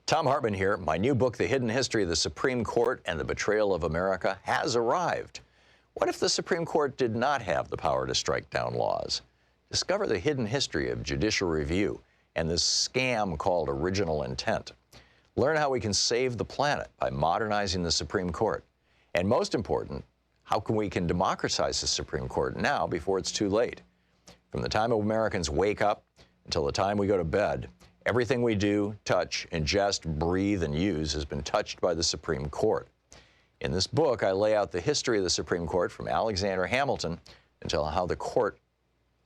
Thom Hartmann here. My new book, The Hidden History of the Supreme Court and the Betrayal of America, has arrived. What if the Supreme Court did not have the power to strike down laws? Discover the hidden history of judicial review and this scam called original intent. Learn how we can save the planet by modernizing the Supreme Court. And most important, how we can democratize the Supreme Court now before it's too late. From the time Americans wake up until the time we go to bed, everything we do, touch, ingest, breathe, and use has been touched by the Supreme Court. In this book, I lay out the history of the Supreme Court from Alexander Hamilton until how the court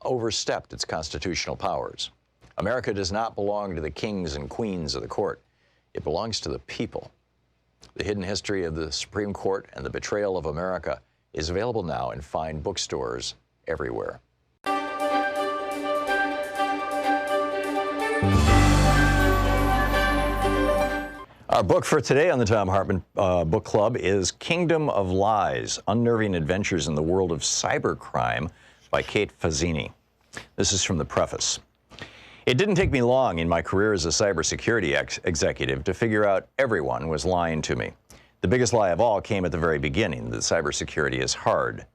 overstepped its constitutional powers. America does not belong to the kings and queens of the court. It belongs to the people. The Hidden History of the Supreme Court and the Betrayal of America is available now in fine bookstores everywhere. Our book for today on the Thom Hartmann Book Club is Kingdom of Lies, Unnerving Adventures in the World of Cybercrime by Kate Fazzini. This is from the preface. It didn't take me long in my career as a cybersecurity executive to figure out everyone was lying to me. The biggest lie of all came at the very beginning, that cybersecurity is hard,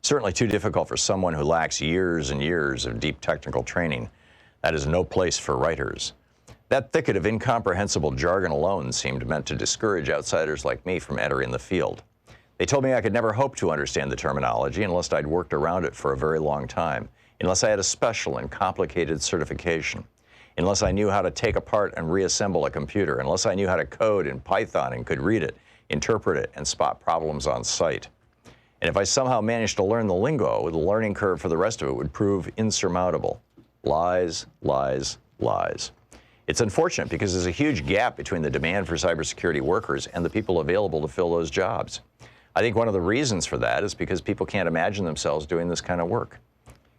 certainly too difficult for someone who lacks years and years of deep technical training. That is no place for writers. That thicket of incomprehensible jargon alone seemed meant to discourage outsiders like me from entering the field. They told me I could never hope to understand the terminology unless I'd worked around it for a very long time, unless I had a special and complicated certification, unless I knew how to take apart and reassemble a computer, unless I knew how to code in Python and could read it, interpret it, and spot problems on sight. And if I somehow managed to learn the lingo, the learning curve for the rest of it would prove insurmountable. Lies, lies, lies. It's unfortunate because there's a huge gap between the demand for cybersecurity workers and the people available to fill those jobs. I think one of the reasons for that is because people can't imagine themselves doing this kind of work.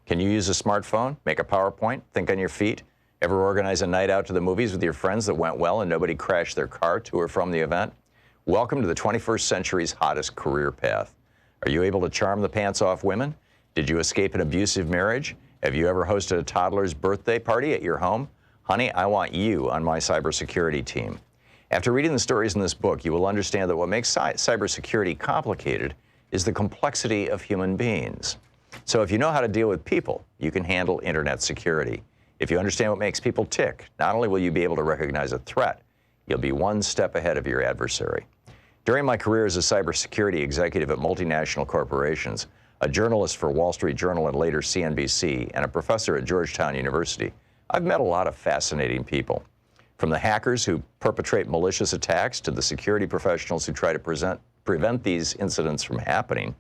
Can you use a smartphone, make a PowerPoint, think on your feet, ever organize a night out to the movies with your friends that went well and nobody crashed their car to or from the event? Welcome to the 21st century's hottest career path. Are you able to charm the pants off women? Did you escape an abusive marriage? Have you ever hosted a toddler's birthday party at your home? Honey, I want you on my cybersecurity team. After reading the stories in this book, you will understand that what makes cybersecurity complicated is the complexity of human beings. So if you know how to deal with people, you can handle internet security. If you understand what makes people tick, not only will you be able to recognize a threat, you'll be one step ahead of your adversary. During my career as a cybersecurity executive at multinational corporations, a journalist for Wall Street Journal and later CNBC, and a professor at Georgetown University, I've met a lot of fascinating people. From the hackers who perpetrate malicious attacks to the security professionals who try to prevent these incidents from happening,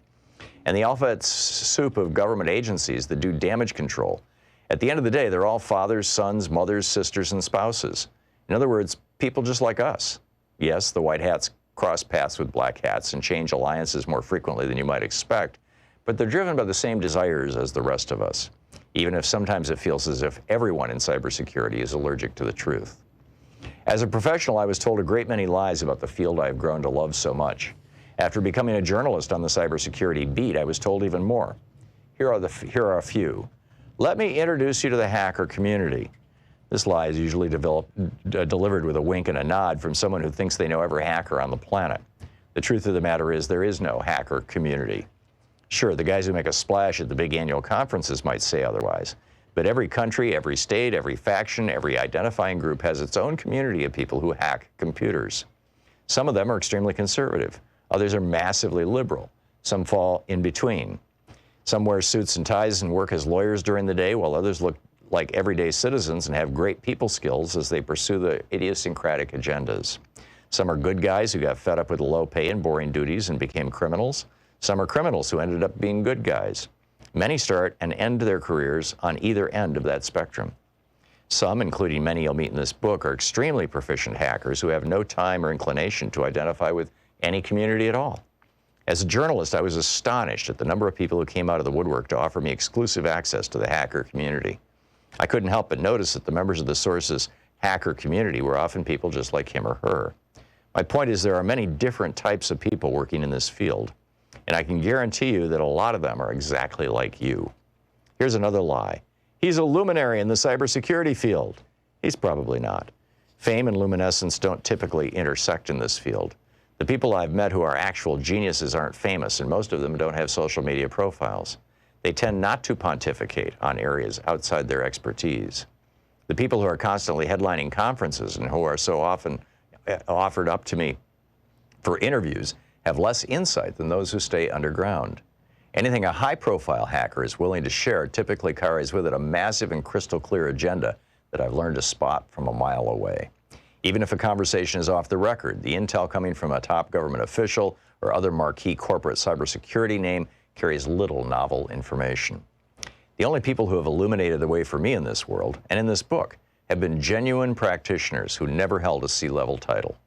and the alphabet soup of government agencies that do damage control. At the end of the day, they're all fathers, sons, mothers, sisters, and spouses. In other words, people just like us. Yes, the white hats cross paths with black hats and change alliances more frequently than you might expect, but they're driven by the same desires as the rest of us, even if sometimes it feels as if everyone in cybersecurity is allergic to the truth. As a professional, I was told a great many lies about the field I have grown to love so much. After becoming a journalist on the cybersecurity beat, I was told even more. Here are a few. Let me introduce you to the hacker community. This lie is usually delivered with a wink and a nod from someone who thinks they know every hacker on the planet. The truth of the matter is there is no hacker community. Sure, the guys who make a splash at the big annual conferences might say otherwise, but every country, every state, every faction, every identifying group has its own community of people who hack computers. Some of them are extremely conservative. Others are massively liberal. Some fall in between. Some wear suits and ties and work as lawyers during the day, while others look like everyday citizens and have great people skills as they pursue their idiosyncratic agendas. Some are good guys who got fed up with the low pay and boring duties and became criminals. Some are criminals who ended up being good guys. Many start and end their careers on either end of that spectrum. Some, including many you'll meet in this book, are extremely proficient hackers who have no time or inclination to identify with any community at all. As a journalist, I was astonished at the number of people who came out of the woodwork to offer me exclusive access to the hacker community. I couldn't help but notice that the members of the source's hacker community were often people just like him or her. My point is there are many different types of people working in this field, and I can guarantee you that a lot of them are exactly like you. Here's another lie. He's a luminary in the cybersecurity field. He's probably not. Fame and luminescence don't typically intersect in this field. The people I've met who are actual geniuses aren't famous, and most of them don't have social media profiles. They tend not to pontificate on areas outside their expertise. The people who are constantly headlining conferences and who are so often offered up to me for interviews have less insight than those who stay underground. Anything a high-profile hacker is willing to share typically carries with it a massive and crystal clear agenda that I've learned to spot from a mile away. Even if a conversation is off the record, the intel coming from a top government official or other marquee corporate cybersecurity name carries little novel information. The only people who have illuminated the way for me in this world, and in this book, have been genuine practitioners who never held a C-level title.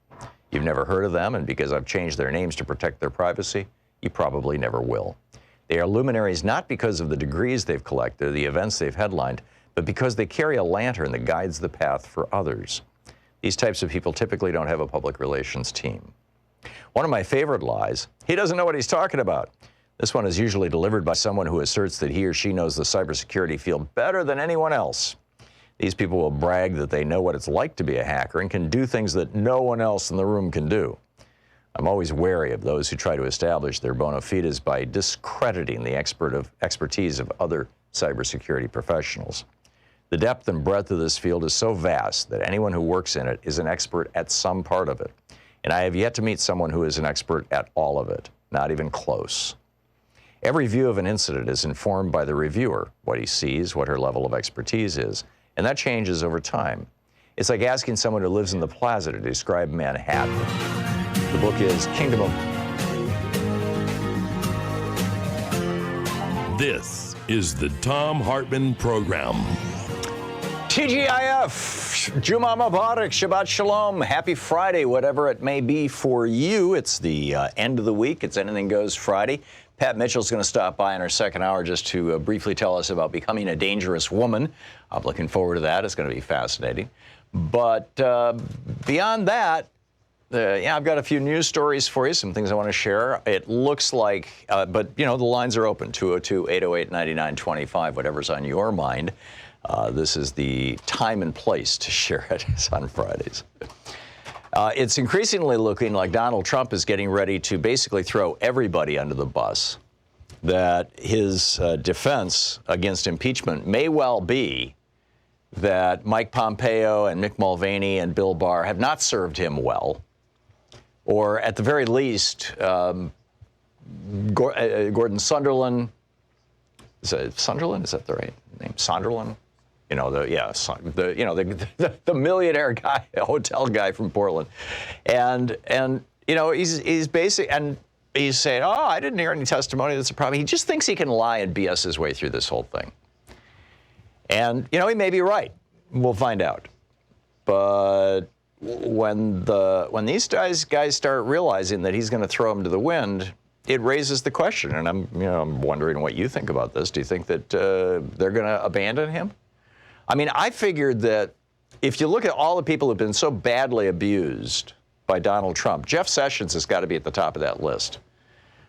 You've never heard of them, and because I've changed their names to protect their privacy, you probably never will. They are luminaries not because of the degrees they've collected or the events they've headlined, but because they carry a lantern that guides the path for others. These types of people typically don't have a public relations team. One of my favorite lies, he doesn't know what he's talking about. This one is usually delivered by someone who asserts that he or she knows the cybersecurity field better than anyone else. These people will brag that they know what it's like to be a hacker and can do things that no one else in the room can do. I'm always wary of those who try to establish their bona fides by discrediting the expertise of other cybersecurity professionals. The depth and breadth of this field is so vast that anyone who works in it is an expert at some part of it. And I have yet to meet someone who is an expert at all of it, not even close. Every view of an incident is informed by the reviewer, what he sees, what her level of expertise is, and that changes over time. It's like asking someone who lives in the Plaza to describe Manhattan. The book is Kingdom of... This is the Thom Hartmann Program. TGIF, Juma Mubarak, Shabbat Shalom, Happy Friday, whatever it may be for you. It's the end of the week. It's Anything Goes Friday. Pat Mitchell's going to stop by in our second hour just to briefly tell us about becoming a dangerous woman. I'm looking forward to that. It's going to be fascinating. But beyond that, I've got a few news stories for you, some things I want to share. It looks like, but you know, the lines are open, 202-808-9925, whatever's on your mind. This is the time and place to share it. It's on Fridays. It's increasingly looking like Donald Trump is getting ready to basically throw everybody under the bus, that his defense against impeachment may well be that Mike Pompeo and Mick Mulvaney and Bill Barr have not served him well, or at the very least, Gordon Sunderland, is it Sunderland? Is that the right name? Sunderland? You know, the millionaire guy, hotel guy from Portland. And you know, he's basic, and he's saying, oh, I didn't hear any testimony, that's a problem. He just thinks he can lie and BS his way through this whole thing. And, you know, he may be right. We'll find out. But when these guys start realizing that he's going to throw them to the wind, it raises the question. And I'm wondering what you think about this. Do you think that they're going to abandon him? I mean, I figured that if you look at all the people who've been so badly abused by Donald Trump, Jeff Sessions has got to be at the top of that list.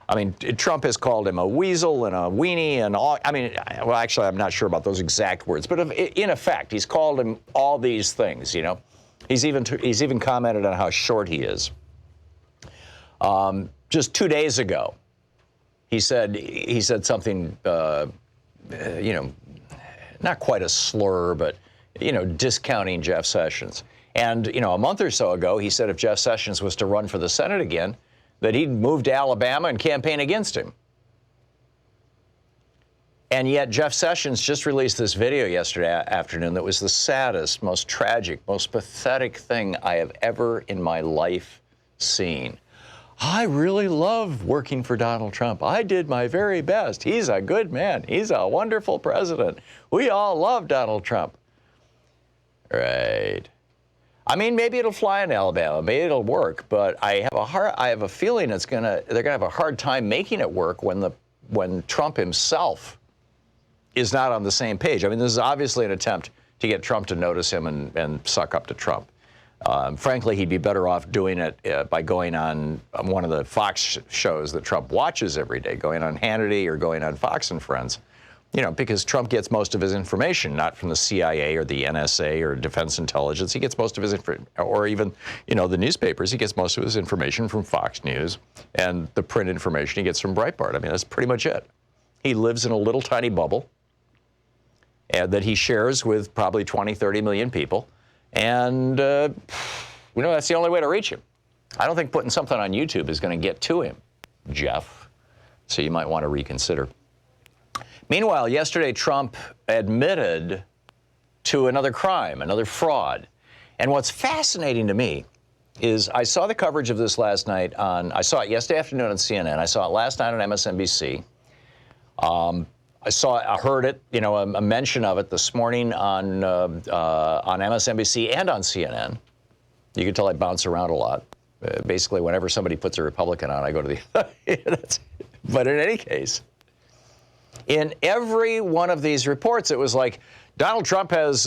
I mean, Trump has called him a weasel and a weenie and all. I mean, well, actually, I'm not sure about those exact words, but in effect, he's called him all these things. You know, he's even commented on how short he is. Just 2 days ago, he said something, you know, not quite a slur, but you know, discounting Jeff Sessions. And you know, a month or so ago, he said if Jeff Sessions was to run for the Senate again, that he'd move to Alabama and campaign against him. And yet Jeff Sessions just released this video yesterday afternoon that was the saddest, most tragic, most pathetic thing I have ever in my life seen. I really love working for Donald Trump. I did my very best. He's a good man. He's a wonderful president. We all love Donald Trump. Right. I mean, maybe it'll fly in Alabama. Maybe it'll work. But I have a feeling they're gonna have a hard time making it work when Trump himself is not on the same page. I mean, this is obviously an attempt to get Trump to notice him and suck up to Trump. Frankly, he'd be better off doing it by going on one of the Fox shows that Trump watches every day, going on Hannity or going on Fox and Friends, because Trump gets most of his information, not from the CIA or the NSA or Defense Intelligence. He gets most of his or even, the newspapers. He gets most of his information from Fox News, and the print information he gets from Breitbart. I mean, that's pretty much it. He lives in a little tiny bubble that he shares with probably 20, 30 million people. And, that's the only way to reach him. I don't think putting something on YouTube is going to get to him, Jeff. So you might want to reconsider. Meanwhile, yesterday, Trump admitted to another crime, another fraud. And what's fascinating to me is I saw the coverage of this last night I saw it yesterday afternoon on CNN. I saw it last night on MSNBC. I heard it, a mention of it this morning on MSNBC and on CNN. You can tell I bounce around a lot. Basically, whenever somebody puts a Republican on, I go to the. But in any case, in every one of these reports, it was like Donald Trump is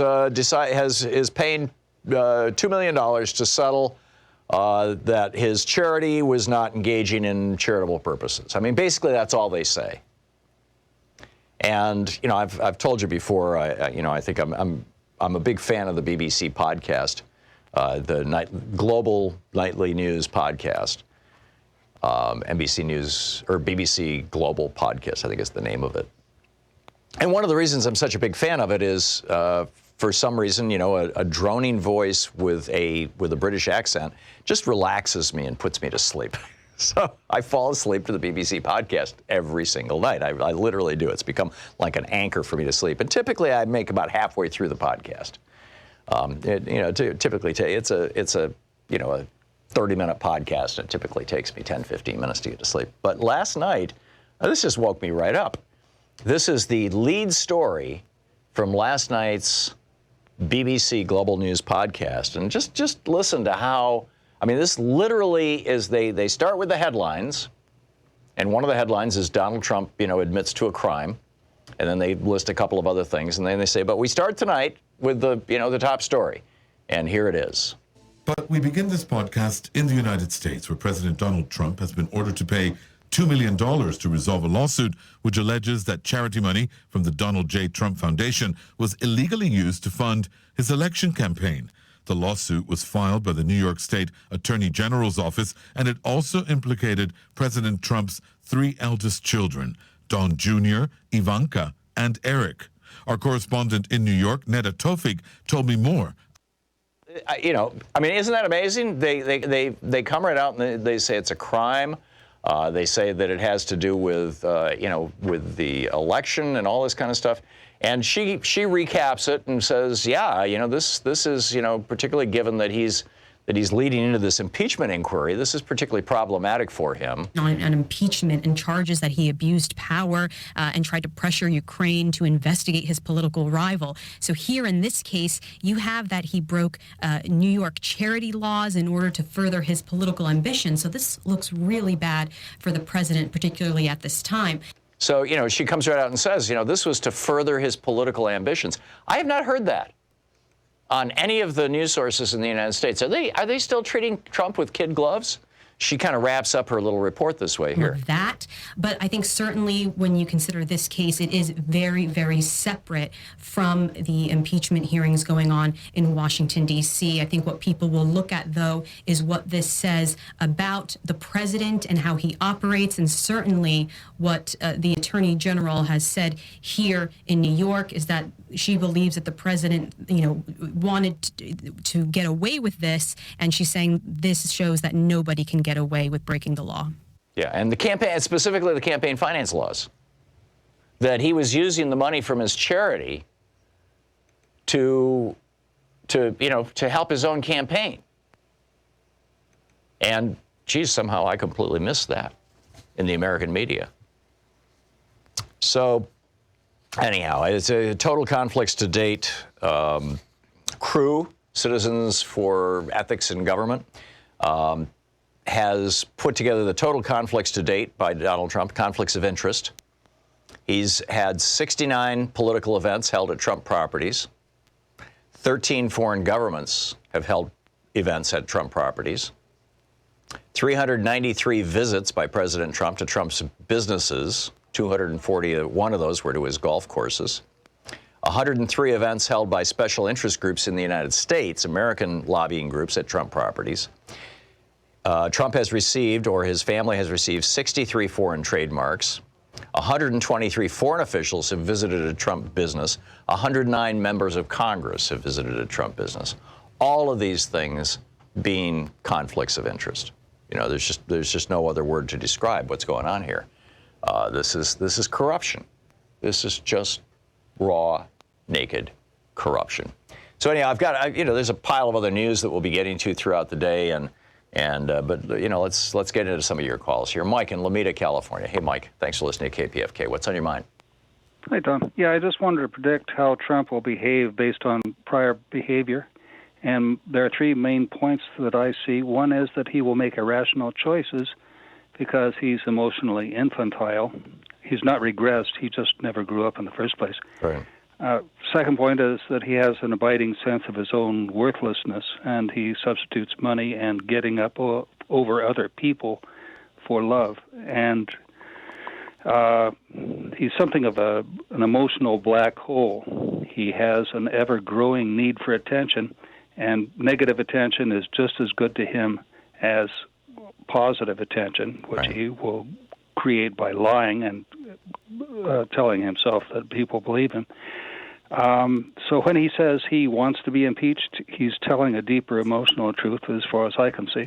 paying $2 million to settle that his charity was not engaging in charitable purposes. I mean, basically, that's all they say. And I've told you before. I think I'm a big fan of the BBC podcast, the global nightly news podcast, NBC News or BBC Global Podcast. I think is the name of it. And one of the reasons I'm such a big fan of it is, for some reason, a droning voice with a British accent just relaxes me and puts me to sleep. So I fall asleep to the BBC podcast every single night. I literally do. It's become like an anchor for me to sleep. And typically, I make about halfway through the podcast. Typically, it's a 30-minute podcast. And it typically takes me 10, 15 minutes to get to sleep. But last night, this just woke me right up. This is the lead story from last night's BBC Global News podcast. And just listen to how. I mean, this literally is they start with the headlines, and one of the headlines is Donald Trump, admits to a crime, and then they list a couple of other things, and then they say, but we start tonight with the top story, and here it is. But we begin this podcast in the United States, where President Donald Trump has been ordered to pay $2 million to resolve a lawsuit which alleges that charity money from the Donald J. Trump Foundation was illegally used to fund his election campaign. The lawsuit was filed by the New York State Attorney General's office, and it also implicated President Trump's three eldest children, Don Jr., Ivanka, and Eric. Our correspondent in New York, Neda Tofik, told me more. Isn't that amazing? They come right out and they say it's a crime. They say that it has to do with with the election and all this kind of stuff. And she recaps it and says, this is, particularly given that he's leading into this impeachment inquiry, this is particularly problematic for him. On an impeachment and charges that he abused power and tried to pressure Ukraine to investigate his political rival. So here in this case, you have that he broke New York charity laws in order to further his political ambition. So this looks really bad for the president, particularly at this time. So, she comes right out and says, this was to further his political ambitions. I have not heard that on any of the news sources in the United States. Are they still treating Trump with kid gloves? She kind of wraps up her little report this way here. That, but I think certainly when you consider this case, it is very, very separate from the impeachment hearings going on in Washington, D.C. I think what people will look at, though, is what this says about the president and how he operates, and certainly what the Attorney General has said here in New York is that she believes that the president, wanted to get away with this, and she's saying this shows that nobody can get away with breaking the law. Yeah, and the campaign, specifically the campaign finance laws. that he was using the money from his charity to help his own campaign. And, geez, somehow I completely missed that in the American media. So, anyhow, it's a total conflicts to date. CREW, Citizens for Ethics in Government, has put together the total conflicts to date by Donald Trump, conflicts of interest. He's had 69 political events held at Trump properties. 13 foreign governments have held events at Trump properties. 393 visits by President Trump to Trump's businesses. 241 of those were to his golf courses. 103 events held by special interest groups in the United States, American lobbying groups at Trump properties. Trump has received, or his family has received, 63 foreign trademarks. 123 foreign officials have visited a Trump business. 109 members of Congress have visited a Trump business. All of these things being conflicts of interest. You know, there's just no other word to describe what's going on here. This is corruption. This is just raw, naked corruption. So anyhow, there's a pile of other news that we'll be getting to throughout the day, but let's get into some of your calls here. Mike in Lomita, California. Hey, Mike, thanks for listening to KPFK. What's on your mind? Hi, Tom. Yeah, I just wanted to predict how Trump will behave based on prior behavior. And there are three main points that I see. One is that he will make irrational choices because he's emotionally infantile. He's not regressed. He just never grew up in the first place. Right. Second point is that he has an abiding sense of his own worthlessness, and he substitutes money and getting up over other people for love. And he's something of an emotional black hole. He has an ever-growing need for attention, and negative attention is just as good to him as positive attention, which right. he will create by lying and telling himself that people believe him. So when he says he wants to be impeached, he's telling a deeper emotional truth as far as I can see.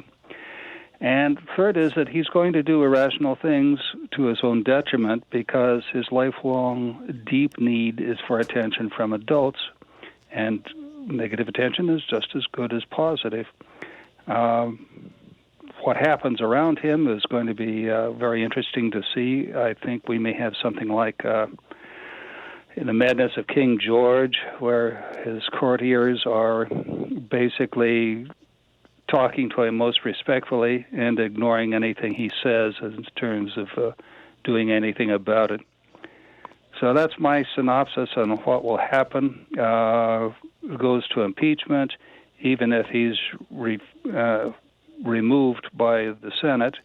And third is that he's going to do irrational things to his own detriment because his lifelong deep need is for attention from adults, and negative attention is just as good as positive. What happens around him is going to be very interesting to see. I think we may have something like in the madness of King George, where his courtiers are basically talking to him most respectfully and ignoring anything he says in terms of doing anything about it. So that's my synopsis on what will happen. It goes to impeachment, even if he's removed by the Senate,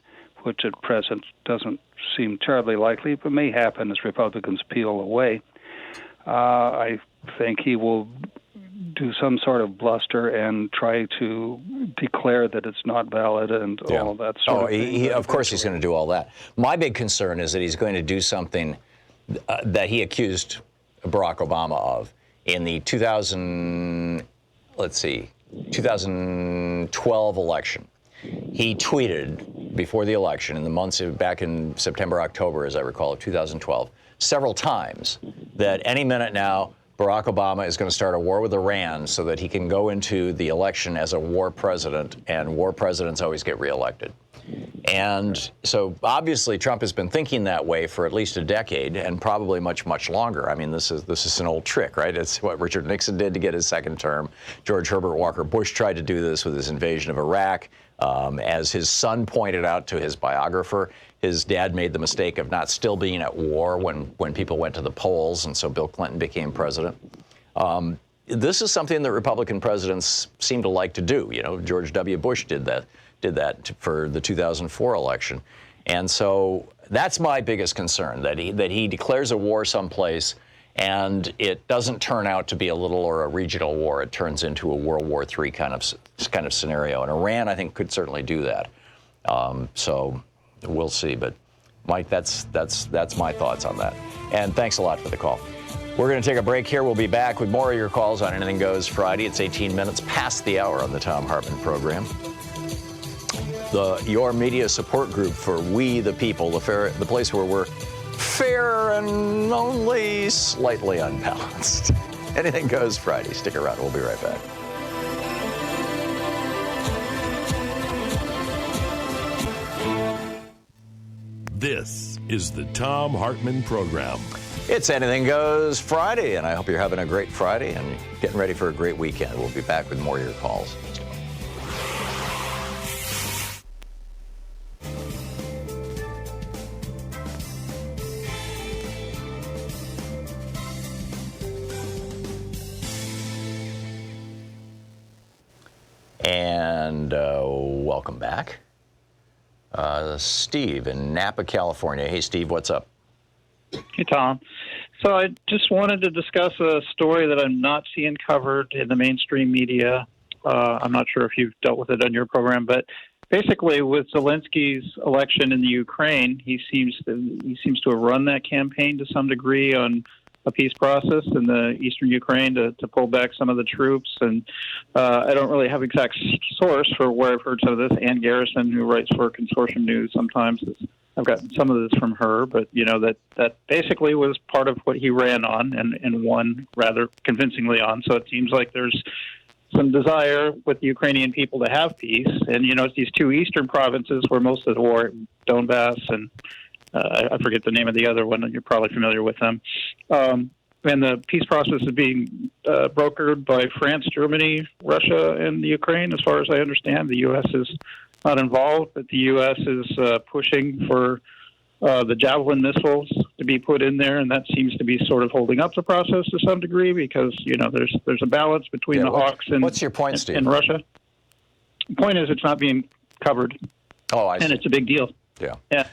which at present doesn't seem terribly likely, but may happen as Republicans peel away. I think he will do some sort of bluster and try to declare that it's not valid and all that sort of thing. Of course he's going to do all that. My big concern is that he's going to do something that he accused Barack Obama of in the 2012 election. He tweeted before the election, in the months back in September, October, as I recall, of 2012, several times that any minute now, Barack Obama is going to start a war with Iran so that he can go into the election as a war president, and war presidents always get reelected. And so obviously Trump has been thinking that way for at least a decade, and probably much, much longer. I mean, this is an old trick, right? It's what Richard Nixon did to get his second term. George Herbert Walker Bush tried to do this with his invasion of Iraq. As his son pointed out to his biographer, his dad made the mistake of not still being at war when people went to the polls, and so Bill Clinton became president. This is something that Republican presidents seem to like to do. You know, George W. Bush did that for the 2004 election. And so that's my biggest concern, that he declares a war someplace and it doesn't turn out to be a little or a regional war. It turns into a World War III kind of scenario. And Iran, I think, could certainly do that. So we'll see. But Mike, that's my thoughts on that. And thanks a lot for the call. We're going to take a break here. We'll be back with more of your calls on Anything Goes Friday. It's 18 minutes past the hour on the Thom Hartmann Program. Your media support group for We the People, the place where we're fair and only slightly unbalanced. Anything Goes Friday. Stick around. We'll be right back. This is the Thom Hartmann Program. It's Anything Goes Friday, and I hope you're having a great Friday and getting ready for a great weekend. We'll be back with more of your calls. And welcome back. Steve in Napa, California. Hey, Steve, what's up? Hey, Tom. So I just wanted to discuss a story that I'm not seeing covered in the mainstream media. I'm not sure if you've dealt with it on your program, but basically with Zelensky's election in the Ukraine, he seems to have run that campaign to some degree on a peace process in the eastern Ukraine to pull back some of the troops. And I don't really have exact source for where I've heard some of this. Ann Garrison, who writes for Consortium News, sometimes I've gotten some of this from her, but that basically was part of what he ran on and won rather convincingly on. So it seems like there's some desire with the Ukrainian people to have peace. And it's these two eastern provinces where most of the war, Donbass and I forget the name of the other one, and you're probably familiar with them. And the peace process is being brokered by France, Germany, Russia, and the Ukraine, as far as I understand. The U.S. is not involved, but the U.S. is pushing for the Javelin missiles to be put in there, and that seems to be sort of holding up the process to some degree because, there's a balance between the Hawks and, what's your point, Steve? and Russia. The point is it's not being covered. Oh, I see. And it's a big deal. Yeah. Yeah.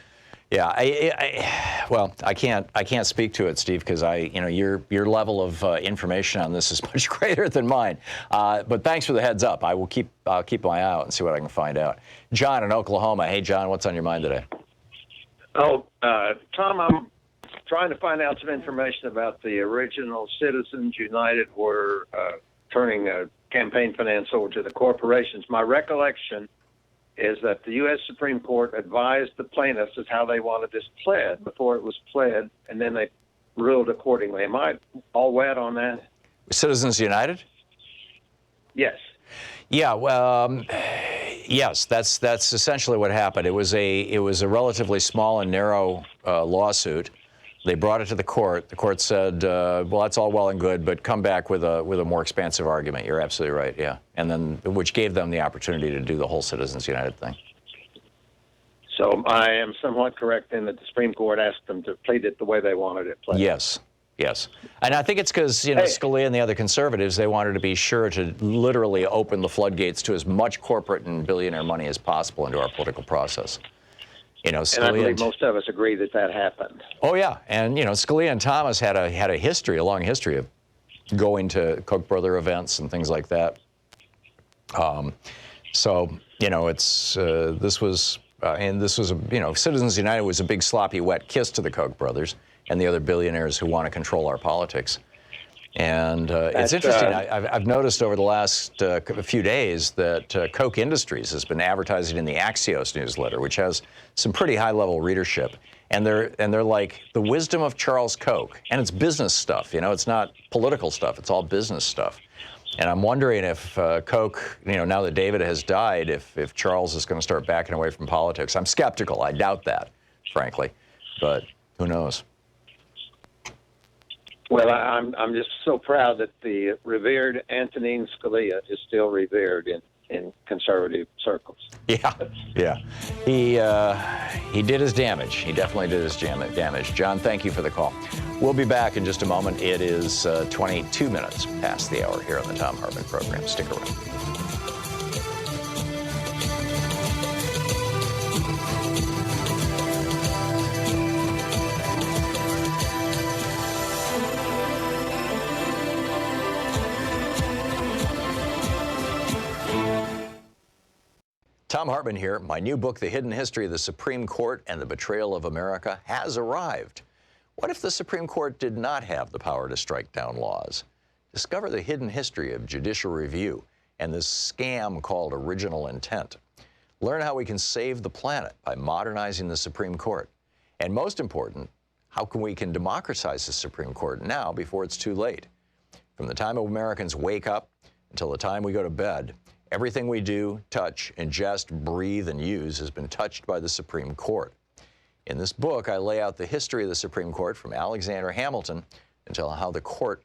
Yeah, I can't speak to it, Steve, because your level of information on this is much greater than mine. But thanks for the heads up. I'll keep my eye out and see what I can find out. John in Oklahoma. Hey, John, what's on your mind today? Oh, Tom, I'm trying to find out some information about the original Citizens United were turning campaign finance over to the corporations. My recollection is that the U.S. Supreme Court advised the plaintiffs as how they wanted this pled before it was pled, and then they ruled accordingly. Am I all wet on that? Citizens United? Yes. Yeah. Well, yes. That's essentially what happened. It was a relatively small and narrow lawsuit. They brought it to the court. The court said, "Well, that's all well and good, but come back with a more expansive argument." You're absolutely right. Yeah, and then which gave them the opportunity to do the whole Citizens United thing. So I am somewhat correct in that the Supreme Court asked them to plead it the way they wanted it played. Yes. And I think it's because, Scalia and the other conservatives, they wanted to be sure to literally open the floodgates to as much corporate and billionaire money as possible into our political process. Scalia and I believe most of us agree that happened. Oh yeah, and Scalia and Thomas had a long history of going to Koch brother events and things like that. Citizens United was a big sloppy wet kiss to the Koch brothers and the other billionaires who want to control our politics. And it's interesting. I've noticed over the last few days that Koch Industries has been advertising in the Axios newsletter, which has some pretty high-level readership. And they're like the wisdom of Charles Koch, and it's business stuff. It's not political stuff. It's all business stuff. And I'm wondering if Koch, now that David has died, if Charles is going to start backing away from politics. I'm skeptical. I doubt that, frankly, but who knows? Well, I'm just so proud that the revered Antonin Scalia is still revered in conservative circles. Yeah. He did his damage. He definitely did his damage. John, thank you for the call. We'll be back in just a moment. It is 22 minutes past the hour here on the Thom Hartmann Program. Stick around. Thom Hartmann here. My new book, The Hidden History of the Supreme Court and the Betrayal of America, has arrived. What if the Supreme Court did not have the power to strike down laws? Discover the hidden history of judicial review and this scam called original intent. Learn how we can save the planet by modernizing the Supreme Court. And most important, how can we democratize the Supreme Court now before it's too late. From the time Americans wake up until the time we go to bed, everything we do, touch, ingest, breathe, and use has been touched by the Supreme Court. In this book, I lay out the history of the Supreme Court from Alexander Hamilton until how the court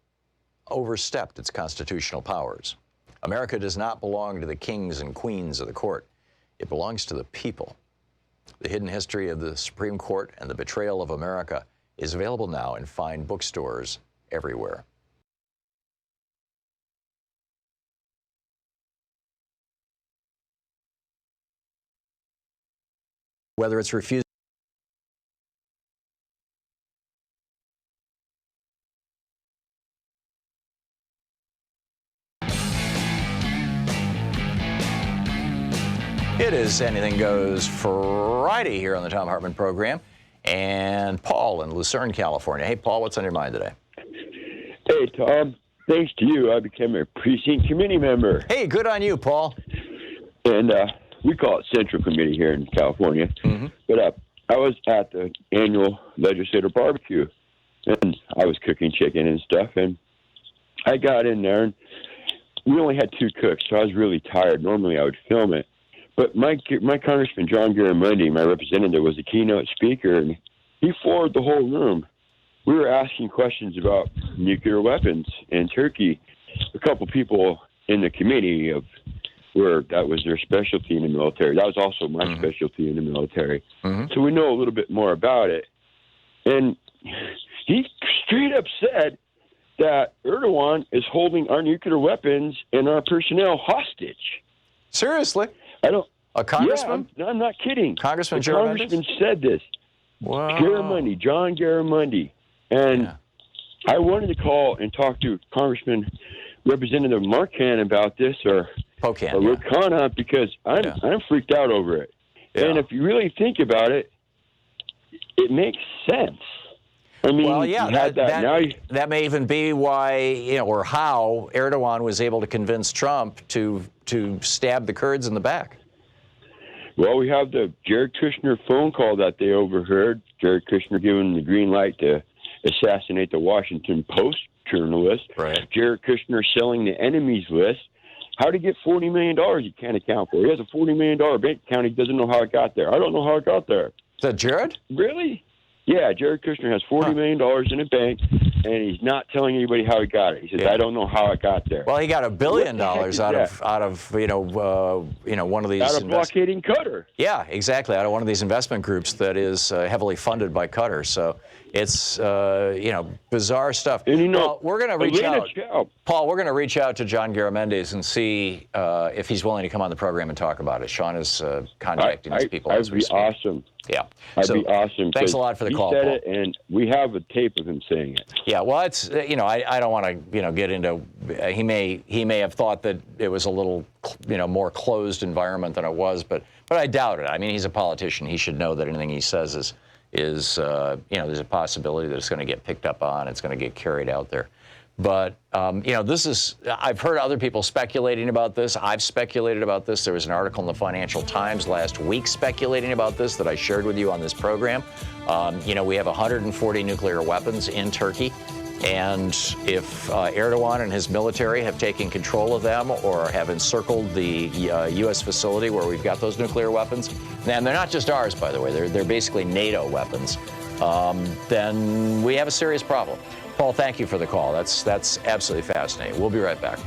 overstepped its constitutional powers. America does not belong to the kings and queens of the court. It belongs to the people. The hidden history of the Supreme Court and the betrayal of America is available now in fine bookstores everywhere. Whether it's refused. It is Anything Goes Friday here on the Thom Hartmann Program. And Paul in Lucerne, California. Hey, Paul, what's on your mind today? Hey, Tom. Thanks to you, I became a precinct committee member. Hey, good on you, Paul. And we call it Central Committee here in California. Mm-hmm. But I was at the annual legislative barbecue, and I was cooking chicken and stuff. And I got in there, and we only had 2 cooks, so I was really tired. Normally I would film it. But my Congressman John Garamendi, my representative, was the keynote speaker, and he floored the whole room. We were asking questions about nuclear weapons in Turkey. A couple people in the committee that was their specialty in the military. That was also my specialty in the military. Mm-hmm. So we know a little bit more about it. And he straight up said that Erdogan is holding our nuclear weapons and our personnel hostage. Seriously? A congressman? Yeah, I'm not kidding. Congressman The congressman said this. Wow. Garamendi, John Garamendi. And I wanted to call and talk to Congressman Representative Marcan about this, or Rokana, because I'm freaked out over it. Yeah. And if you really think about it, it makes sense. I mean, well, yeah, that may even be why, or how Erdogan was able to convince Trump to stab the Kurds in the back. Well, we have the Jared Kushner phone call that they overheard. Jared Kushner giving the green light to assassinate the Washington Post journalist. Right. Jared Kushner selling the enemies list. How to get $40 million he can't account for. He has a $40 million bank account. He doesn't know how it got there. I don't know how it got there. Is that Jared? Really? Yeah, Jared Kushner has $40 million in a bank, and he's not telling anybody how he got it. He says, "I don't know how it got there." Well, he got $1 billion out of one of these out of blockading Qatar. Yeah, exactly. Out of one of these investment groups that is heavily funded by Qatar. So it's bizarre stuff. And well, we're going to reach out, Paul. We're going to reach out to John Garamendi and see if he's willing to come on the program and talk about it. Sean is contacting these people. That'd be awesome. Yeah, that'd be awesome. Thanks a lot for the call, Paul. Paul. It, and we have a tape of him saying it. Yeah, well, it's I don't want to get into. He may have thought that it was a little more closed environment than it was, but I doubt it. I mean, he's a politician. He should know that anything he says is there's a possibility that it's going to get picked up on. It's going to get carried out there. But, this is, I've heard other people speculating about this. I've speculated about this. There was an article in the Financial Times last week speculating about this that I shared with you on this program. We have 140 nuclear weapons in Turkey. And if Erdogan and his military have taken control of them or have encircled the U.S. facility where we've got those nuclear weapons, and they're not just ours, by the way, they're basically NATO weapons, then we have a serious problem. Paul, thank you for the call. That's absolutely fascinating. We'll be right back.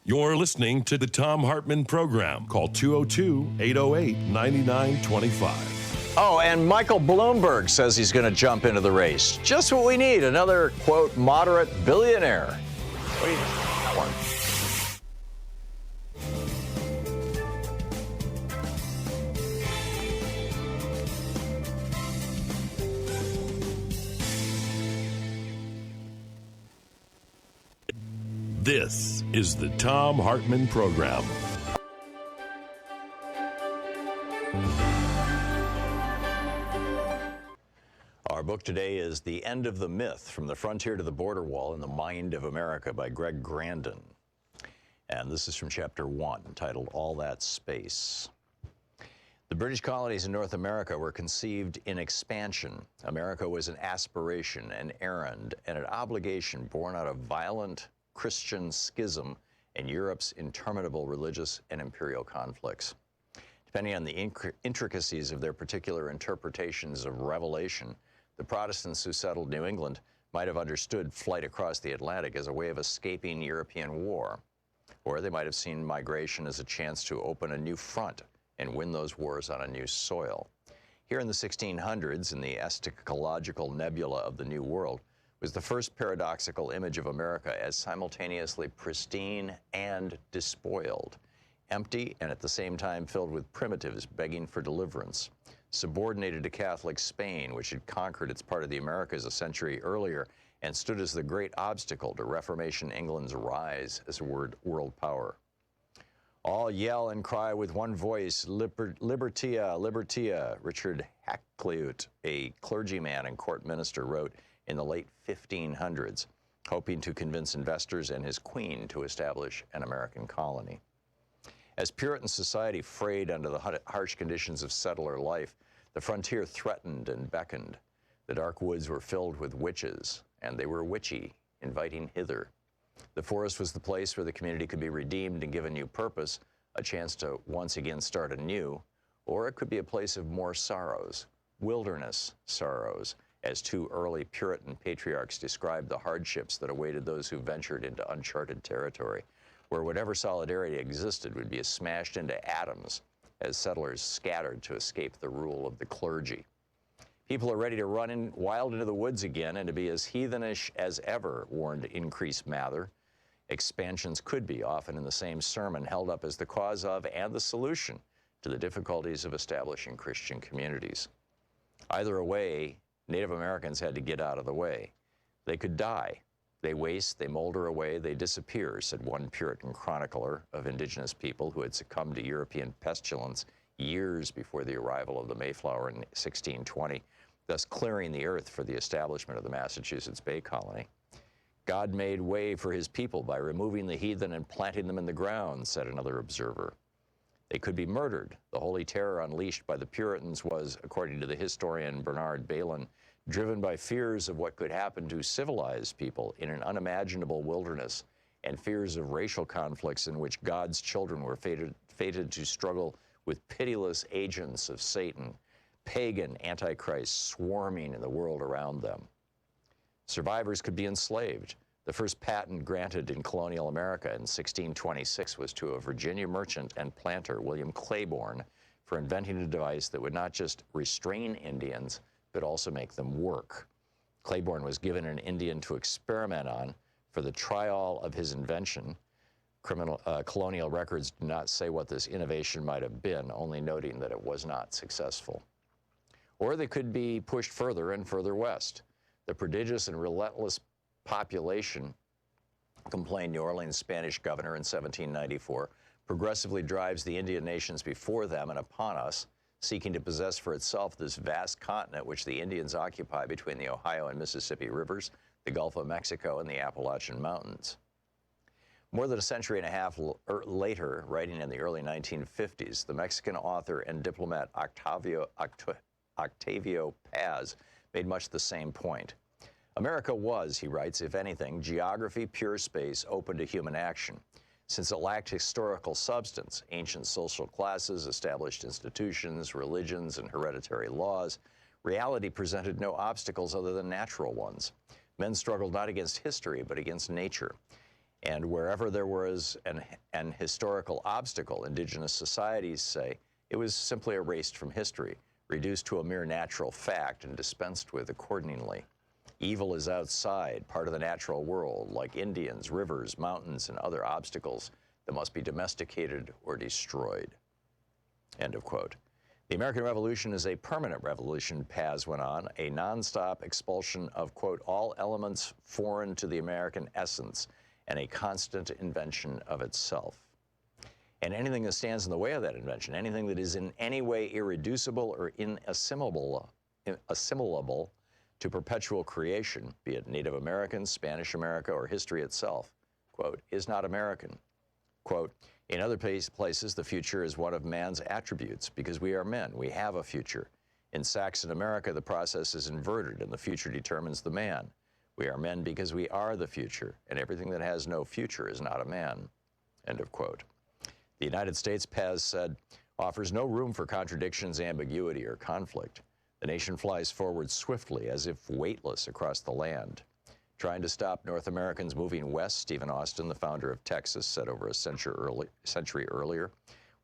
You're listening to the Thom Hartmann Program. Call 202-808-9925. Oh, and Michael Bloomberg says he's going to jump into the race. Just what we need, another, quote, moderate billionaire. What do you think about that one? This is the Thom Hartmann Program. Our book today is The End of the Myth, From the Frontier to the Border Wall in the Mind of America by Greg Grandin. And this is from Chapter 1, titled All That Space. The British colonies in North America were conceived in expansion. America was an aspiration, an errand, and an obligation born out of violent Christian schism and Europe's interminable religious and imperial conflicts. Depending on the intricacies of their particular interpretations of Revelation, the Protestants who settled New England might have understood flight across the Atlantic as a way of escaping European war, or they might have seen migration as a chance to open a new front and win those wars on a new soil. Here in the 1600s, in the eschatological nebula of the New World, was the first paradoxical image of America as simultaneously pristine and despoiled, empty and at the same time filled with primitives begging for deliverance, subordinated to Catholic Spain, which had conquered its part of the Americas a century earlier and stood as the great obstacle to Reformation England's rise as a world power. All yell and cry with one voice, Libertia, Libertia, Richard Hakluyt, a clergyman and court minister, wrote in the late 1500s, hoping to convince investors and his queen to establish an American colony. As Puritan society frayed under the harsh conditions of settler life, the frontier threatened and beckoned. The dark woods were filled with witches, and they were witchy, inviting hither. The forest was the place where the community could be redeemed and given new purpose, a chance to once again start anew, or it could be a place of more sorrows, wilderness sorrows, as two early Puritan patriarchs described the hardships that awaited those who ventured into uncharted territory, where whatever solidarity existed would be smashed into atoms as settlers scattered to escape the rule of the clergy. People are ready to run wild into the woods again and to be as heathenish as ever, warned Increase Mather. Expansions could be, often in the same sermon, held up as the cause of and the solution to the difficulties of establishing Christian communities. Either way, Native Americans had to get out of the way. They could die. They waste, they molder away, they disappear, said one Puritan chronicler of indigenous people who had succumbed to European pestilence years before the arrival of the Mayflower in 1620, thus clearing the earth for the establishment of the Massachusetts Bay Colony. God made way for his people by removing the heathen and planting them in the ground, said another observer. They could be murdered. The holy terror unleashed by the Puritans was, according to the historian Bernard Bailyn, driven by fears of what could happen to civilized people in an unimaginable wilderness and fears of racial conflicts in which God's children were fated to struggle with pitiless agents of Satan, pagan antichrists swarming in the world around them. Survivors could be enslaved. The first patent granted in colonial America in 1626 was to a Virginia merchant and planter, William Claiborne, for inventing a device that would not just restrain Indians, but also make them work. Claiborne was given an Indian to experiment on for the trial of his invention. Colonial records do not say what this innovation might have been, only noting that it was not successful. Or they could be pushed further and further west. The prodigious and relentless population, complained New Orleans Spanish governor in 1794, progressively drives the Indian nations before them and upon us, seeking to possess for itself this vast continent which the Indians occupy between the Ohio and Mississippi rivers, the Gulf of Mexico, and the Appalachian Mountains. More than a century and a half later, writing in the early 1950s, the Mexican author and diplomat Octavio Paz made much the same point. America was, he writes, if anything, geography, pure space, open to human action. Since it lacked historical substance, ancient social classes, established institutions, religions, and hereditary laws, reality presented no obstacles other than natural ones. Men struggled not against history, but against nature. And wherever there was an historical obstacle, indigenous societies say, it was simply erased from history, reduced to a mere natural fact and dispensed with accordingly. Evil is outside, part of the natural world, like Indians, rivers, mountains, and other obstacles that must be domesticated or destroyed. End of quote. The American Revolution is a permanent revolution, Paz went on, a nonstop expulsion of, quote, all elements foreign to the American essence and a constant invention of itself. And anything that stands in the way of that invention, anything that is in any way irreducible or inassimilable to perpetual creation, be it Native American, Spanish America, or history itself, quote, is not American. quote, in other places, the future is one of man's attributes because we are men. We have a future. In Saxon America, the process is inverted and the future determines the man. We are men because we are the future, and everything that has no future is not a man, end of quote. The United States, Paz said, offers no room for contradictions, ambiguity, or conflict. The nation flies forward swiftly, as if weightless across the land. Trying to stop North Americans moving west, Stephen Austin, the founder of Texas, said over a century earlier,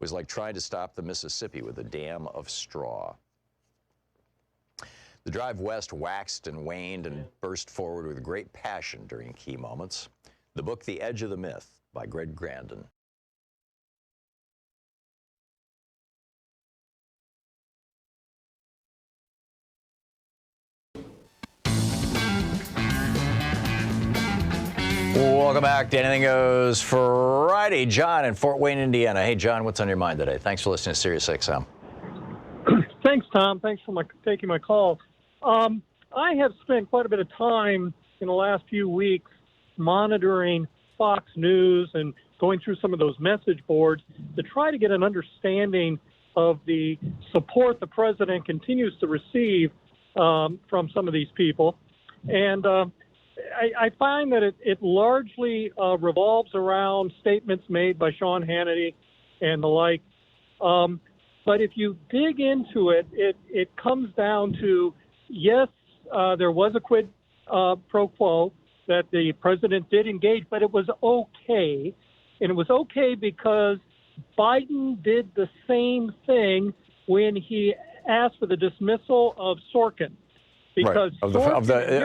was like trying to stop the Mississippi with a dam of straw. The drive west waxed and waned and burst forward with great passion during key moments. The book, The Edge of the Myth, by Greg Grandin. Welcome back to Anything Goes Friday. John in Fort Wayne, Indiana. Hey, John, what's on your mind today? Thanks for listening to Sirius XM. Thanks, Tom. Thanks for taking my call. I have spent quite a bit of time in the last few weeks monitoring Fox News and going through some of those message boards to try to get an understanding of the support the president continues to receive from some of these people. And I find that it largely revolves around statements made by Sean Hannity and the like. But if you dig into it, it comes down to, yes, there was a quid pro quo that the president did engage, but it was okay. And it was okay because Biden did the same thing when he asked for the dismissal of Sorkin. Because right.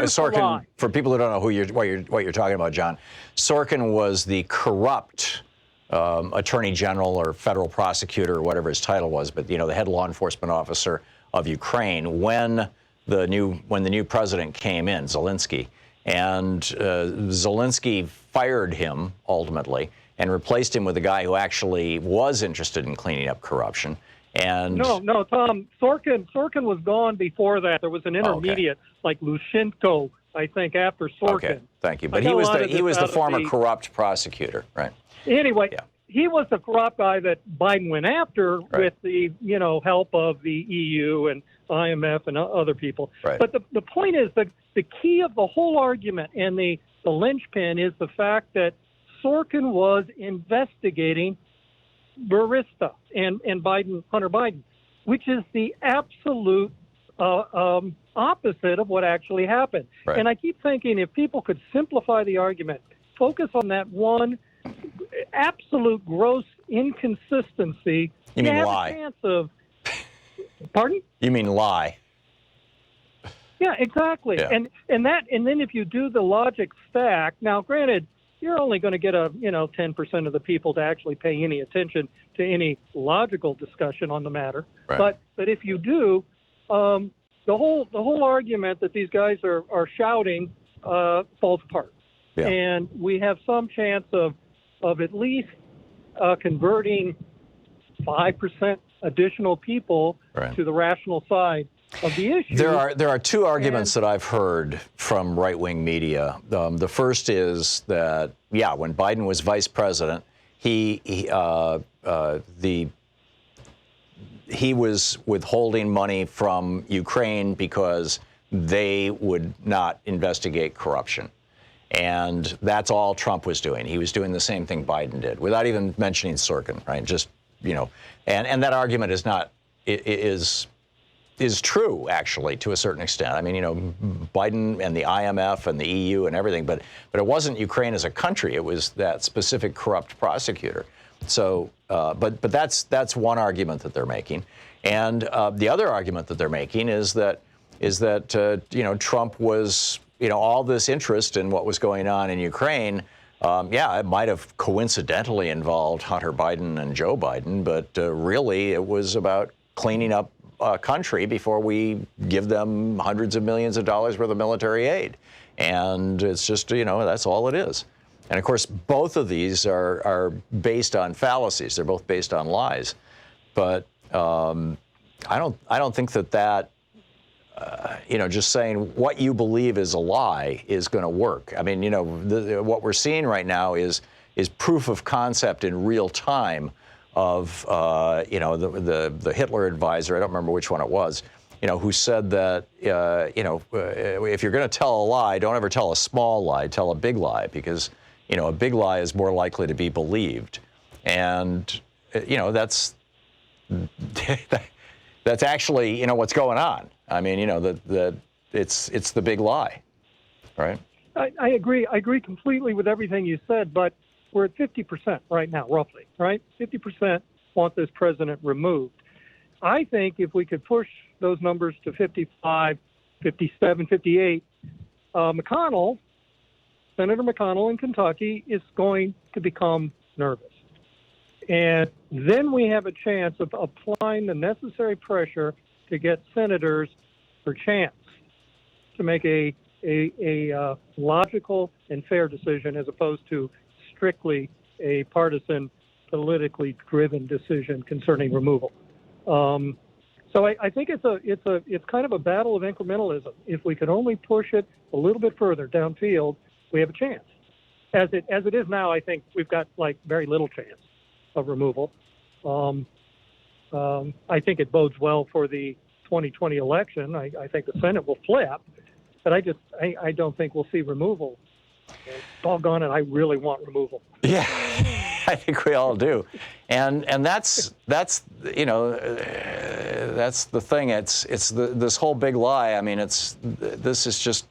Sorkin, for people who don't know what you're talking about, John, Sorkin was the corrupt attorney general or federal prosecutor or whatever his title was, but the head law enforcement officer of Ukraine when the new president came in, Zelensky, and Zelensky fired him ultimately and replaced him with a guy who actually was interested in cleaning up corruption. And no, Tom, Sorkin was gone before that. There was an intermediate, like Lushenko, I think, after Sorkin. Okay, thank you. But he was the former corrupt prosecutor, right? Anyway, he was the corrupt guy that Biden went after with the help of the EU and IMF and other people. Right. But the point is that the key of the whole argument and the linchpin is the fact that Sorkin was investigating Burisma and Hunter Biden, which is the absolute opposite of what actually happened. Right. And I keep thinking if people could simplify the argument, focus on that one absolute gross inconsistency. You mean have lie? A chance of, pardon? You mean lie? Yeah, exactly. Yeah. And then if you do the logic stack, now granted, you're only going to get 10% of the people to actually pay any attention to any logical discussion on the matter. Right. But if you do, the whole argument that these guys are shouting falls apart. Yeah. And we have some chance of at least converting 5% additional people to the rational side of the issue. There are two arguments that I've heard from right-wing media. The first is that, when Biden was vice president, he was withholding money from Ukraine because they would not investigate corruption. And that's all Trump was doing. He was doing the same thing Biden did, without even mentioning Sorkin, right? Just, and that argument is true, actually, to a certain extent. I mean, Biden and the IMF and the EU and everything, but it wasn't Ukraine as a country. It was that specific corrupt prosecutor. So, but that's one argument that they're making, and the other argument that they're making is that Trump was all this interest in what was going on in Ukraine. It might have coincidentally involved Hunter Biden and Joe Biden, but really it was about cleaning up a country before we give them hundreds of millions of dollars worth of military aid. And it's just, that's all it is. And of course, both of these are based on fallacies. They're both based on lies. But I don't think that just saying what you believe is a lie is going to work. I mean, what we're seeing right now is is proof of concept in real time of the Hitler advisor. I don't remember which one it was. Who said that if you're going to tell a lie, don't ever tell a small lie. Tell a big lie, because a big lie is more likely to be believed. And that's actually what's going on. I mean, it's the big lie, right? I agree. I agree completely with everything you said, but we're at 50% right now, roughly, right? 50% want this president removed. I think if we could push those numbers to 55, 57, 58, Senator McConnell in Kentucky is going to become nervous. And then we have a chance of applying the necessary pressure to get senators for chance to make a logical and fair decision, as opposed to strictly a partisan, politically driven decision concerning removal. So I think it's kind of a battle of incrementalism. If we could only push it a little bit further downfield, we have a chance. As it is now, I think we've got very little chance of removal. I think it bodes well for the 2020 election. I think the Senate will flip, but I don't think we'll see removal. Doggone it, I really want removal. Yeah, I think we all do, and that's the thing. It's this whole big lie. I mean, this is just.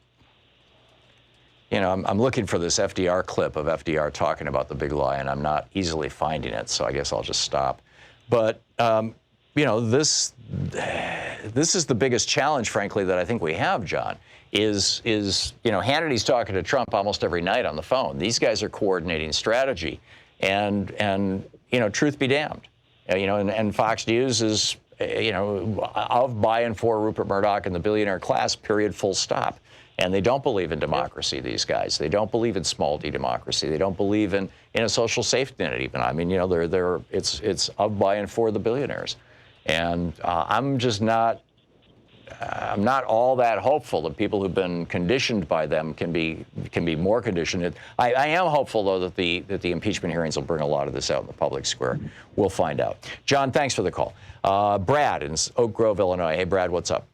I'm looking for this FDR clip of FDR talking about the big lie, and I'm not easily finding it, so I guess I'll just stop. But this is the biggest challenge, frankly, that I think we have, John. Is Hannity's talking to Trump almost every night on the phone. These guys are coordinating strategy, and truth be damned, and Fox News is of, by, and for Rupert Murdoch and the billionaire class. Period. Full stop. And they don't believe in democracy. These guys. They don't believe in small d democracy. They don't believe in a social safety net. Even I mean, it's of, by, and for the billionaires, and I'm just not. I'm not all that hopeful that people who've been conditioned by them can be more conditioned. I am hopeful, though, that the impeachment hearings will bring a lot of this out in the public square. We'll find out. John, thanks for the call. Brad in Oak Grove, Illinois. Hey, Brad, what's up?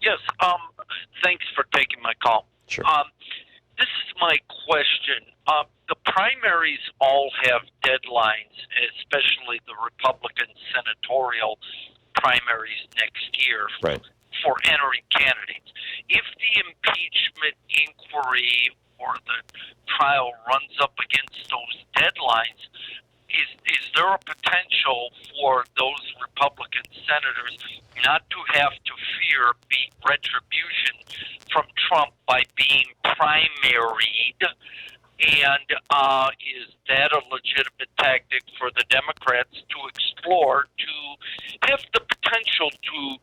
Yes, thanks for taking my call. Sure. This is my question. The primaries all have deadlines, especially the Republican senatorial primaries next year for entering candidates. If the impeachment inquiry or the trial runs up against those deadlines, is there a potential for those Republican senators not to have to fear retribution from Trump by being primaried? And is that a legitimate tactic for the Democrats to explore to have the potential to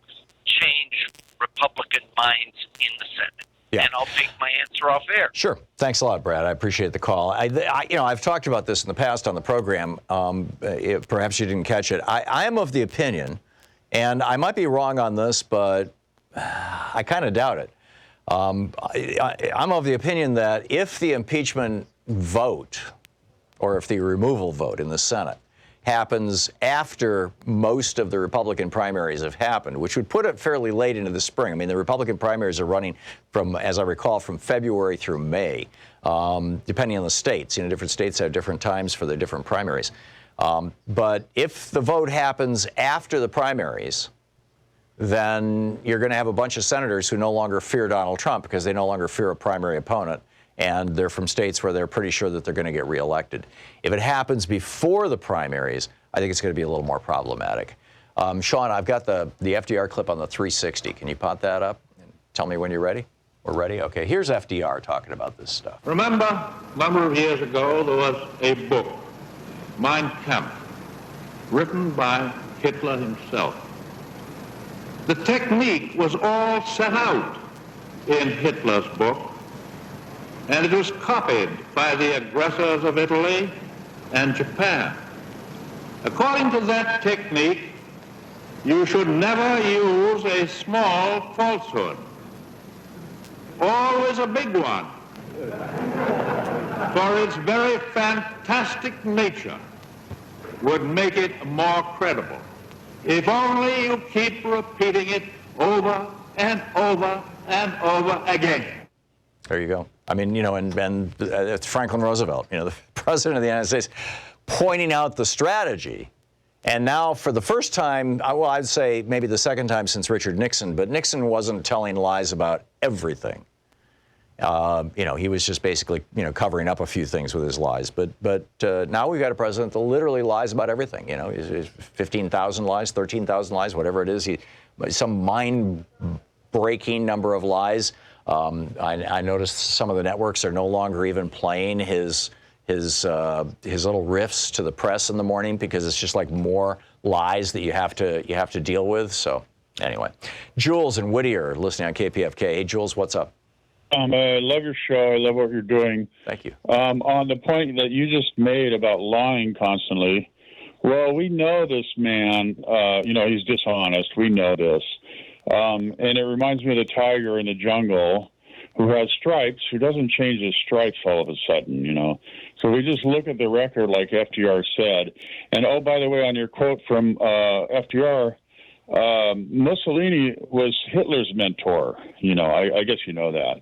change Republican minds in the Senate? Yeah. And I'll take my answer off air. Sure. Thanks a lot, Brad. I appreciate the call. I've talked about this in the past on the program. Perhaps you didn't catch it. I am of the opinion, and I might be wrong on this, but I kind of doubt it. I'm of the opinion that if the impeachment vote, or if the removal vote in the Senate happens after most of the Republican primaries have happened, which would put it fairly late into the spring. I mean, the Republican primaries are running from, as I recall, from February through May, depending on the states. Different states have different times for their different primaries. But if the vote happens after the primaries, then you're going to have a bunch of senators who no longer fear Donald Trump because they no longer fear a primary opponent, and they're from states where they're pretty sure that they're going to get reelected. If it happens before the primaries, I think it's going to be a little more problematic. Sean, I've got the FDR clip on the 360. Can you pop that up? Tell me when you're ready. We're ready? Okay, here's FDR talking about this stuff. Remember, a number of years ago, there was a book, Mein Kampf, written by Hitler himself. The technique was all set out in Hitler's book, and it was copied by the aggressors of Italy and Japan. According to that technique, you should never use a small falsehood, always a big one. for its very fantastic nature, would make it more credible. If only you keep repeating it over and over and over again. There you go. I mean, you know, and it's Franklin Roosevelt, you know, the president of the United States, pointing out the strategy. And now for the first time, well, I'd say maybe the second time since Richard Nixon, but Nixon wasn't telling lies about everything. You know, he was just basically, you know, covering up a few things with his lies. But now we've got a president that literally lies about everything. You know, 15,000 lies, 13,000 lies, whatever it is. Some mind-breaking number of lies. I noticed some of the networks are no longer even playing his little riffs to the press in the morning because it's just like more lies that you have to deal with. So anyway, Jules in Whittier listening on KPFK. Hey, Jules, what's up? I love your show. I love what you're doing. Thank you. On the point that you just made about lying constantly, well, we know this man, you know, he's dishonest. We know this. And it reminds me of the tiger in the jungle who has stripes, who doesn't change his stripes all of a sudden, you know. So we just look at the record like FDR said. And, oh, by the way, on your quote from FDR, Mussolini was Hitler's mentor. You know, I guess you know that.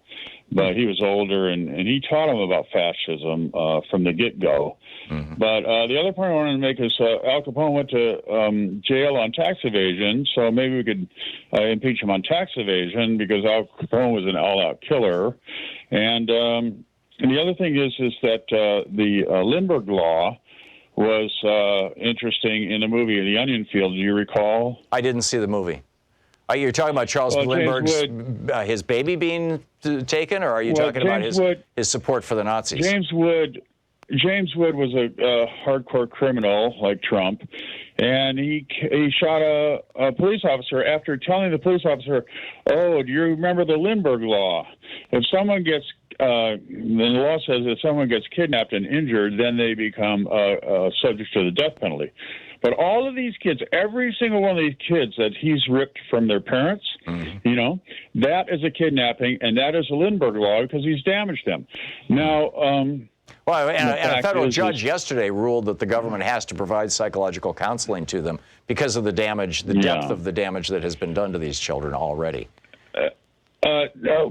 But he was older, and he taught him about fascism from the get-go. Mm-hmm. But the other point I wanted to make is Al Capone went to jail on tax evasion, so maybe we could impeach him on tax evasion because Al Capone was an all-out killer. And the other thing is that the Lindbergh Law was interesting in the movie The Onion Field. Do you recall? I didn't see the movie. Are you talking about Charles Lindbergh's his baby being taken, or are you talking about his support for the Nazis? James Wood was a hardcore criminal like Trump, and he shot a police officer after telling the police officer, "Oh, do you remember the Lindbergh Law? If someone gets the law says if someone gets kidnapped and injured, then they become subject to the death penalty." But all of these kids, every single one of these kids that he's ripped from their parents, you know, that is a kidnapping, and that is a Lindbergh Law because he's damaged them. Now, well, and a federal judge yesterday ruled that the government has to provide psychological counseling to them because of the damage, the depth of the damage that has been done to these children already.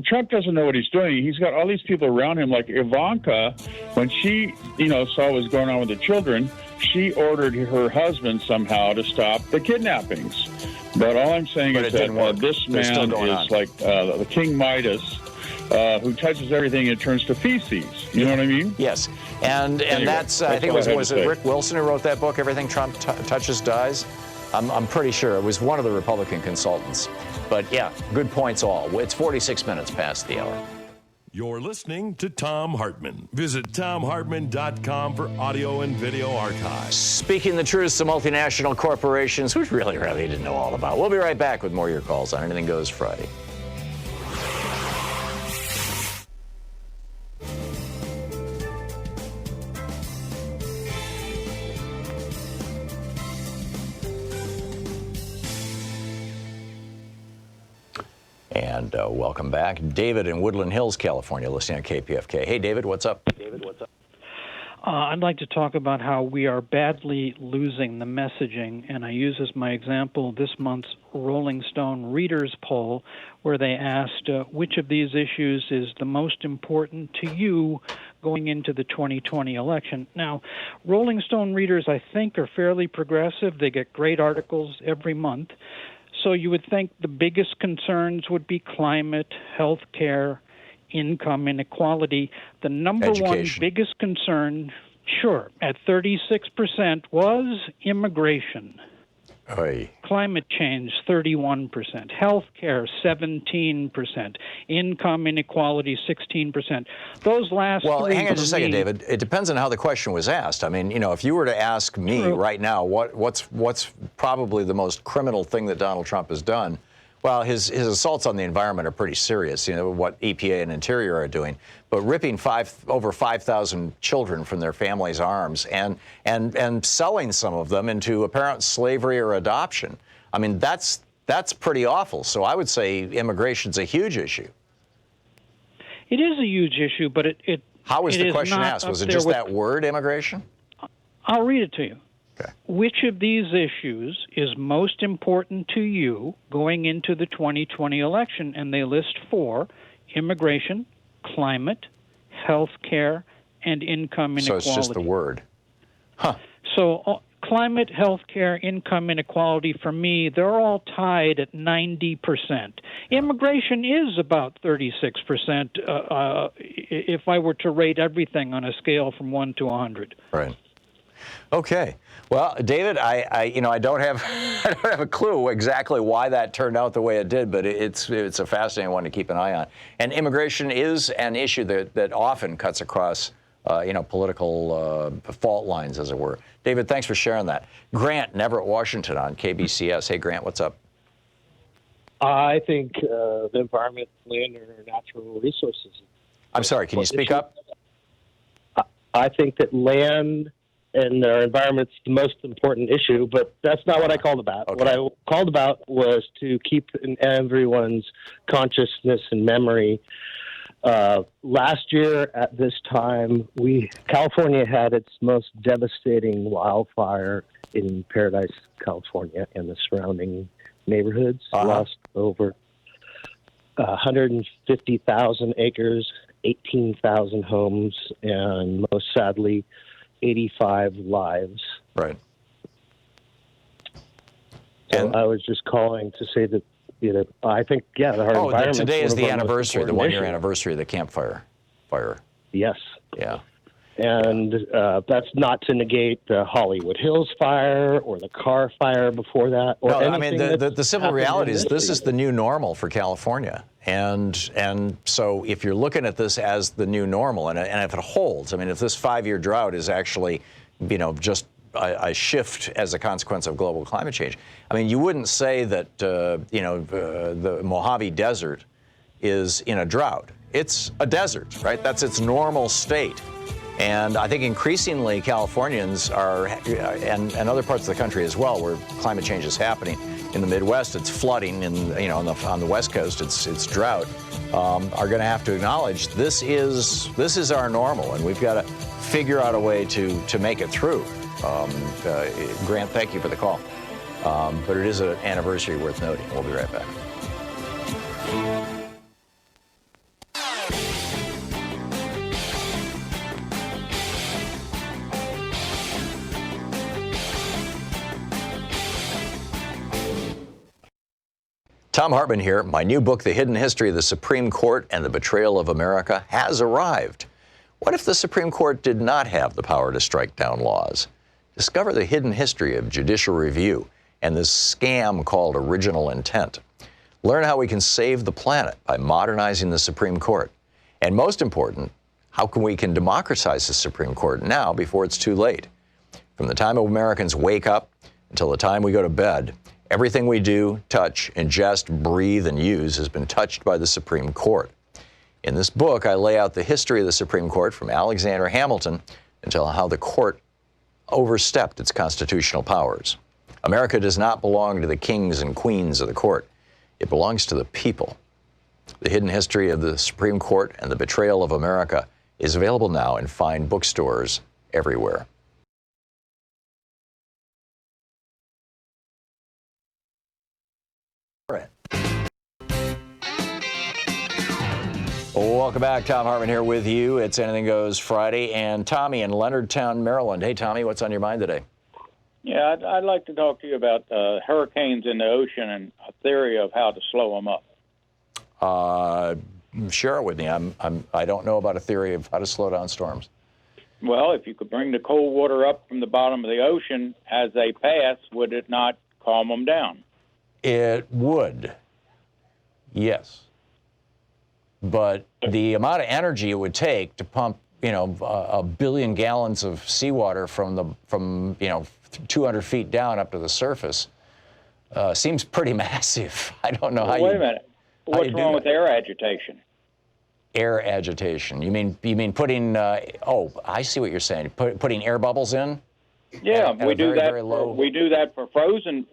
Trump doesn't know what he's doing. He's got all these people around him, like Ivanka. When she, you know, saw what was going on with the children, she ordered her husband somehow to stop the kidnappings. But all I'm saying is that this man is like the King Midas, who touches everything and turns to feces. You know what I mean? Yes. And anyway, that's I think it was Rick Wilson who wrote that book, Everything Trump Touches Dies? I'm pretty sure it was one of the Republican consultants. But yeah, good points all. It's 46 minutes past the hour. You're listening to Thom Hartmann. Visit ThomHartmann.com for audio and video archives. Speaking the truth to multinational corporations, which really didn't know all about. We'll be right back with more of your calls on Anything Goes Friday. And welcome back. David in Woodland Hills, California, listening on KPFK. Hey, David, what's up? I'd like to talk about how we are badly losing the messaging, and I use as my example this month's Rolling Stone Readers Poll, where they asked which of these issues is the most important to you going into the 2020 election. Now, Rolling Stone readers, I think, are fairly progressive. They get great articles every month. So you would think the biggest concerns would be climate, health care, income inequality. The number one biggest concern, sure, at 36% was immigration. Oy. Climate change, 31%. Health care, 17%. Income inequality, 16%. Those last Well, hang on just a second, David. It depends on how the question was asked. I mean, you know, if you were to ask me right now what's probably the most criminal thing that Donald Trump has done, well, his assaults on the environment are pretty serious, you know, what EPA and Interior are doing. But ripping over 5,000 children from their families' arms and selling some of them into apparent slavery or adoption, I mean, that's pretty awful. So I would say immigration's a huge issue. It is a huge issue, but it How was It the is question not asked? up Was it there just with- that word, immigration? I'll read it to you. Okay. Which of these issues is most important to you going into the 2020 election? And they list 4: immigration, climate, health care, and income inequality. So it's just the word. Huh. So climate, health care, income inequality, for me, they're all tied at 90%. Immigration is about 36% if I were to rate everything on a scale from 1 to 100. Right. Okay. Well, David, I don't have I don't have a clue exactly why that turned out the way it did, but it's a fascinating one to keep an eye on. And immigration is an issue that often cuts across political fault lines, as it were. David, thanks for sharing that. Grant, in Everett, Washington, on KBCS. Hey, Grant, what's up? I think the environment, land, and our natural resources. I'm sorry, can you speak up? I think that land and our environment's the most important issue, but that's not what I called about. Okay. What I called about was to keep in everyone's consciousness and memory. Last year at this time, California had its most devastating wildfire in Paradise, California, and the surrounding neighborhoods. Lost over 150,000 acres, 18,000 homes, and most sadly, 85 lives. Right. So I was just calling to say that, I think, our environment. Today is the anniversary, the one-year anniversary of the Camp Fire. Yes. Yeah. And that's not to negate the Hollywood Hills fire or the Carr fire before that. Or No, I mean, anything the simple reality is this is season. the new normal for California. And so if you're looking at this as the new normal, and if it holds, I mean, if this 5-year drought is actually, just a shift as a consequence of global climate change, I mean, you wouldn't say that, the Mojave Desert is in a drought. It's a desert, right? That's its normal state. And I think increasingly Californians are, and other parts of the country as well, where climate change is happening. In the Midwest, it's flooding, and on the West Coast, it's drought. Are going to have to acknowledge this is our normal, and we've got to figure out a way to make it through. Grant, thank you for the call. But it is an anniversary worth noting. We'll be right back. Thom Hartmann here. My new book, The Hidden History of the Supreme Court and the Betrayal of America, has arrived. What if the Supreme Court did not have the power to strike down laws? Discover the hidden history of judicial review and this scam called original intent. Learn how we can save the planet by modernizing the Supreme Court. And most important, how we can democratize the Supreme Court now before it's too late. From the time Americans wake up until the time we go to bed, everything we do, touch, ingest, breathe, and use has been touched by the Supreme Court. In this book, I lay out the history of the Supreme Court from Alexander Hamilton until how the court overstepped its constitutional powers. America does not belong to the kings and queens of the court. It belongs to the people. The Hidden History of the Supreme Court and the Betrayal of America is available now in fine bookstores everywhere. Welcome back. Thom Hartmann here with you. It's Anything Goes Friday. And Tommy in Leonardtown, Maryland. Hey, Tommy, what's on your mind today? Yeah, I'd like to talk to you about hurricanes in the ocean and a theory of how to slow them up. Share it with me. I don't know about a theory of how to slow down storms. Well, if you could bring the cold water up from the bottom of the ocean as they pass, would it not calm them down? It would, yes. But the amount of energy it would take to pump, 1 billion gallons of seawater from 200 feet down up to the surface seems pretty massive. I don't know how you. Wait a minute. What's wrong with air agitation? Air agitation. You mean putting? I see what you're saying. Putting air bubbles in. Yeah, at we a do very, that. very low. We do that for frozen.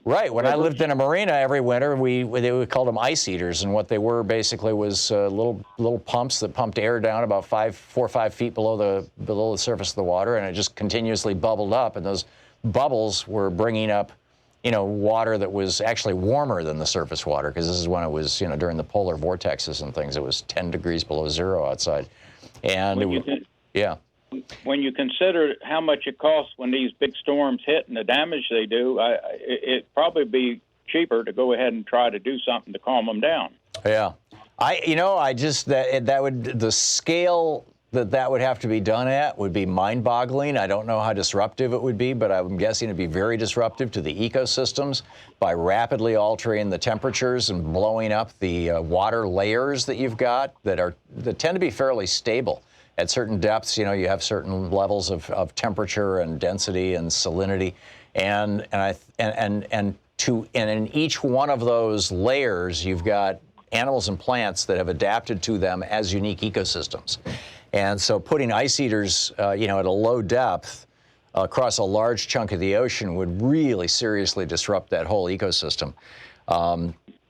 Right. When I rivers. lived in a marina every winter, we called them ice eaters, and what they were basically was little pumps that pumped air down about 4 or 5 feet below the surface of the water, and it just continuously bubbled up, and those bubbles were bringing up, water that was actually warmer than the surface water, because this is when it was, during the polar vortexes and things, it was 10 degrees below zero outside, and yeah. When you consider how much it costs when these big storms hit and the damage they do, it'd probably be cheaper to go ahead and try to do something to calm them down. Yeah, the scale that would have to be done at would be mind-boggling. I don't know how disruptive it would be, but I'm guessing it'd be very disruptive to the ecosystems by rapidly altering the temperatures and blowing up the water layers that you've got that tend to be fairly stable. At certain depths, you have certain levels of temperature and density and salinity, and in each one of those layers, you've got animals and plants that have adapted to them as unique ecosystems. And so putting ice eaters, at a low depth across a large chunk of the ocean would really seriously disrupt that whole ecosystem.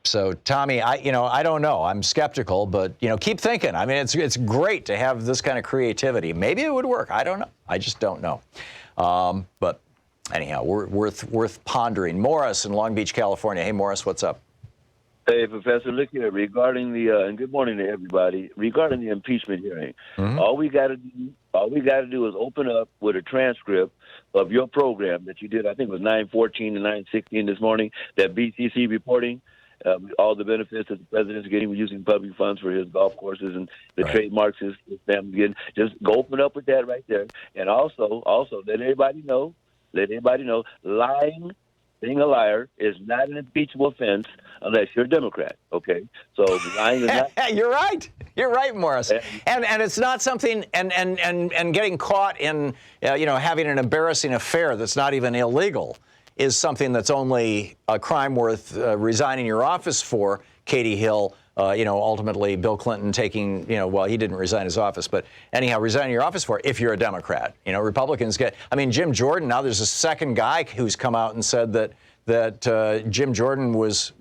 So, Tommy, I don't know. I'm skeptical, but, keep thinking. I mean, it's great to have this kind of creativity. Maybe it would work. I don't know. I just don't know. But anyhow, worth pondering. Morris in Long Beach, California. Hey, Morris, what's up? Hey, Professor, look here. Regarding and good morning to everybody. Regarding the impeachment hearing, all we got to do is open up with a transcript of your program that you did. I think it was 9:14 to 9:16 this morning. That BCC reporting. All the benefits that the president's getting using public funds for his golf courses and the trademarks his family's getting. Just go open up with that right there. And also let everybody know, lying, being a liar is not an impeachable offense unless you're a Democrat, okay? So lying is not... You're right, Morris. And it's not something, and getting caught in, having an embarrassing affair that's not even illegal is something that's only a crime worth resigning your office for. Katie Hill, ultimately Bill Clinton taking, he didn't resign his office, but anyhow, resigning your office for if you're a Democrat. Republicans Jim Jordan, now there's a second guy who's come out and said that Jim Jordan was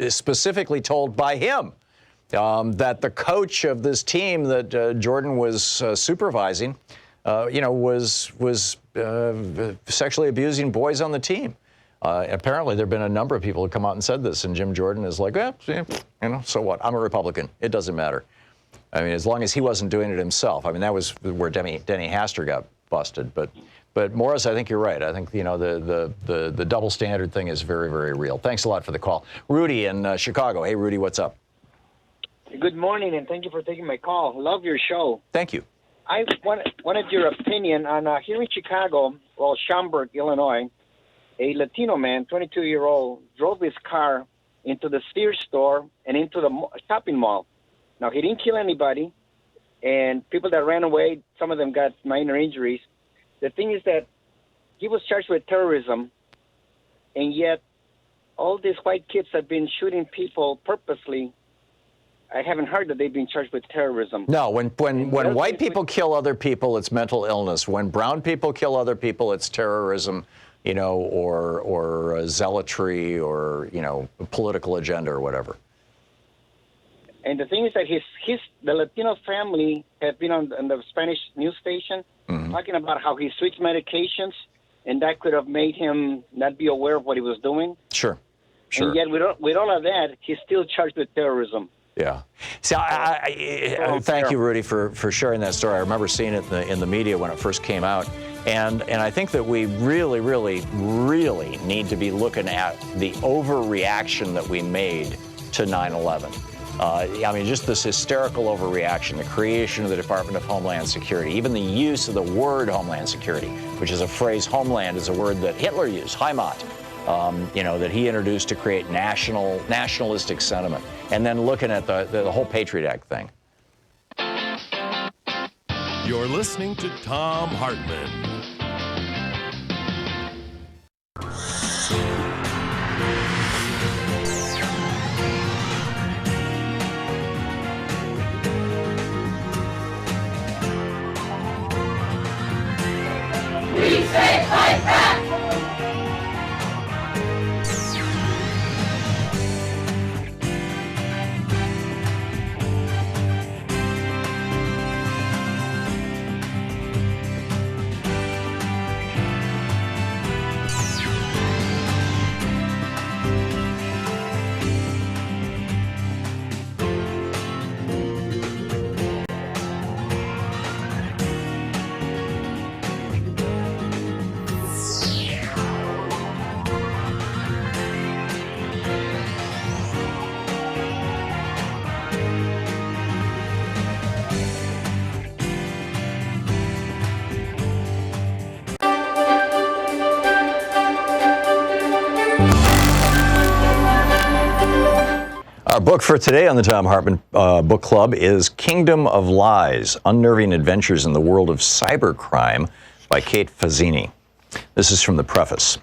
specifically told by him that the coach of this team that Jordan was supervising, was sexually abusing boys on the team. Apparently, there have been a number of people who come out and said this, and Jim Jordan is like, so what? I'm a Republican. It doesn't matter. I mean, as long as he wasn't doing it himself. I mean, that was where Denny Hastert got busted. But Morris, I think you're right. I think the double standard thing is very, very real. Thanks a lot for the call, Rudy in Chicago. Hey, Rudy, what's up? Good morning, and thank you for taking my call. Love your show. Thank you. I wanted your opinion on here in Chicago, Schaumburg, Illinois, a Latino man, 22-year-old, drove his car into the Sears store and into the shopping mall. Now, he didn't kill anybody, and people that ran away, some of them got minor injuries. The thing is that he was charged with terrorism, and yet all these white kids have been shooting people purposely. I haven't heard that they've been charged with terrorism. No, when white people kill other people, it's mental illness. When brown people kill other people, it's terrorism, or zealotry, or a political agenda or whatever. And the thing is that the Latino family have been on the Spanish news station talking about how he switched medications, and that could have made him not be aware of what he was doing. Sure. And yet, with all of that, he's still charged with terrorism. Yeah. See, thank you, Rudy, for sharing that story. I remember seeing it in the media when it first came out. And I think that we really, really, really need to be looking at the overreaction that we made to 9/11. Just this hysterical overreaction, the creation of the Department of Homeland Security, even the use of the word Homeland Security, which is a phrase, homeland is a word that Hitler used, Heimat. That he introduced to create nationalistic sentiment, and then looking at the whole Patriot Act thing. You're listening to Thom Hartmann. Our book for today on the Thom Hartmann Book Club is Kingdom of Lies, Unnerving Adventures in the World of Cybercrime by Kate Fazzini. This is from the preface.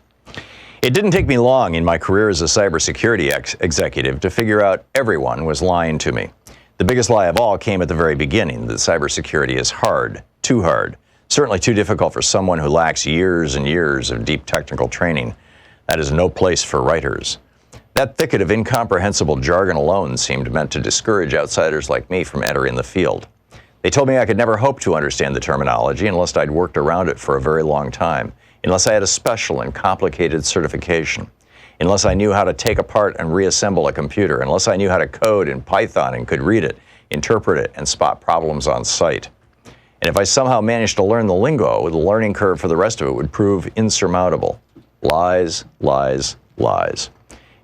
It didn't take me long in my career as a cybersecurity executive to figure out everyone was lying to me. The biggest lie of all came at the very beginning, that cybersecurity is hard, certainly too difficult for someone who lacks years and years of deep technical training. That is no place for writers. That thicket of incomprehensible jargon alone seemed meant to discourage outsiders like me from entering the field. They told me I could never hope to understand the terminology unless I'd worked around it for a very long time, unless I had a special and complicated certification, unless I knew how to take apart and reassemble a computer, unless I knew how to code in Python and could read it, interpret it, and spot problems on sight. And if I somehow managed to learn the lingo, the learning curve for the rest of it would prove insurmountable. Lies, lies, lies.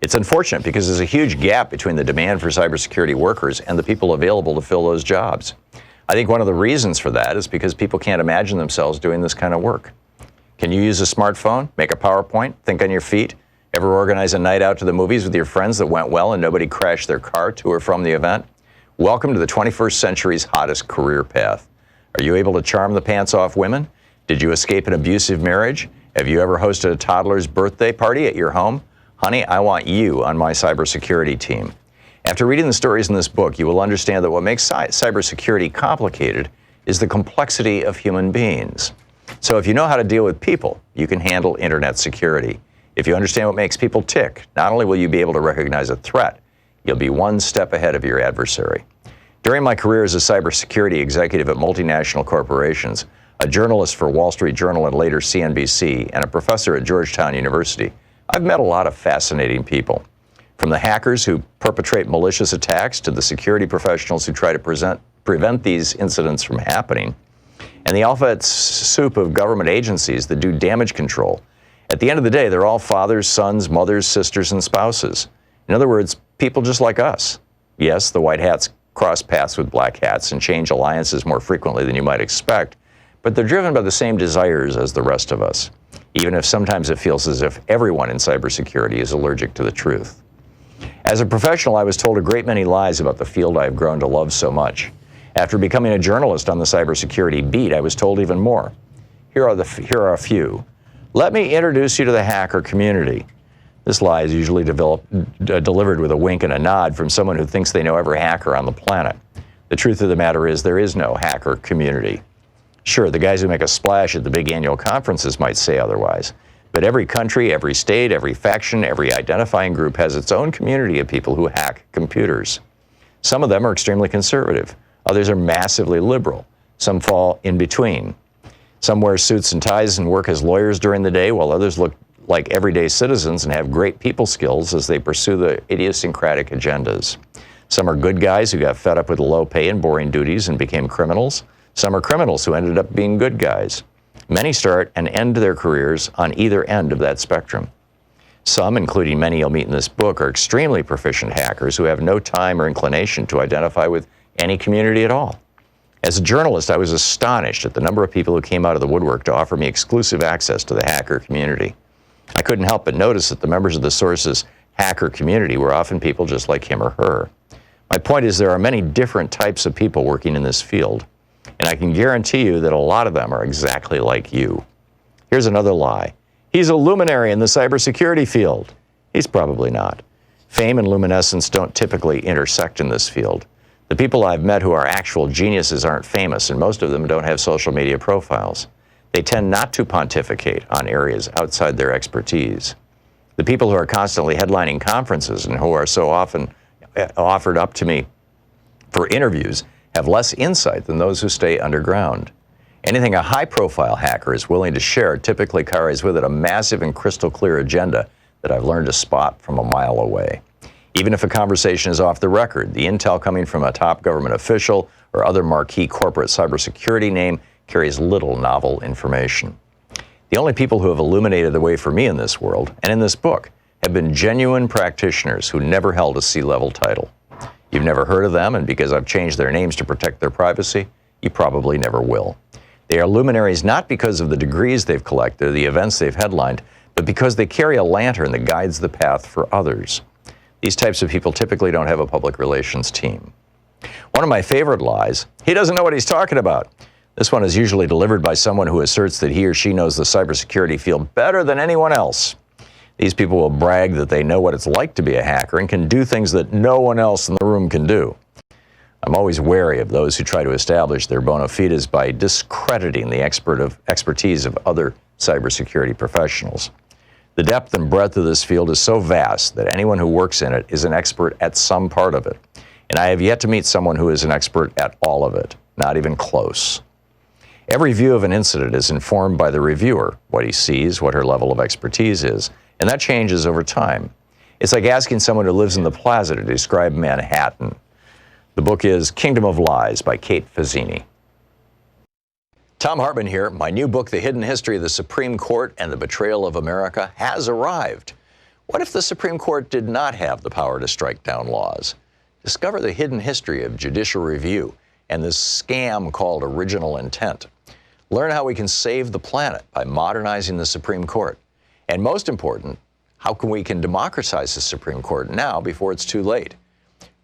It's unfortunate because there's a huge gap between the demand for cybersecurity workers and the people available to fill those jobs. I think one of the reasons for that is because people can't imagine themselves doing this kind of work. Can you use a smartphone, make a PowerPoint, think on your feet, ever organize a night out to the movies with your friends that went well and nobody crashed their car to or from the event? Welcome to the 21st century's hottest career path. Are you able to charm the pants off women? Did you escape an abusive marriage? Have you ever hosted a toddler's birthday party at your home? Honey, I want you on my cybersecurity team. After reading the stories in this book, you will understand that what makes cybersecurity complicated is the complexity of human beings. So if you know how to deal with people, you can handle internet security. If you understand what makes people tick, not only will you be able to recognize a threat, you'll be one step ahead of your adversary. During my career as a cybersecurity executive at multinational corporations, a journalist for Wall Street Journal and later CNBC, and a professor at Georgetown University, I've met a lot of fascinating people. From the hackers who perpetrate malicious attacks to the security professionals who try to prevent these incidents from happening, and the alphabet soup of government agencies that do damage control. At the end of the day, they're all fathers, sons, mothers, sisters, and spouses. In other words, people just like us. Yes, the white hats cross paths with black hats and change alliances more frequently than you might expect, but they're driven by the same desires as the rest of us, even if sometimes it feels as if everyone in cybersecurity is allergic to the truth. As a professional, I was told a great many lies about the field I've grown to love so much. After becoming a journalist on the cybersecurity beat, I was told even more. Here are a few. Let me introduce you to the hacker community. This lie is usually delivered with a wink and a nod from someone who thinks they know every hacker on the planet. The truth of the matter is there is no hacker community. Sure, the guys who make a splash at the big annual conferences might say otherwise, but every country, every state, every faction, every identifying group has its own community of people who hack computers. Some of them are extremely conservative. Others are massively liberal. Some fall in between. Some wear suits and ties and work as lawyers during the day, while others look like everyday citizens and have great people skills as they pursue the idiosyncratic agendas. Some are good guys who got fed up with the low pay and boring duties and became criminals. Some are criminals who ended up being good guys. Many start and end their careers on either end of that spectrum. Some, including many you'll meet in this book, are extremely proficient hackers who have no time or inclination to identify with any community at all. As a journalist, I was astonished at the number of people who came out of the woodwork to offer me exclusive access to the hacker community. I couldn't help but notice that the members of the source's hacker community were often people just like him or her. My point is there are many different types of people working in this field, and I can guarantee you that a lot of them are exactly like you. Here's another lie. He's a luminary in the cybersecurity field. He's probably not. Fame and luminescence don't typically intersect in this field. The people I've met who are actual geniuses aren't famous, and most of them don't have social media profiles. They tend not to pontificate on areas outside their expertise. The people who are constantly headlining conferences and who are so often offered up to me for interviews have less insight than those who stay underground. Anything a high-profile hacker is willing to share typically carries with it a massive and crystal clear agenda that I've learned to spot from a mile away. Even if a conversation is off the record, the intel coming from a top government official or other marquee corporate cybersecurity name carries little novel information. The only people who have illuminated the way for me in this world, and in this book, have been genuine practitioners who never held a C-level title. You've never heard of them, and because I've changed their names to protect their privacy, you probably never will. They are luminaries not because of the degrees they've collected or the events they've headlined, but because they carry a lantern that guides the path for others. These types of people typically don't have a public relations team. One of my favorite lies, he doesn't know what he's talking about. This one is usually delivered by someone who asserts that he or she knows the cybersecurity field better than anyone else. These people will brag that they know what it's like to be a hacker and can do things that no one else in the room can do. I'm always wary of those who try to establish their bona fides by discrediting the expertise of other cybersecurity professionals. The depth and breadth of this field is so vast that anyone who works in it is an expert at some part of it. And I have yet to meet someone who is an expert at all of it, not even close. Every view of an incident is informed by the reviewer, what he sees, what her level of expertise is, and that changes over time. It's like asking someone who lives in the Plaza to describe Manhattan. The book is Kingdom of Lies by Kate Fazzini. Thom Hartmann here. My new book, The Hidden History of the Supreme Court and the Betrayal of America, has arrived. What if the Supreme Court did not have the power to strike down laws? Discover the hidden history of judicial review and this scam called original intent. Learn how we can save the planet by modernizing the Supreme Court. And most important, how we can democratize the Supreme Court now before it's too late.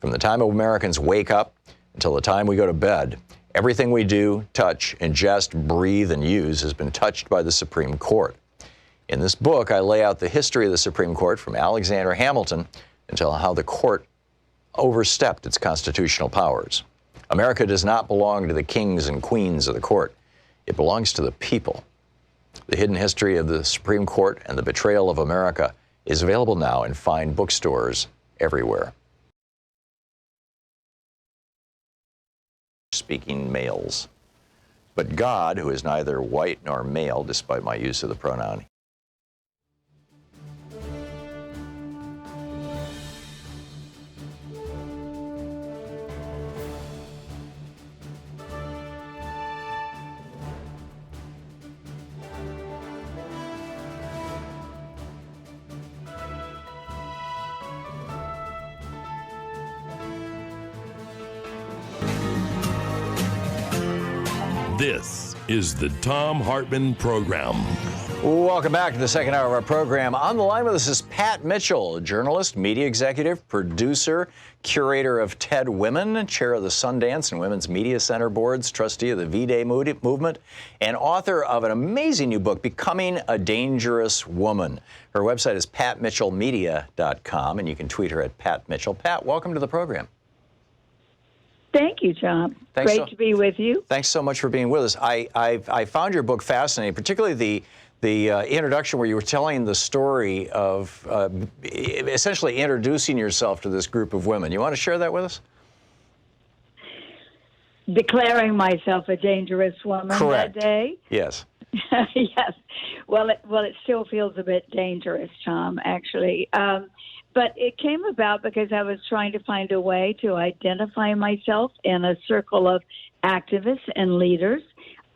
From the time Americans wake up until the time we go to bed, everything we do, touch, ingest, breathe, and use has been touched by the Supreme Court. In this book, I lay out the history of the Supreme Court from Alexander Hamilton until how the court overstepped its constitutional powers. America does not belong to the kings and queens of the court. It belongs to the people. The Hidden History of the Supreme Court and the Betrayal of America is available now in fine bookstores everywhere. Speaking males. But God, who is neither white nor male, despite my use of the pronoun, This is the Thom Hartmann Program. Welcome back to the second hour of our program. On the line with us is Pat Mitchell, journalist, media executive, producer, curator of TED Women, chair of the Sundance and Women's Media Center boards, trustee of the V-Day movement, and author of an amazing new book, Becoming a Dangerous Woman. Her website is patmitchellmedia.com, and you can tweet her at Pat Mitchell. Pat, welcome to the program. Thank you, John. Thanks Great to be with you. Thanks so much for being with us. I found your book fascinating, particularly the introduction where you were telling the story of essentially introducing yourself to this group of women. You want to share that with us? Declaring myself a dangerous woman Correct. that day. Yes. Yes. Well, it still feels a bit dangerous, Tom, actually. But it came about because I was trying to find a way to identify myself in a circle of activists and leaders.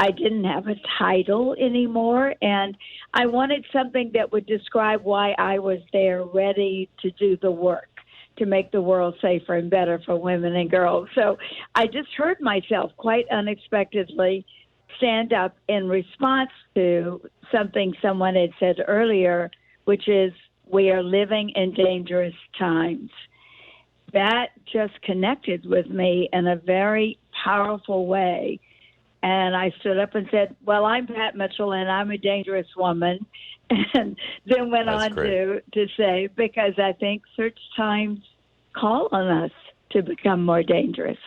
I didn't have a title anymore, and I wanted something that would describe why I was there ready to do the work to make the world safer and better for women and girls. So I just heard myself quite unexpectedly stand up in response to something someone had said earlier, which is, we are living in dangerous times. That just connected with me in a very powerful way. And I stood up and said, well, I'm Pat Mitchell, and I'm a dangerous woman. And then went on to say, because I think such times call on us to become more dangerous.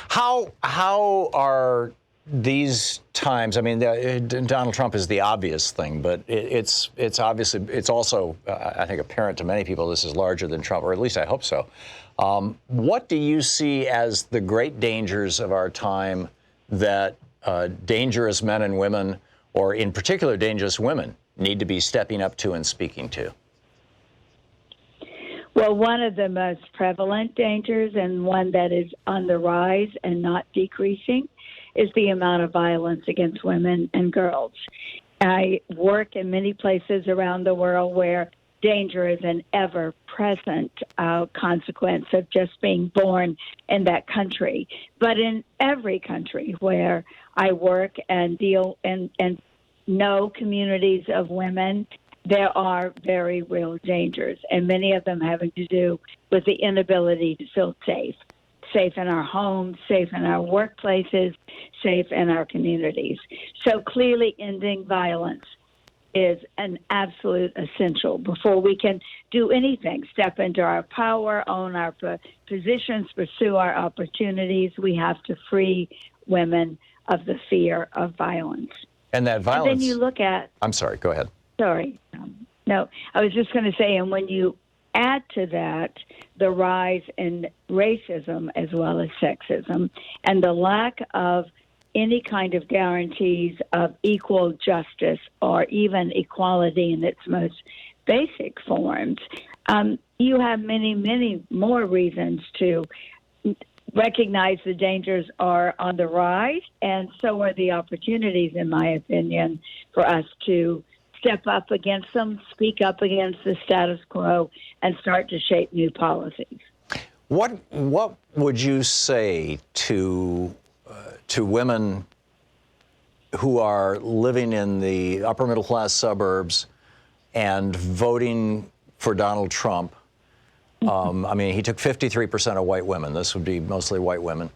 How are these times, I mean, Donald Trump is the obvious thing, but it's also, I think, apparent to many people this is larger than Trump, or at least I hope so. What do you see as the great dangers of our time that dangerous men and women, or in particular dangerous women, need to be stepping up to and speaking to? Well, one of the most prevalent dangers, and one that is on the rise and not decreasing, is the amount of violence against women and girls. I work in many places around the world where danger is an ever-present consequence of just being born in that country. But in every country where I work and deal and know communities of women, there are very real dangers, and many of them having to do with the inability to feel safe. Safe in our homes, safe in our workplaces, safe in our communities. So clearly ending violence is an absolute essential before we can do anything, step into our power, own our positions, pursue our opportunities. We have to free women of the fear of violence. And that violence... And then you look at... I'm sorry, go ahead. Sorry. No, I was just going to say, and when you add to that the rise in racism as well as sexism and the lack of any kind of guarantees of equal justice or even equality in its most basic forms, you have many, many more reasons to recognize the dangers are on the rise, and so are the opportunities, in my opinion, for us to step up against them, speak up against the status quo, and start to shape new policies. What would you say to women who are living in the upper middle class suburbs and voting for Donald Trump? I mean, he took 53% of white women. This would be mostly white women.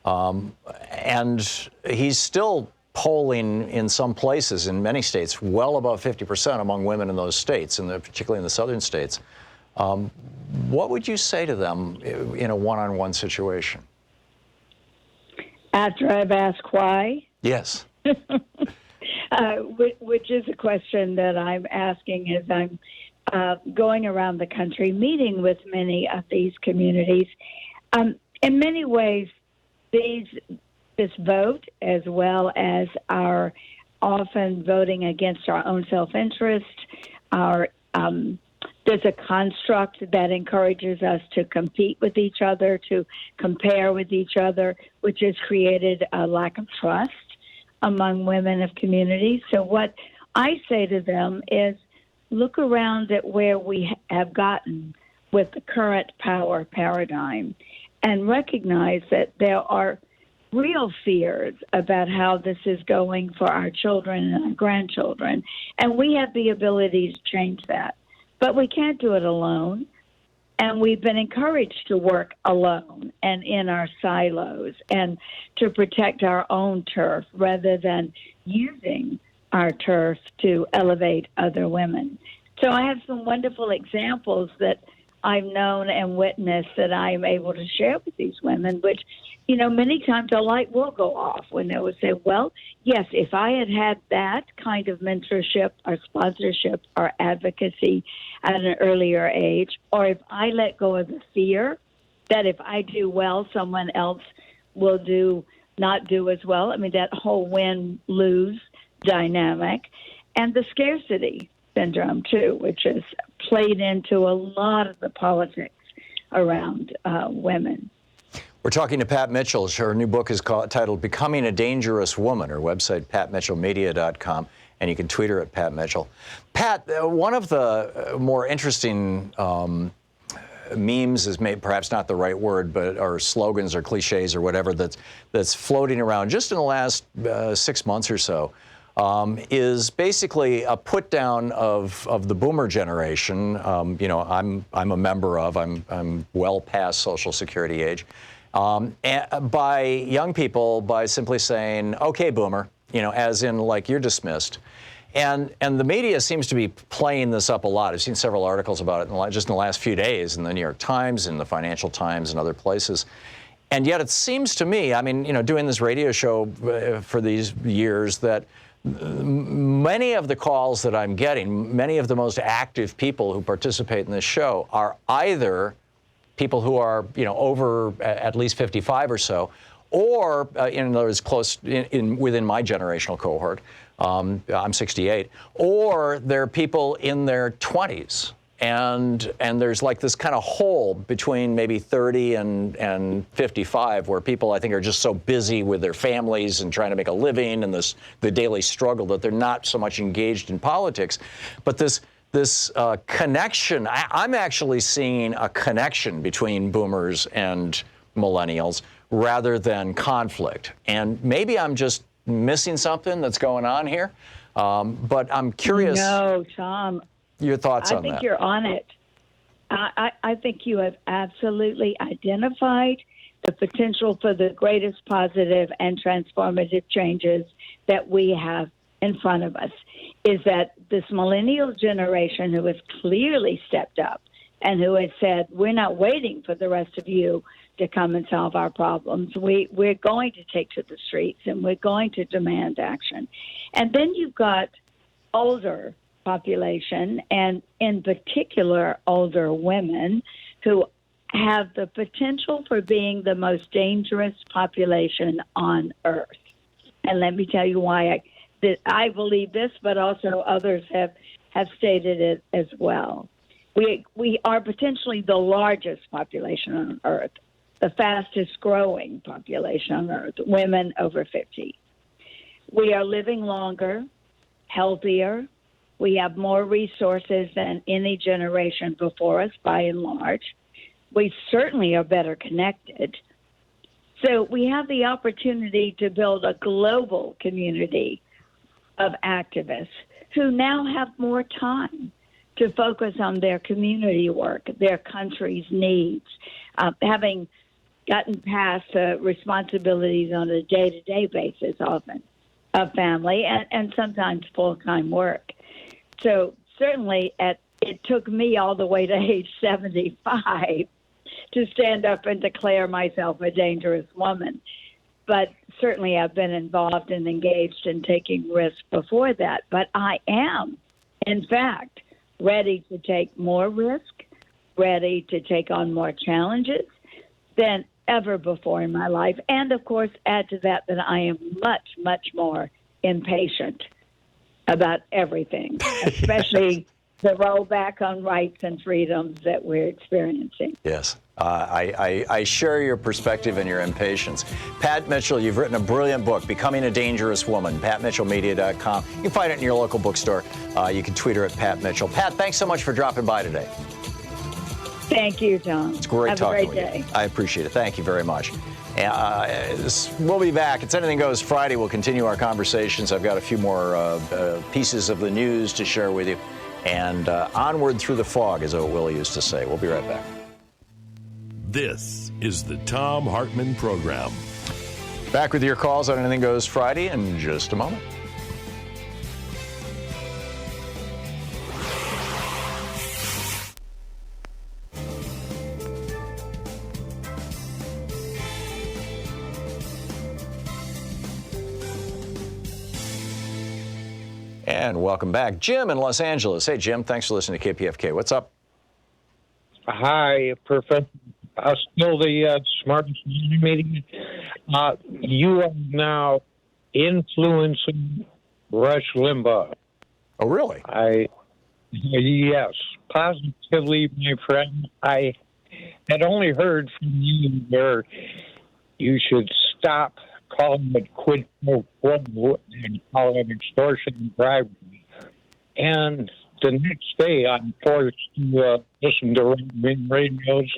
And he's still polling in some places, in many states, well above 50% among women in those states, and particularly in the southern states. What would you say to them in a one-on-one situation? After I've asked why? Yes. Which is a question that I'm asking as I'm going around the country, meeting with many of these communities. In many ways, this vote, as well as our often voting against our own self-interest, there's a construct that encourages us to compete with each other, to compare with each other, which has created a lack of trust among women of communities. So what I say to them is, look around at where we have gotten with the current power paradigm and recognize that there are real fears about how this is going for our children and our grandchildren. And we have the ability to change that. But we can't do it alone. And we've been encouraged to work alone and in our silos and to protect our own turf rather than using our turf to elevate other women. So I have some wonderful examples that I've known and witnessed that I'm able to share with these women, which, many times a light will go off when they will say, well, yes, if I had had that kind of mentorship or sponsorship or advocacy at an earlier age, or if I let go of the fear that if I do well, someone else will not do as well. I mean, that whole win-lose dynamic, and the scarcity syndrome, too, which has played into a lot of the politics around women. We're talking to Pat Mitchell. Her new book is titled Becoming a Dangerous Woman. Her website, patmitchellmedia.com, and you can tweet her at Pat Mitchell. Pat, one of the more interesting memes is perhaps not the right word, or slogans or cliches or whatever that's floating around just in the last 6 months or so. Is basically a put down of the boomer generation. I'm a member of. I'm well past Social Security age. By young people, by simply saying, "Okay, boomer," as in like you're dismissed. And the media seems to be playing this up a lot. I've seen several articles about it just in the last few days in the New York Times and the Financial Times and other places. And yet it seems to me, I mean, doing this radio show for these years, that many of the calls that I'm getting, many of the most active people who participate in this show are either people who are, over at least 55 or so, or in other words, close within my generational cohort. I'm 68, or they're people in their 20s. And there's like this kind of hole between maybe 30 and 55 where people, I think, are just so busy with their families and trying to make a living and the daily struggle that they're not so much engaged in politics. But this connection, I'm actually seeing a connection between boomers and millennials rather than conflict. And maybe I'm just missing something that's going on here. But I'm curious. No, Tom. Your thoughts on that? I think you're on it. I think you have absolutely identified the potential for the greatest positive and transformative changes that we have in front of us. Is that this millennial generation who has clearly stepped up and who has said, we're not waiting for the rest of you to come and solve our problems. We're going to take to the streets and we're going to demand action. And then you've got older population, and in particular older women, who have the potential for being the most dangerous population on earth. And let me tell you why I believe this, but also others have stated it as well. We are potentially the largest population on earth, the fastest growing population on earth, women over 50. We are living longer, healthier. We have more resources than any generation before us, by and large. We certainly are better connected. So we have the opportunity to build a global community of activists who now have more time to focus on their community work, their country's needs, having gotten past responsibilities on a day-to-day basis often of family and sometimes full-time work. So certainly it took me all the way to age 75 to stand up and declare myself a dangerous woman. But certainly I've been involved and engaged in taking risks before that. But I am, in fact, ready to take more risk, ready to take on more challenges than ever before in my life. And, of course, add to that I am much, much more impatient about everything, especially the rollback on rights and freedoms that we're experiencing. Yes. I share your perspective and your impatience. Pat Mitchell, you've written a brilliant book, Becoming a Dangerous Woman, patmitchellmedia.com. You can find it in your local bookstore. You can tweet her at Pat Mitchell. Pat, thanks so much for dropping by today. Thank you, Tom. It's great talking with you. I appreciate it. Thank you very much. We'll be back. It's Anything Goes Friday. We'll continue our conversations. I've got a few more pieces of the news to share with you. And onward through the fog, as Will used to say. We'll be right back. This is the Thom Hartmann Program. Back with your calls on Anything Goes Friday in just a moment. And welcome back. Jim in Los Angeles. Hey, Jim, thanks for listening to KPFK. What's up? Hi, Professor. Still the smartest meeting. You are now influencing Rush Limbaugh. Oh, really? Yes, positively, my friend. I had only heard from you where you should stop calling it quid pro quo and call it extortion and bribery. And the next day, I'm forced to listen to radios.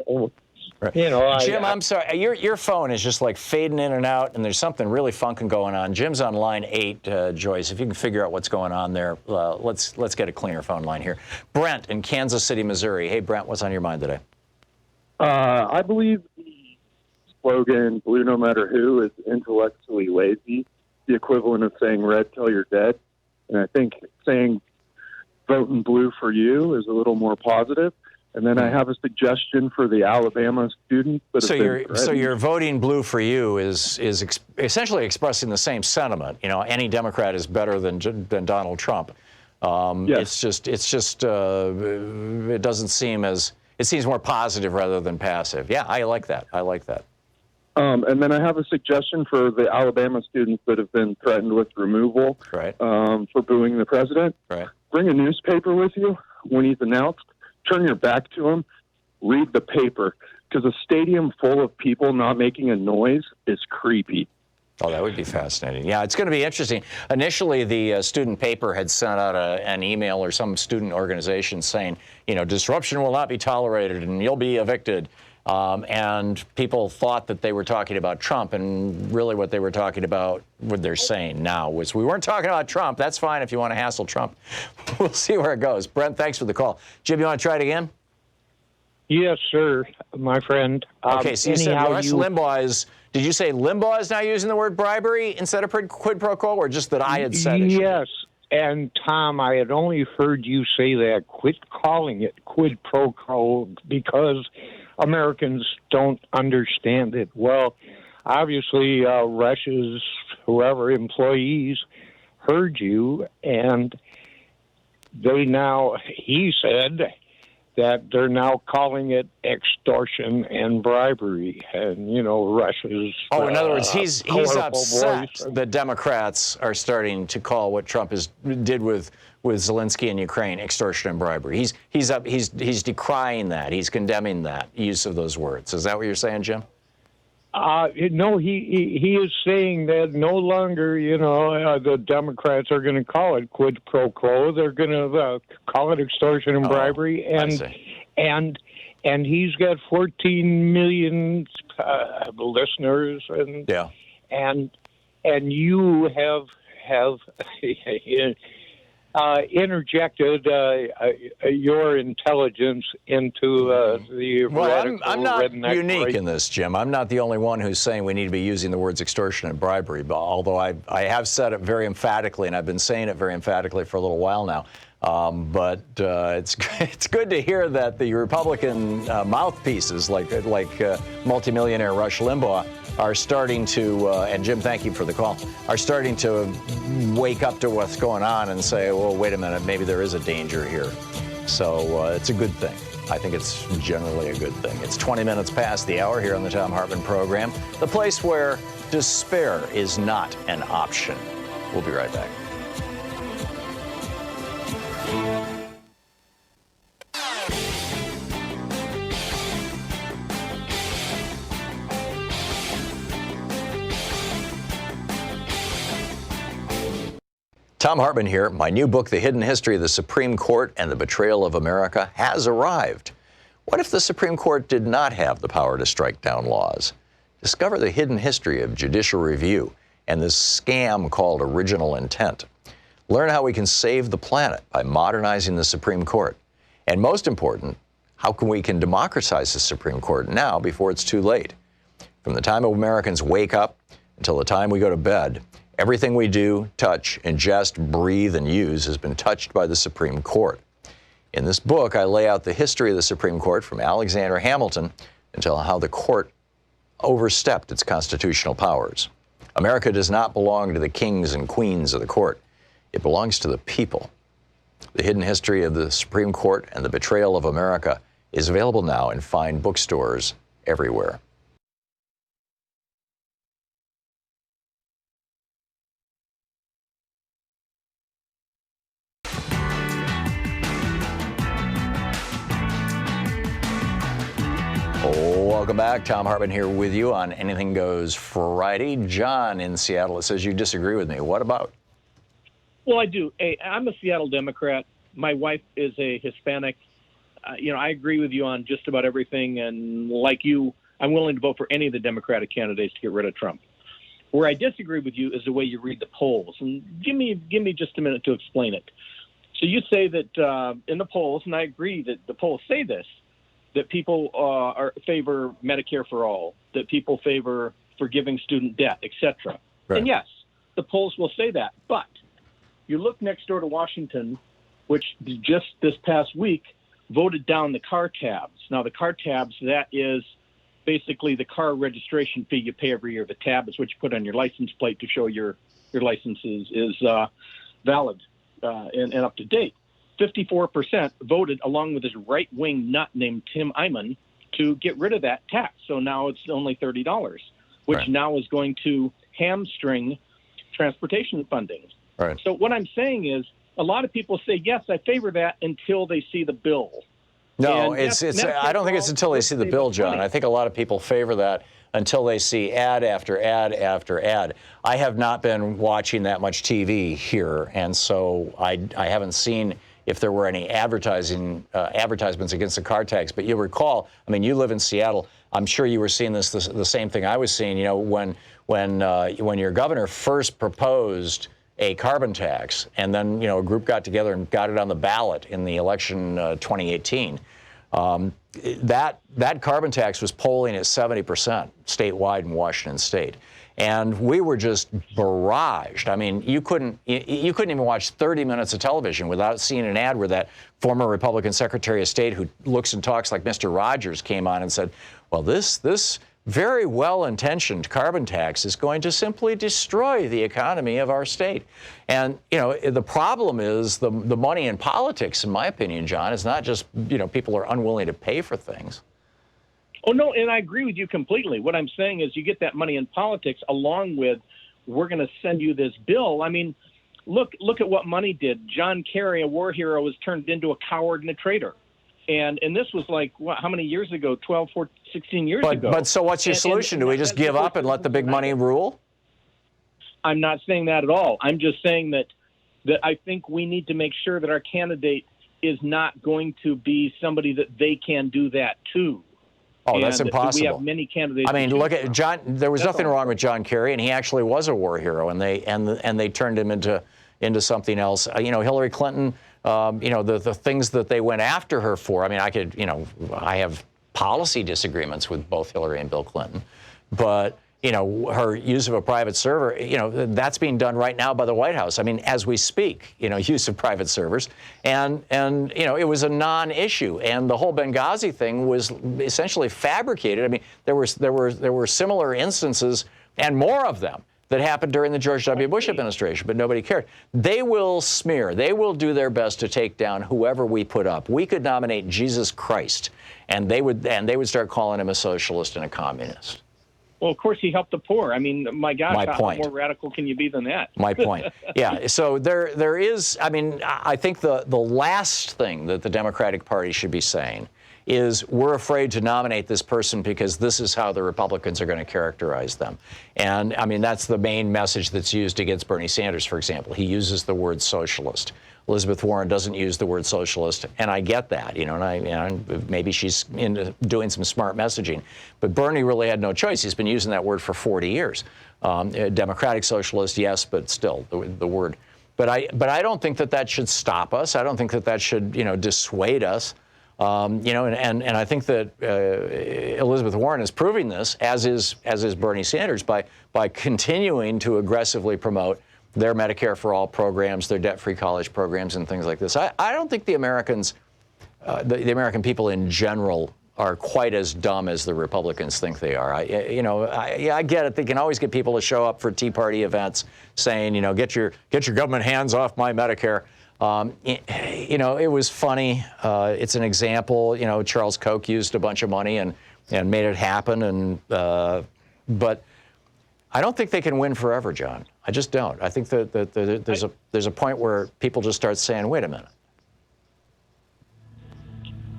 Right. Jim, I'm sorry. Your phone is just like fading in and out, and there's something really funkin' going on. Jim's on line 8, Joyce. If you can figure out what's going on there, let's get a cleaner phone line here. Brent in Kansas City, Missouri. Hey, Brent, what's on your mind today? I believe the slogan, blue no matter who, is intellectually lazy, the equivalent of saying red till you're dead. And I think saying voting blue for you is a little more positive. And then I have a suggestion for the Alabama students that have been threatened. So your voting blue for you is essentially expressing the same sentiment. You know, any Democrat is better than Donald Trump. Yes. It doesn't seem it seems more positive rather than passive. Yeah, I like that. And then I have a suggestion for the Alabama students that have been threatened with removal for booing the president. Right. Bring a newspaper with you when he's announced. Turn your back to him. Read the paper, because a stadium full of people not making a noise is creepy. Oh, that would be fascinating. Yeah, it's going to be interesting. Initially, the student paper had sent out an email or some student organization saying, you know, disruption will not be tolerated and you'll be evicted. And people thought that they were talking about Trump, and really what they were talking about, what they're saying now, was we weren't talking about Trump. That's fine if you want to hassle Trump. We'll see where it goes. Brent, thanks for the call. Jim, you want to try it again? Yes, sir, my friend. Okay, so you said Rush Limbaugh is, did you say Limbaugh is now using the word bribery instead of quid pro quo, or just that I had said it? Yes, and Tom, I had only heard you say that. Quit calling it quid pro quo, because Americans don't understand it. Well, obviously, Rush's whoever employees heard you, and he said that they're now calling it extortion and bribery. And, you know, Rush's in other words, he's upset voice. that Democrats are starting to call what Trump did with Zelensky in Ukraine extortion and bribery. He's decrying that. He's condemning that use of those words. Is that what you're saying, Jim? No, he is saying that no longer, you know, the Democrats are going to call it quid pro quo. They're going to call it extortion and bribery, and he's got 14 million listeners, and you have interjected your intelligence into the Well, I'm not redneck unique race. in this, Jim. I'm not the only one who's saying we need to be using the words extortion and bribery, but although I have said it very emphatically, and I've been saying it very emphatically for a little while now. But it's good to hear that the Republican mouthpieces like multimillionaire Rush Limbaugh are starting to, and Jim, thank you for the call, are starting to wake up to what's going on and say, well, wait a minute, maybe there is a danger here. So it's a good thing. I think it's generally a good thing. It's 20 minutes past the hour here on the Thom Hartmann Program, the place where despair is not an option. We'll be right back. Thom Hartmann here. My new book, The Hidden History of the Supreme Court and the Betrayal of America, has arrived. What if the Supreme Court did not have the power to strike down laws? Discover the hidden history of judicial review and this scam called original intent. Learn how we can save the planet by modernizing the Supreme Court. And most important, how we can democratize the Supreme Court now before it's too late. From the time Americans wake up until the time we go to bed, everything we do, touch, ingest, breathe, and use has been touched by the Supreme Court. In this book, I lay out the history of the Supreme Court from Alexander Hamilton until how the court overstepped its constitutional powers. America does not belong to the kings and queens of the court. It belongs to the people. The Hidden History of the Supreme Court and the Betrayal of America is available now in fine bookstores everywhere. Welcome back. Thom Hartmann here with you on Anything Goes Friday. John in Seattle, it says you disagree with me. What about? Well, I do. I'm a Seattle Democrat. My wife is a Hispanic. I agree with you on just about everything. And like you, I'm willing to vote for any of the Democratic candidates to get rid of Trump. Where I disagree with you is the way you read the polls. And give me just a minute to explain it. So you say that in the polls, and I agree that the polls say this, that people favor Medicare for all, that people favor forgiving student debt, etc. Right. And yes, the polls will say that. But you look next door to Washington, which just this past week voted down the car tabs. Now, the car tabs, that is basically the car registration fee you pay every year. The tab is what you put on your license plate to show your license is valid and up to date. 54% voted, along with this right-wing nut named Thom Hartmann, to get rid of that tax. So now it's only $30, which now is going to hamstring transportation funding. Right. So what I'm saying is, a lot of people say, yes, I favor that until they see the bill. No, And it's. I don't think it's until they see the bill, John. I think a lot of people favor that until they see ad after ad after ad. I have not been watching that much TV here, and so I haven't seen if there were any advertisements against the car tax. But you'll recall, I mean, you live in Seattle. I'm sure you were seeing the same thing I was seeing. You know, when your governor first proposed a carbon tax, and then a group got together and got it on the ballot in the election 2018. That carbon tax was polling at 70% statewide in Washington State, and we were just barraged. I mean, you couldn't even watch 30 minutes of television without seeing an ad where that former Republican Secretary of State, who looks and talks like Mr. Rogers, came on and said, "Well, this very well-intentioned carbon tax is going to simply destroy the economy of our state." And, the problem is the money in politics, in my opinion, John, is not just, people are unwilling to pay for things. Oh, no, and I agree with you completely. What I'm saying is you get that money in politics along with, we're going to send you this bill. I mean, look at what money did. John Kerry, a war hero, was turned into a coward and a traitor. And this was like, how many years ago? 12, 14, 16 years ago. But so what's your solution? Do we just give up and let the big money rule? I'm not saying that at all. I'm just saying that I think we need to make sure that our candidate is not going to be somebody that they can do that to. Oh, that's impossible. We have many candidates. I mean, look at John. There was nothing wrong with John Kerry, and he actually was a war hero, and they turned him into something else. Hillary Clinton. The things that they went after her for. I mean, I have policy disagreements with both Hillary and Bill Clinton, but her use of a private server, that's being done right now by the White House. I mean, as we speak, use of private servers, and it was a non-issue, and the whole Benghazi thing was essentially fabricated. I mean, there were similar instances and more of them that happened during the George W. Bush administration, but nobody cared. They will smear. They will do their best to take down whoever we put up. We could nominate Jesus Christ, and they would start calling him a socialist and a communist. Well, of course, he helped the poor. I mean, my gosh, how more radical can you be than that? My point. Yeah. So there is. I mean, I think the last thing that the Democratic Party should be saying is we're afraid to nominate this person because this is how the Republicans are going to characterize them. And, I mean, that's the main message that's used against Bernie Sanders, for example. He uses the word socialist. Elizabeth Warren doesn't use the word socialist, and I get that, and maybe she's into doing some smart messaging. But Bernie really had no choice. He's been using that word for 40 years. Democratic socialist, yes, but still, the word. But I don't think that should stop us. I don't think that should, dissuade us. And I think that Elizabeth Warren is proving this, as is Bernie Sanders, by continuing to aggressively promote their Medicare for All programs, their debt-free college programs, and things like this. I don't think the Americans, the American people in general, are quite as dumb as the Republicans think they are. I get it. They can always get people to show up for Tea Party events saying, get your government hands off my Medicare. It was funny. It's an example. Charles Koch used a bunch of money and made it happen. But I don't think they can win forever, John. I just don't. I think that there's a point where people just start saying, "Wait a minute."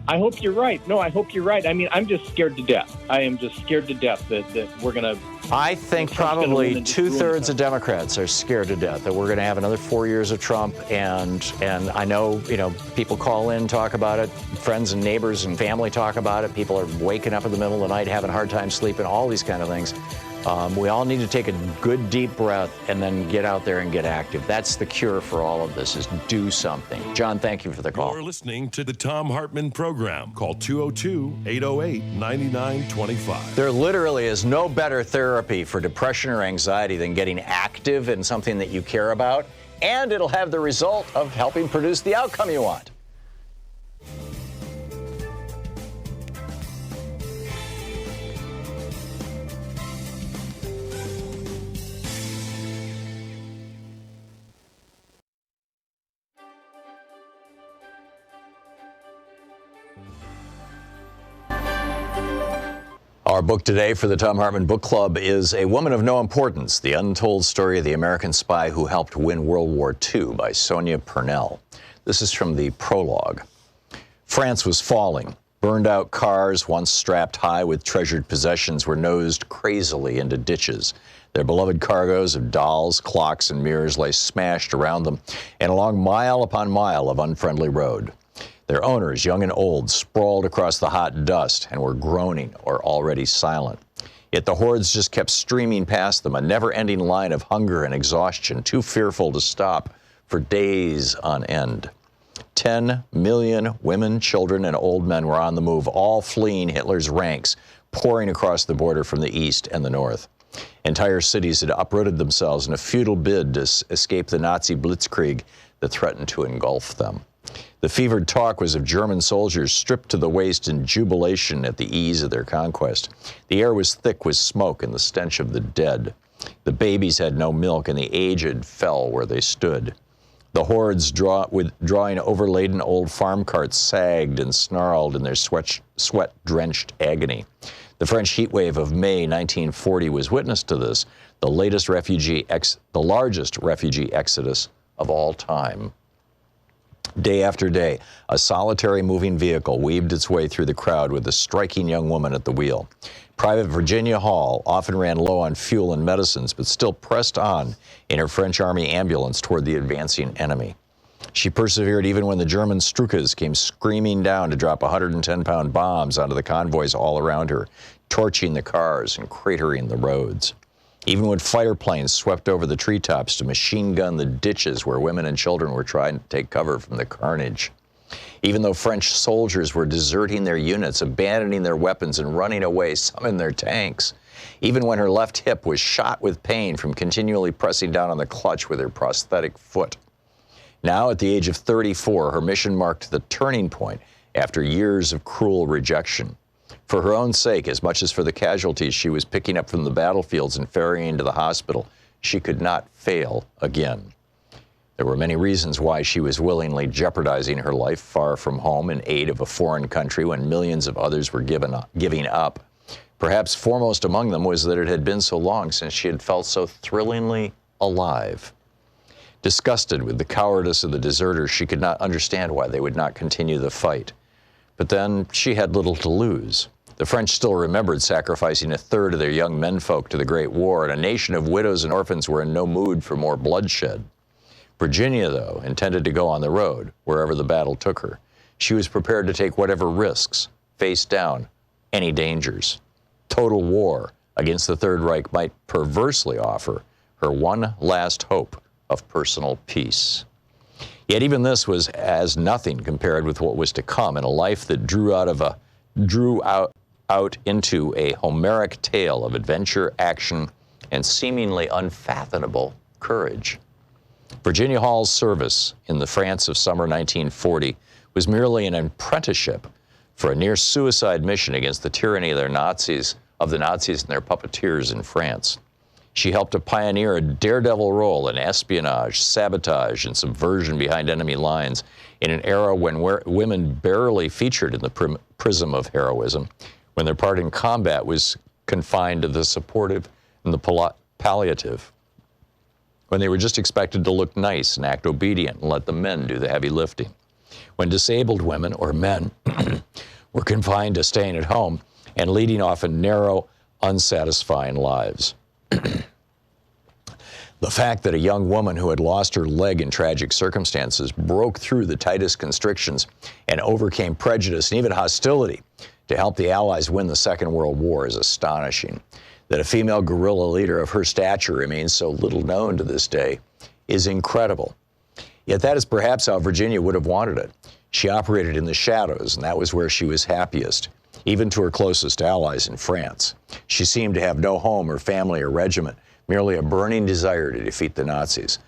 I hope you're right. No, I hope you're right. I mean, I'm just scared to death. I am just scared to death that we're going to... I think probably two-thirds of Democrats are scared to death that we're going to have another 4 years of Trump. And I know, people call in, talk about it. Friends and neighbors and family talk about it. People are waking up in the middle of the night, having a hard time sleeping, all these kind of things. We all need to take a good, deep breath and then get out there and get active. That's the cure for all of this, is do something. John, thank you for the call. You're listening to the Thom Hartmann Program. Call 202-808-9925. There literally is no better therapy for depression or anxiety than getting active in something that you care about, and it'll have the result of helping produce the outcome you want. Our book today for the Thom Hartmann Book Club is A Woman of No Importance, The Untold Story of the American Spy Who Helped Win World War II by Sonia Purnell. This is from the prologue. France was falling. Burned-out cars, once strapped high with treasured possessions, were nosed crazily into ditches. Their beloved cargoes of dolls, clocks, and mirrors lay smashed around them and along mile upon mile of unfriendly road. Their owners, young and old, sprawled across the hot dust and were groaning or already silent. Yet the hordes just kept streaming past them, a never-ending line of hunger and exhaustion, too fearful to stop for days on end. 10 million women, children, and old men were on the move, all fleeing Hitler's ranks, pouring across the border from the east and the north. Entire cities had uprooted themselves in a futile bid to escape the Nazi blitzkrieg that threatened to engulf them. The fevered talk was of German soldiers stripped to the waist in jubilation at the ease of their conquest. The air was thick with smoke and the stench of the dead. The babies had no milk, and the aged fell where they stood. The hordes drawing overladen old farm carts sagged and snarled in their sweat-drenched agony. The French heat wave of May 1940 was witness to this, the largest refugee exodus of all time. Day after day, a solitary moving vehicle weaved its way through the crowd with a striking young woman at the wheel. Private Virginia Hall often ran low on fuel and medicines, but still pressed on in her French Army ambulance toward the advancing enemy. She persevered even when the German Stukas came screaming down to drop 110-pound bombs onto the convoys all around her, torching the cars and cratering the roads. Even when fighter planes swept over the treetops to machine gun the ditches where women and children were trying to take cover from the carnage. Even though French soldiers were deserting their units, abandoning their weapons and running away, some in their tanks. Even when her left hip was shot with pain from continually pressing down on the clutch with her prosthetic foot. Now, at the age of 34, her mission marked the turning point after years of cruel rejection. For her own sake, as much as for the casualties she was picking up from the battlefields and ferrying to the hospital, she could not fail again. There were many reasons why she was willingly jeopardizing her life far from home in aid of a foreign country when millions of others were giving up. Perhaps foremost among them was that it had been so long since she had felt so thrillingly alive. Disgusted with the cowardice of the deserters, she could not understand why they would not continue the fight. But then she had little to lose. The French still remembered sacrificing a third of their young menfolk to the Great War, and a nation of widows and orphans were in no mood for more bloodshed. Virginia, though, intended to go on the road, wherever the battle took her. She was prepared to take whatever risks, face down any dangers. Total war against the Third Reich might perversely offer her one last hope of personal peace. Yet even this was as nothing compared with what was to come in a life that drew out into a Homeric tale of adventure, action, and seemingly unfathomable courage. Virginia Hall's service in the France of summer 1940 was merely an apprenticeship for a near-suicide mission against the tyranny of the Nazis and their puppeteers in France. She helped to pioneer a daredevil role in espionage, sabotage, and subversion behind enemy lines in an era when women barely featured in the prism of heroism, when their part in combat was confined to the supportive and the palliative, when they were just expected to look nice and act obedient and let the men do the heavy lifting, when disabled women or men were confined to staying at home and leading often narrow, unsatisfying lives. The fact that a young woman who had lost her leg in tragic circumstances broke through the tightest constrictions and overcame prejudice and even hostility to help the Allies win the Second World War is astonishing. That a female guerrilla leader of her stature remains so little known to this day is incredible. Yet that is perhaps how Virginia would have wanted it. She operated in the shadows, and that was where she was happiest, even to her closest allies in France. She seemed to have no home or family or regiment, merely a burning desire to defeat the Nazis.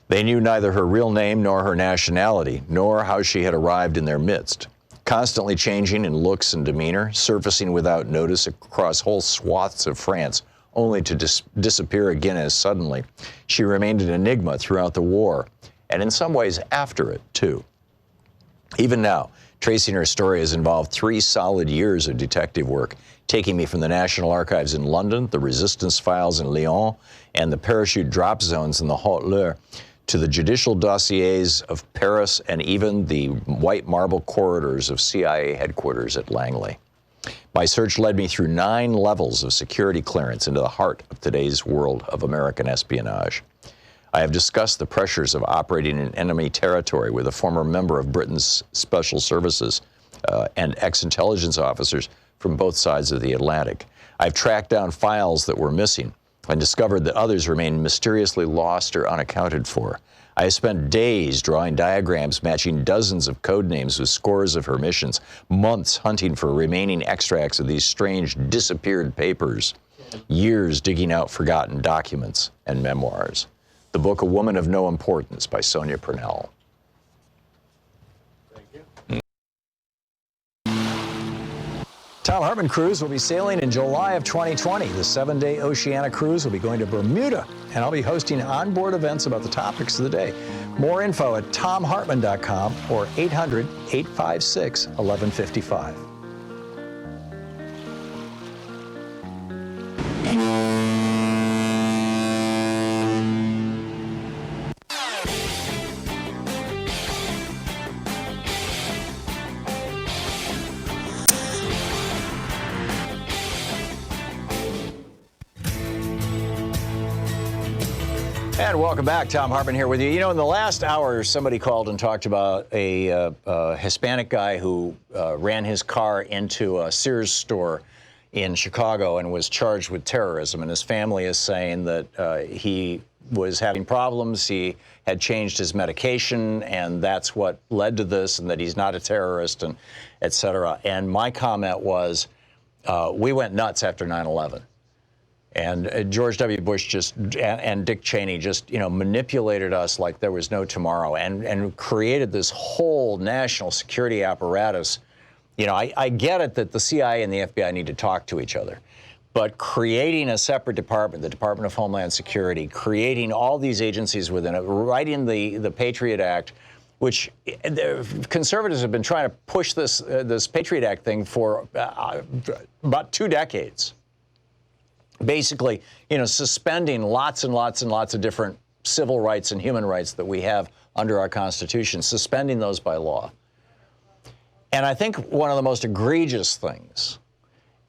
They knew neither her real name nor her nationality, nor how she had arrived in their midst. Constantly changing in looks and demeanor, surfacing without notice across whole swaths of France, only to disappear again as suddenly, she remained an enigma throughout the war, and in some ways after it, too. Even now, tracing her story has involved 3 solid years of detective work, taking me from the National Archives in London, the Resistance Files in Lyon, and the parachute drop zones in the Haute-Loire, to the judicial dossiers of Paris and even the white marble corridors of CIA headquarters at Langley. My search led me through 9 levels of security clearance into the heart of today's world of American espionage. I have discussed the pressures of operating in enemy territory with a former member of Britain's special services and ex-intelligence officers from both sides of the Atlantic. I've tracked down files that were missing and discovered that others remain mysteriously lost or unaccounted for. I have spent days drawing diagrams matching dozens of code names with scores of her missions, months hunting for remaining extracts of these strange disappeared papers, years digging out forgotten documents and memoirs. The book A Woman of No Importance by Sonia Purnell. Thom Hartmann Cruise will be sailing in July of 2020. The 7-day Oceania cruise will be going to Bermuda, and I'll be hosting onboard events about the topics of the day. More info at thomhartmann.com or 800-856-1155. And welcome back. Thom Hartmann here with you. You know, in the last hour, somebody called and talked about a Hispanic guy who ran his car into a Sears store in Chicago and was charged with terrorism. And his family is saying that he was having problems. He had changed his medication, and that's what led to this, and that he's not a terrorist, and et cetera. And my comment was, we went nuts after 9/11. And George W. Bush and Dick Cheney just, manipulated us like there was no tomorrow, and created this whole national security apparatus. I get it that the CIA and the FBI need to talk to each other, but creating a separate department, the Department of Homeland Security, creating all these agencies within it, writing the Patriot Act, which the conservatives have been trying to push this Patriot Act thing for about 2 decades. Basically, suspending lots and lots and lots of different civil rights and human rights that we have under our Constitution, suspending those by law. And I think one of the most egregious things,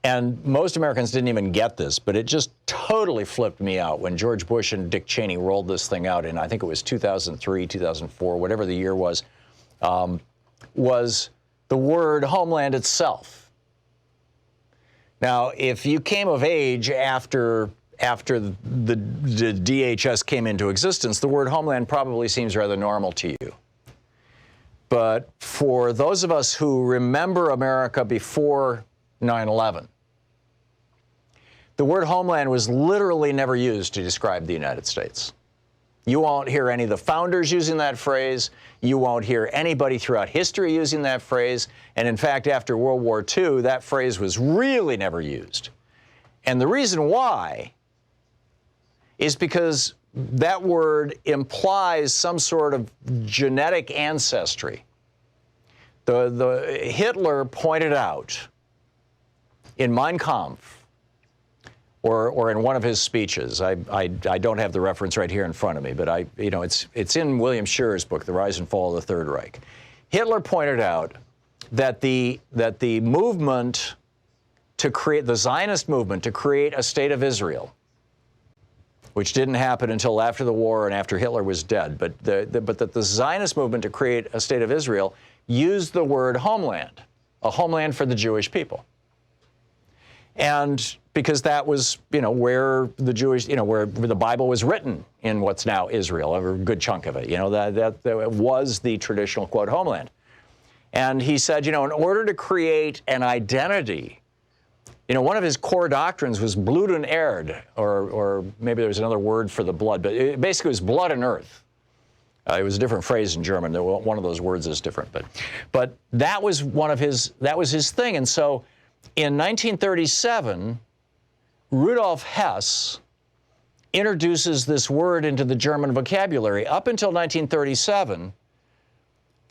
and most Americans didn't even get this, but it just totally flipped me out when George Bush and Dick Cheney rolled this thing out in, I think it was 2003, 2004, whatever the year was the word homeland itself. Now, if you came of age after the DHS came into existence, the word homeland probably seems rather normal to you. But for those of us who remember America before 9/11, the word homeland was literally never used to describe the United States. You won't hear any of the founders using that phrase. You won't hear anybody throughout history using that phrase. And in fact, after World War II, that phrase was really never used. And the reason why is because that word implies some sort of genetic ancestry. Hitler pointed out in Mein Kampf, or in one of his speeches, I don't have the reference right here in front of me, but it's in William Scherer's book, The Rise and Fall of the Third Reich. Hitler pointed out that the movement to create the Zionist movement to create a state of Israel, which didn't happen until after the war and after Hitler was dead, but that the Zionist movement to create a state of Israel used the word homeland, a homeland for the Jewish people. And because that was, where the Jewish, where the Bible was written in what's now Israel, a good chunk of it, that was the traditional, quote, homeland. And he said, in order to create an identity, one of his core doctrines was Blut und Erde, or maybe there's another word for the blood, but it basically was blood and earth. It was a different phrase in German. One of those words is different, but that was that was his thing. And so in 1937, Rudolf Hess introduces this word into the German vocabulary. Up until 1937,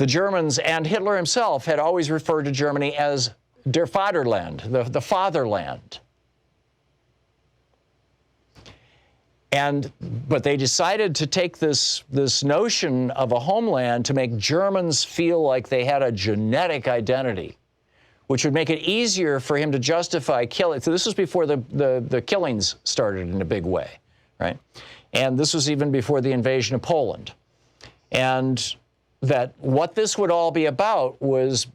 the Germans and Hitler himself had always referred to Germany as Der Vaterland, the fatherland. But they decided to take this notion of a homeland to make Germans feel like they had a genetic identity, which would make it easier for him to justify killing. So this was before the killings started in a big way, right? And this was even before the invasion of Poland. And that what this would all be about was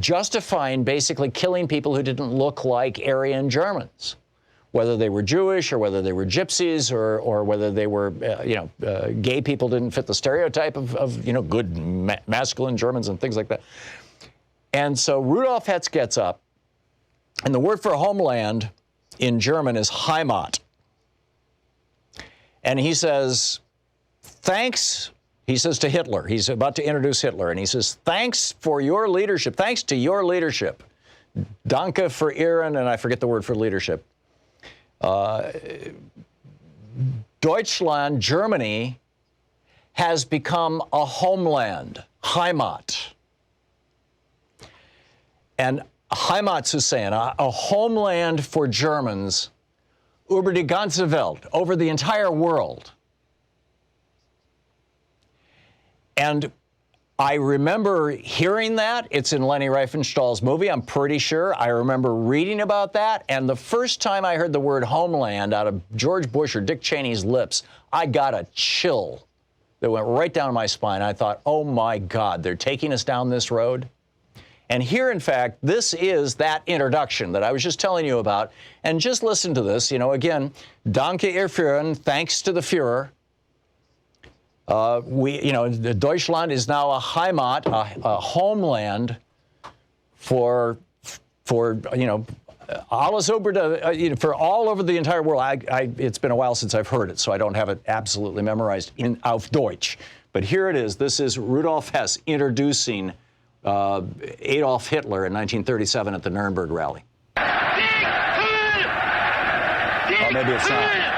justifying basically killing people who didn't look like Aryan Germans, whether they were Jewish or whether they were gypsies or whether they were, gay people didn't fit the stereotype of good masculine Germans and things like that. And so Rudolf Hess gets up, and the word for homeland in German is Heimat. And he says, thanks. He says to Hitler, he's about to introduce Hitler, and he says, thanks for your leadership. Thanks to your leadership. Danke für Ihren, and I forget the word for leadership. Deutschland, Germany, has become a homeland, Heimat. And Heimat zu sein, a homeland for Germans, über die ganze Welt, over the entire world. And I remember hearing that. It's in Leni Riefenstahl's movie, I'm pretty sure. I remember reading about that. And the first time I heard the word homeland out of George Bush or Dick Cheney's lips, I got a chill that went right down my spine. I thought, oh my God, they're taking us down this road. And here, in fact, this is that introduction that I was just telling you about. And just listen to this. Again, Danke ihr Führen, thanks to the Führer. Deutschland is now a Heimat, a homeland for alles over for all over the entire world. It's been a while since I've heard it, so I don't have it absolutely memorized auf Deutsch. But here it is. This is Rudolf Hess introducing Adolf Hitler in 1937 at the Nuremberg rally. Oh, maybe it's not.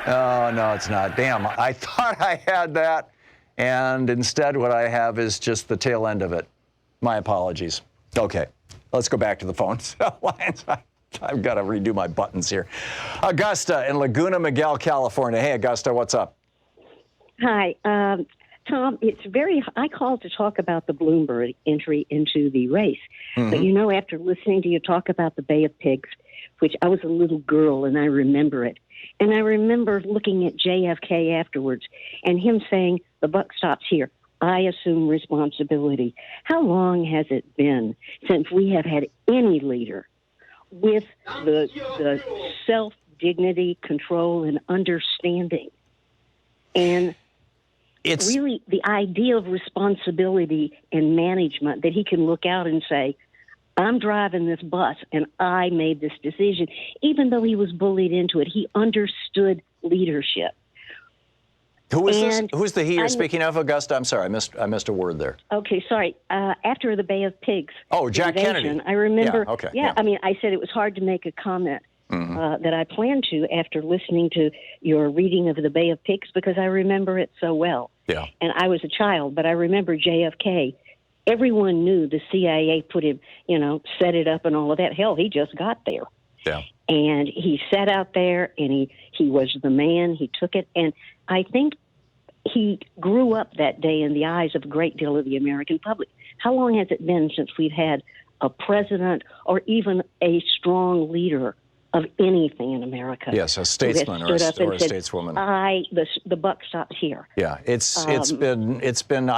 Oh, no, it's not. Damn, I thought I had that, and instead what I have is just the tail end of it. My apologies. Okay, let's go back to the phones. I've got to redo my buttons here. Augusta in Laguna Niguel, California. Hey, Augusta, what's up? Hi. Tom, I called to talk about the Bloomberg entry into the race. Mm-hmm. But, after listening to you talk about the Bay of Pigs, which I was a little girl and I remember it, and I remember looking at JFK afterwards and him saying, the buck stops here. I assume responsibility. How long has it been since we have had any leader with the self-dignity, control, and understanding? And it's really the idea of responsibility and management that he can look out and say, I'm driving this bus and I made this decision. Even though he was bullied into it, he understood leadership. Who is this? Who's the he you're speaking of, Augusta? I'm sorry, I missed a word there. Okay, sorry. After the Bay of Pigs. Oh, Jack Kennedy. I remember. Yeah, okay. Yeah, I mean, I said it was hard to make a comment that I planned to after listening to your reading of the Bay of Pigs because I remember it so well. Yeah. And I was a child, but I remember JFK. Everyone knew the CIA put him, set it up and all of that. Hell, he just got there. Yeah. And he sat out there and he was the man. He took it. And I think he grew up that day in the eyes of a great deal of the American public. How long has it been since we've had a president or even a strong leader of anything in America? Yes, a statesman or a stateswoman. The buck stops here. Yeah, it's been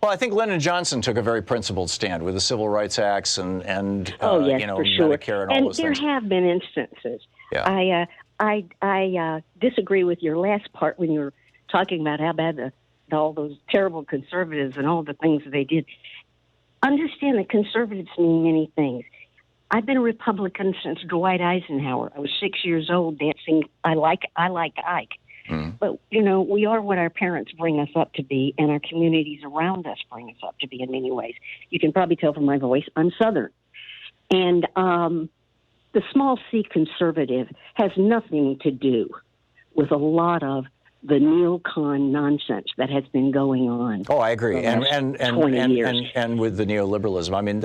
I think Lyndon Johnson took a very principled stand with the Civil Rights Acts and for sure. Medicare and all those things. And there have been instances. Yeah. I disagree with your last part when you were talking about how bad all those terrible conservatives and all the things that they did. Understand that conservatives mean many things. I've been a Republican since Dwight Eisenhower. I was 6 years old dancing I Like Ike. But, we are what our parents bring us up to be, and our communities around us bring us up to be in many ways. You can probably tell from my voice, I'm Southern. And the small C conservative has nothing to do with a lot of the neocon nonsense that has been going on. Oh, I agree. And 20 years. And with the neoliberalism, I mean,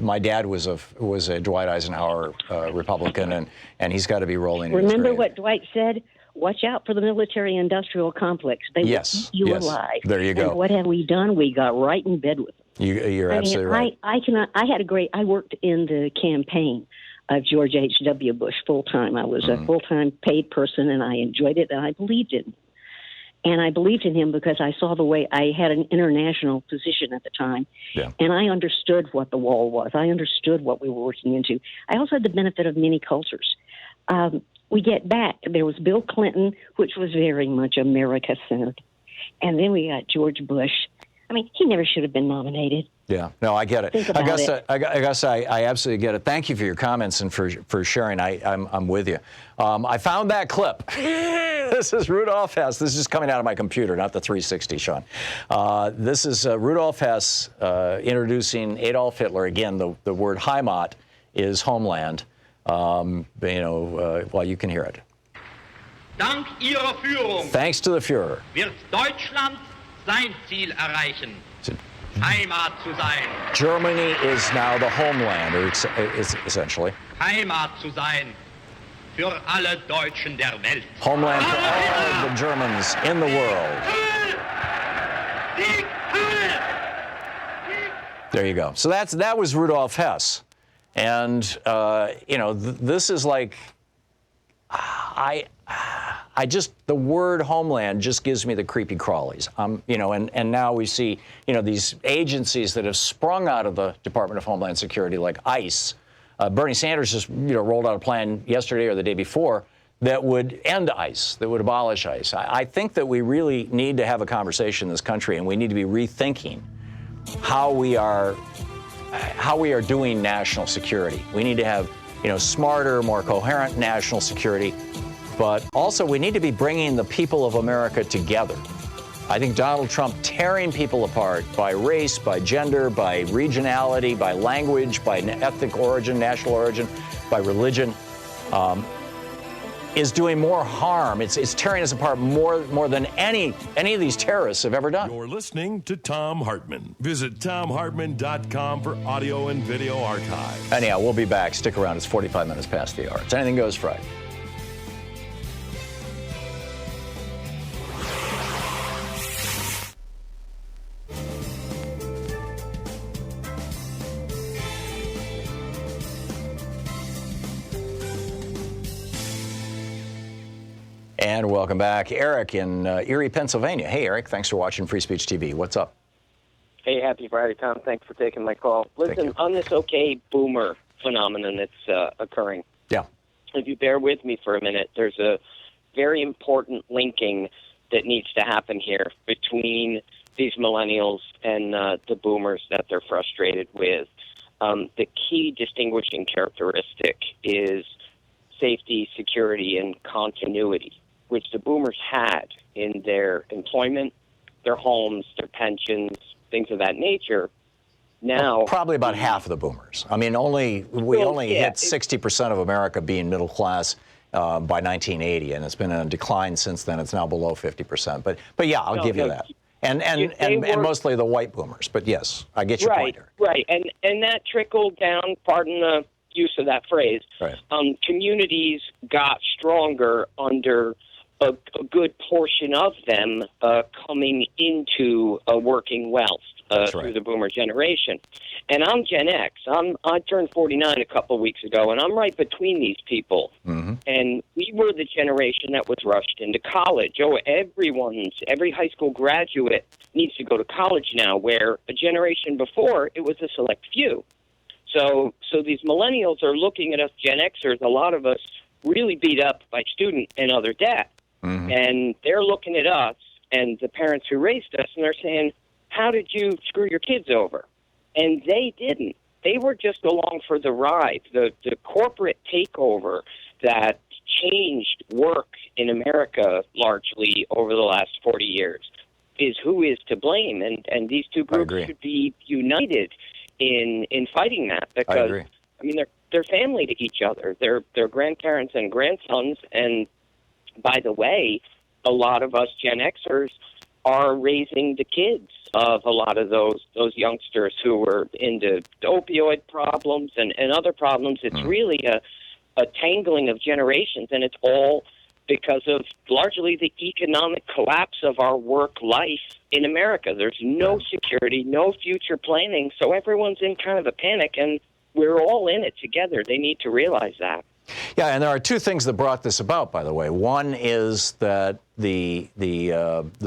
my dad was a Dwight Eisenhower Republican, and he's got to be rolling. Remember what Dwight said? Watch out for the military-industrial complex. They will eat you alive. There you go. And what have we done? We got right in bed with them. You're absolutely right. I worked in the campaign of George H.W. Bush full-time. I was a full-time paid person, and I enjoyed it, and I believed in him. And I believed in him because I saw the way I had an international position at the time, and I understood what the wall was. I understood what we were working into. I also had the benefit of many cultures. We get back. There was Bill Clinton, which was very much America-centered. And then we got George Bush. I mean, he never should have been nominated. Yeah, no, I get it. Think about it. I absolutely get it. Thank you for your comments and for sharing. I'm with you. I found that clip. This is Rudolf Hess. This is coming out of my computer, not the 360, Sean. This is Rudolf Hess introducing Adolf Hitler. Again, the word Heimat is homeland. Well, you can hear it. Dank Ihrer Führung. Thanks to the Führer. Wird Deutschland sein Ziel erreichen. Heimat zu sein. Germany is now the homeland, or it's essentially. Heimat zu sein für alle Deutschen der Welt. Homeland for all the Germans in the world. There you go. So that was Rudolf Hess. And, this is like, the word homeland just gives me the creepy crawlies. And now we see, these agencies that have sprung out of the Department of Homeland Security, like ICE. Bernie Sanders just, rolled out a plan yesterday or the day before that would end ICE, that would abolish ICE. I think that we really need to have a conversation in this country, and we need to be rethinking how we are doing national security. We need to have, smarter, more coherent national security, but also we need to be bringing the people of America together. I think Donald Trump tearing people apart by race, by gender, by regionality, by language, by ethnic origin, national origin, by religion, is doing more harm. It's tearing us apart more than any of these terrorists have ever done. You're listening to Thom Hartmann. Visit ThomHartmann.com for audio and video archive. Anyhow, we'll be back. Stick around. It's 45 minutes past the hour. It's Anything Goes Friday. And welcome back. Eric in Erie, Pennsylvania. Hey, Eric, thanks for watching Free Speech TV. What's up? Hey, happy Friday, Tom. Thanks for taking my call. Listen, on this okay boomer phenomenon that's occurring, if you bear with me for a minute, there's a very important linking that needs to happen here between these millennials and the boomers that they're frustrated with. The key distinguishing characteristic is safety, security, and continuity, which the boomers had in their employment, their homes, their pensions, things of that nature. Now, probably about half of the boomers. I mean, we only hit 60% of America being middle class by 1980, and it's been a decline since then. It's now below 50%. But yeah, I'll give you that. And mostly the white boomers. But yes, I get your point, Eric. Right, and that trickled down. Pardon the use of that phrase. Right. Communities got stronger under a good portion of them coming into a working wealth through the boomer generation. And I'm Gen X. I turned 49 a couple of weeks ago, and I'm right between these people. Mm-hmm. And we were the generation that was rushed into college. Every high school graduate needs to go to college now, where a generation before, it was a select few. So these millennials are looking at us Gen Xers, a lot of us really beat up by student and other debt. Mm-hmm. And they're looking at us and the parents who raised us, and they're saying, how did you screw your kids over? And they didn't. They were just along for the ride. The corporate takeover that changed work in America largely over the last 40 years is who is to blame. And these two groups should be united in fighting that, because I mean they're family to each other. They're grandparents and grandsons, and by the way, a lot of us Gen Xers are raising the kids of a lot of those youngsters who were into opioid problems and other problems. It's really a tangling of generations, and it's all because of largely the economic collapse of our work life in America. There's no security, no future planning, so everyone's in kind of a panic, and we're all in it together. They need to realize that. Yeah, and there are two things that brought this about, by the way. One is that the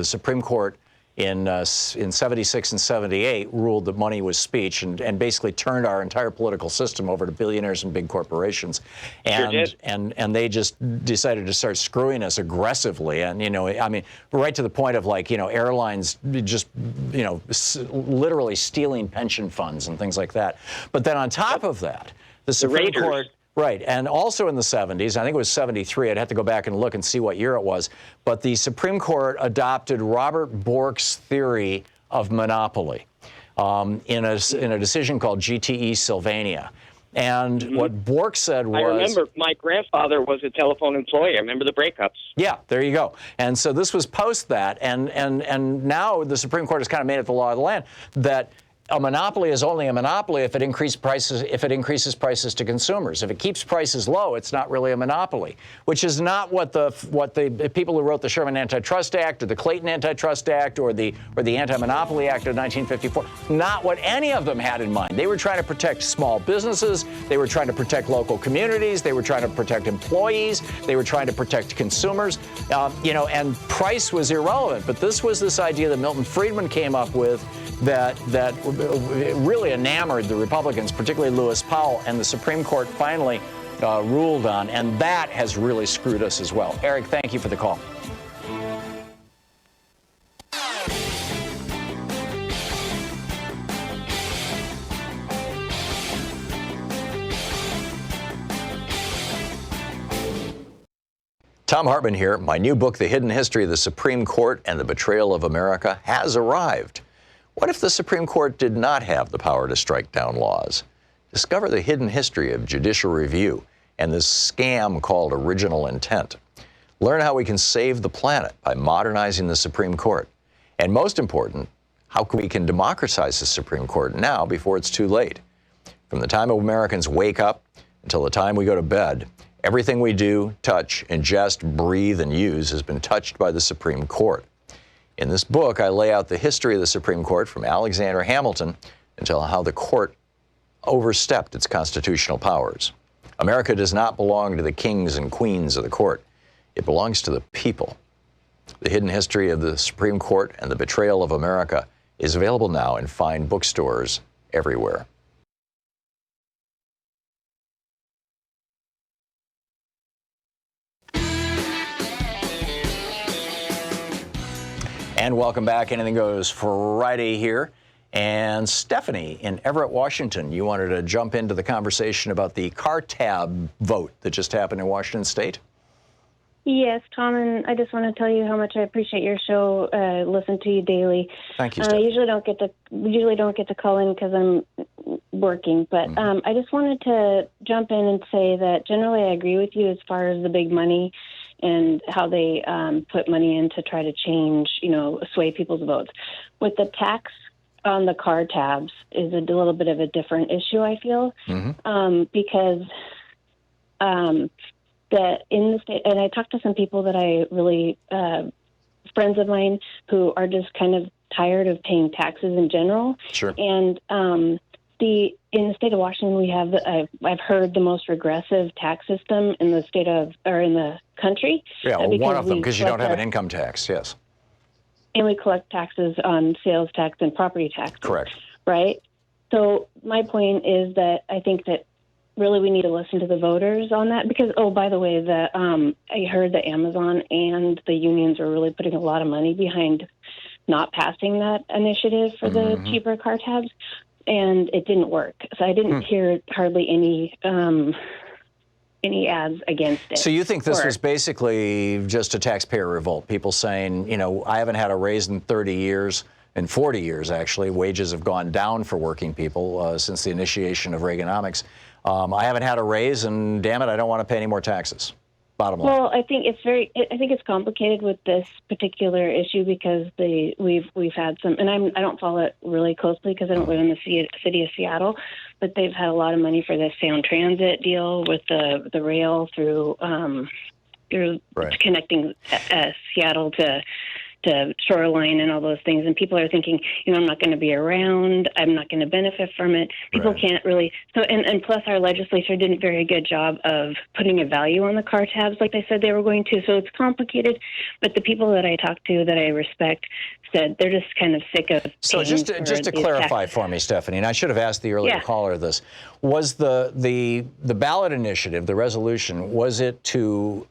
Supreme Court in 76 and 78 ruled that money was speech and basically turned our entire political system over to billionaires and big corporations. And, Sure did. and they just decided to start screwing us aggressively. And, you know, I mean, right to the point of, like, you know, airlines just, you know, literally stealing pension funds and things like that. But then on top of that, the Supreme Court... Right, and also in the 70s, I think it was 73, I'd have to go back and look and see what year it was, but the Supreme Court adopted Robert Bork's theory of monopoly in a decision called GTE Sylvania. And what Bork said was... I remember my grandfather was a telephone employee. I remember the breakups. Yeah, there you go. And so this was post that, and now the Supreme Court has kind of made it the law of the land that a monopoly is only a monopoly if it increases prices to consumers. If it keeps prices low, it's not really a monopoly, which is not what the people who wrote the Sherman Antitrust Act or the Clayton Antitrust Act or the Anti-Monopoly Act of 1954, not what any of them had in mind. They were trying to protect small businesses, they were trying to protect local communities, they were trying to protect employees, they were trying to protect consumers, you know, and price was irrelevant. But this idea that Milton Friedman came up with that really enamored the Republicans, particularly Lewis Powell, and the Supreme Court finally ruled on, and that has really screwed us as well. Eric, thank you for the call. Thom Hartmann here. My new book, The Hidden History of the Supreme Court and the Betrayal of America, has arrived. What if the Supreme Court did not have the power to strike down laws? Discover the hidden history of judicial review and this scam called original intent. Learn how we can save the planet by modernizing the Supreme Court. And most important, how we can democratize the Supreme Court now before it's too late. From the time Americans wake up until the time we go to bed, everything we do, touch, ingest, breathe, and use has been touched by the Supreme Court. In this book, I lay out the history of the Supreme Court from Alexander Hamilton until how the court overstepped its constitutional powers. America does not belong to the kings and queens of the court. It belongs to the people. The Hidden History of the Supreme Court and the Betrayal of America is available now in fine bookstores everywhere. And welcome back. Anything Goes Friday here. And Stephanie in Everett, Washington, you wanted to jump into the conversation about the car tab vote that just happened in Washington State? Yes, Tom, and I just want to tell you how much I appreciate your show. Listen to you daily. Thank you, I Stephanie. usually don't get to call in because I'm working, but I just wanted to jump in and say that generally I agree with you as far as the big money and how they put money in to try to change, sway people's votes. With the tax on the car tabs is a little bit of a different issue, I feel, because that in the state, and I talked to some people that I really, friends of mine who are just kind of tired of paying taxes in general. Sure. And in the state of Washington, we have, I've heard, the most regressive tax system in the in the country. Yeah, well, one of them, because you don't have an income tax, yes. And we collect taxes on sales tax and property tax. Correct. Right? So my point is that I think that really we need to listen to the voters on that because, oh, by the way, I heard that Amazon and the unions are really putting a lot of money behind not passing that initiative for the cheaper car tabs, and it didn't work. So I didn't hear hardly any ads against it. So you think this was basically just a taxpayer revolt? People saying, I haven't had a raise in 30 years, in 40 years actually. Wages have gone down for working people since the initiation of Reaganomics. I haven't had a raise, and damn it, I don't want to pay any more taxes. Bottom line. Well, I think it's complicated with this particular issue because we've had some, and I don't follow it really closely because I don't live in the city of Seattle, but they've had a lot of money for this Sound Transit deal with the rail through connecting Seattle to Shoreline and all those things, and people are thinking, I'm not going to be around, I'm not going to benefit from it. People can't really. So, and plus, our legislature did a very good job of putting a value on the car tabs, like they said they were going to. So it's complicated. But the people that I talked to that I respect said they're just kind of sick of. So just to clarify for me, Stephanie, and I should have asked the earlier caller this: was the ballot initiative, the resolution, was it to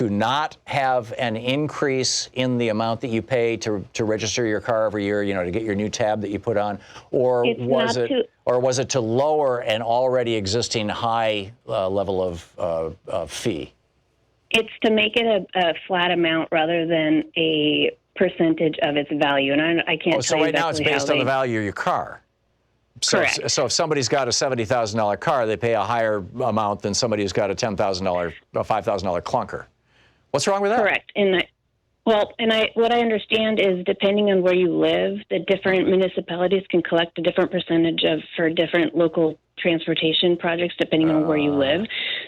not have an increase in the amount that you pay to register your car every year, to get your new tab that you put on, or was it to lower an already existing high level of fee? It's to make it a flat amount rather than a percentage of its value, and I can't. So right now it's based on the value of your car. Correct. So if somebody's got a $70,000 car, they pay a higher amount than somebody who's got a $10,000, $5,000 clunker. What's wrong with that? Correct. What I understand is depending on where you live, the different municipalities can collect a different percentage for different local transportation projects depending on where you live.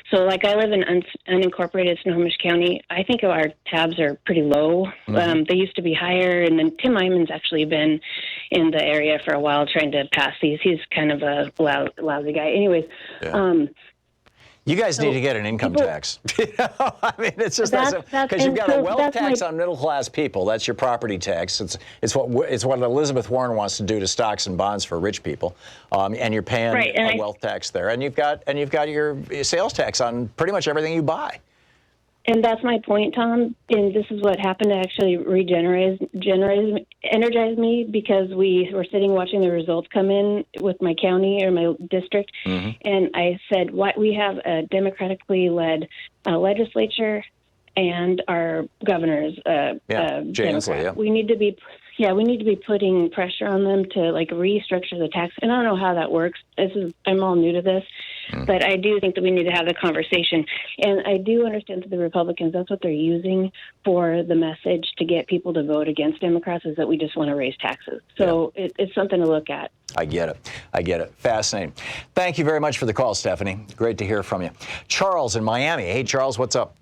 So like I live in unincorporated Snohomish County. I think our tabs are pretty low. They used to be higher, and then Tim Iman's actually been in the area for a while trying to pass these. He's kind of a lousy guy. Anyways, you guys need to get an income tax. I mean, it's just because you've got a wealth tax on middle-class people. That's your property tax. It's what Elizabeth Warren wants to do to stocks and bonds for rich people, and you're paying a wealth tax there, and you've got your sales tax on pretty much everything you buy. And that's my point, Tom. And this is what happened to actually energize me, because we were sitting watching the results come in with my county or my district. And I said, we have a democratically led legislature and our governor's Democrat. We need to be putting pressure on them to restructure the tax. And I don't know how that works. I'm all new to this, but I do think that we need to have the conversation. And I do understand that the Republicans, that's what they're using for the message to get people to vote against Democrats, is that we just want to raise taxes. So it's something to look at. I get it. Fascinating. Thank you very much for the call, Stephanie. Great to hear from you. Charles in Miami. Hey, Charles, what's up?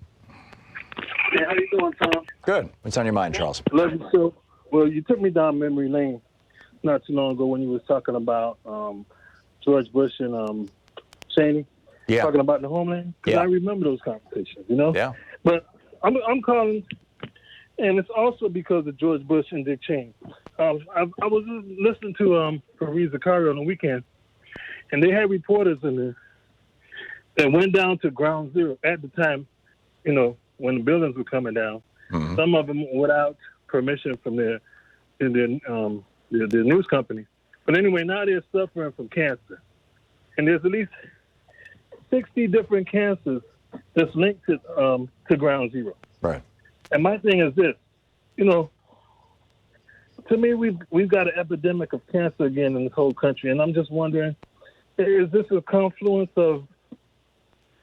Hey, how you doing, Tom? Good. What's on your mind, Charles? Love you, so. Well, you took me down memory lane not too long ago when you was talking about George Bush and Cheney, talking about the homeland. Because I remember those conversations, Yeah. But I'm calling, and it's also because of George Bush and Dick Cheney. I was listening to Paris Zakaria on the weekend, and they had reporters in there that went down to Ground Zero at the time, when the buildings were coming down. Some of them without permission from the news company. But anyway, now they're suffering from cancer. And there's at least 60 different cancers that's linked to Ground Zero. Right. And my thing is this, to me, we've got an epidemic of cancer again in this whole country. And I'm just wondering, is this a confluence of,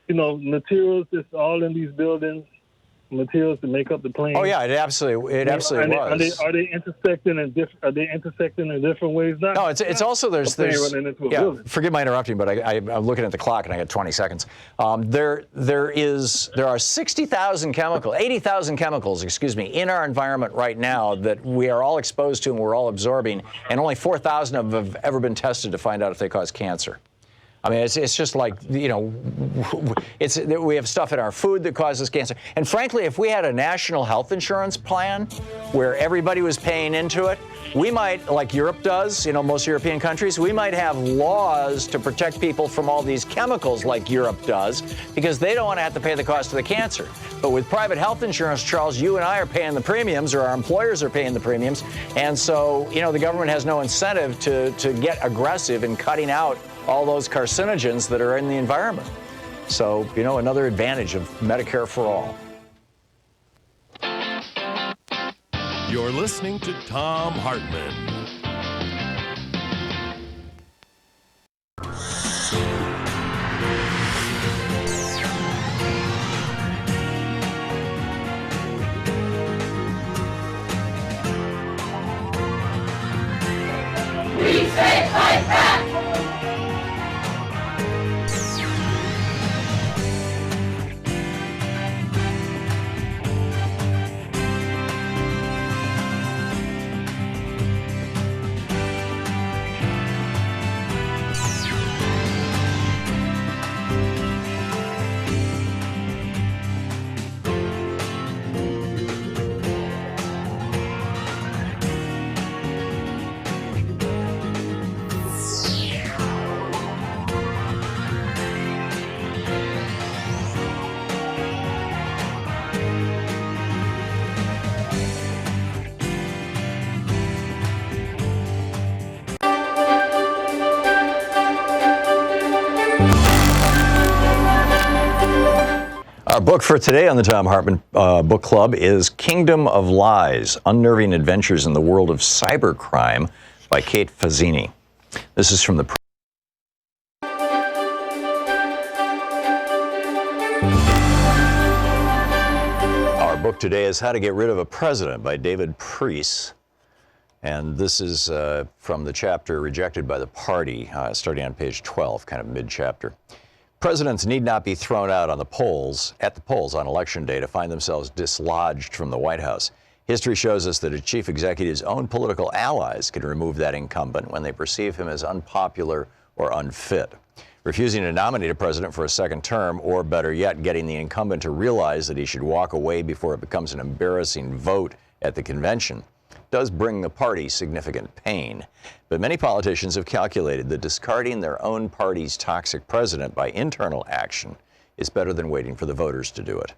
materials that's all in these buildings, materials to make up the plane? Oh yeah, it absolutely was. Are they intersecting in different ways now? No, it's also there's forgive my interrupting, but I'm looking at the clock and I got 20 seconds. There are 80,000 chemicals, in our environment right now that we are all exposed to and we're all absorbing, and only 4,000 of them have ever been tested to find out if they cause cancer. I mean, it's just like, we have stuff in our food that causes cancer. And frankly, if we had a national health insurance plan where everybody was paying into it, we might, like Europe does, most European countries, we might have laws to protect people from all these chemicals like Europe does, because they don't want to have to pay the cost of the cancer. But with private health insurance, Charles, you and I are paying the premiums, or our employers are paying the premiums. And so, the government has no incentive to get aggressive in cutting out all those carcinogens that are in the environment. So, another advantage of Medicare for all. You're listening to Thom Hartmann. Our book for today on the Thom Hartmann Book Club is Kingdom of Lies, Unnerving Adventures in the World of Cybercrime by Kate Fazzini. This is from the Our book today is How to Get Rid of a President by David Preece. And this is from the chapter Rejected by the Party, starting on page 12, kind of mid-chapter. Presidents need not be thrown out on the polls, at the polls on election day to find themselves dislodged from the White House. History shows us that a chief executive's own political allies can remove that incumbent when they perceive him as unpopular or unfit. Refusing to nominate a president for a second term, or better yet, getting the incumbent to realize that he should walk away before it becomes an embarrassing vote at the convention, does bring the party significant pain. But many politicians have calculated that discarding their own party's toxic president by internal action is better than waiting for the voters to do it.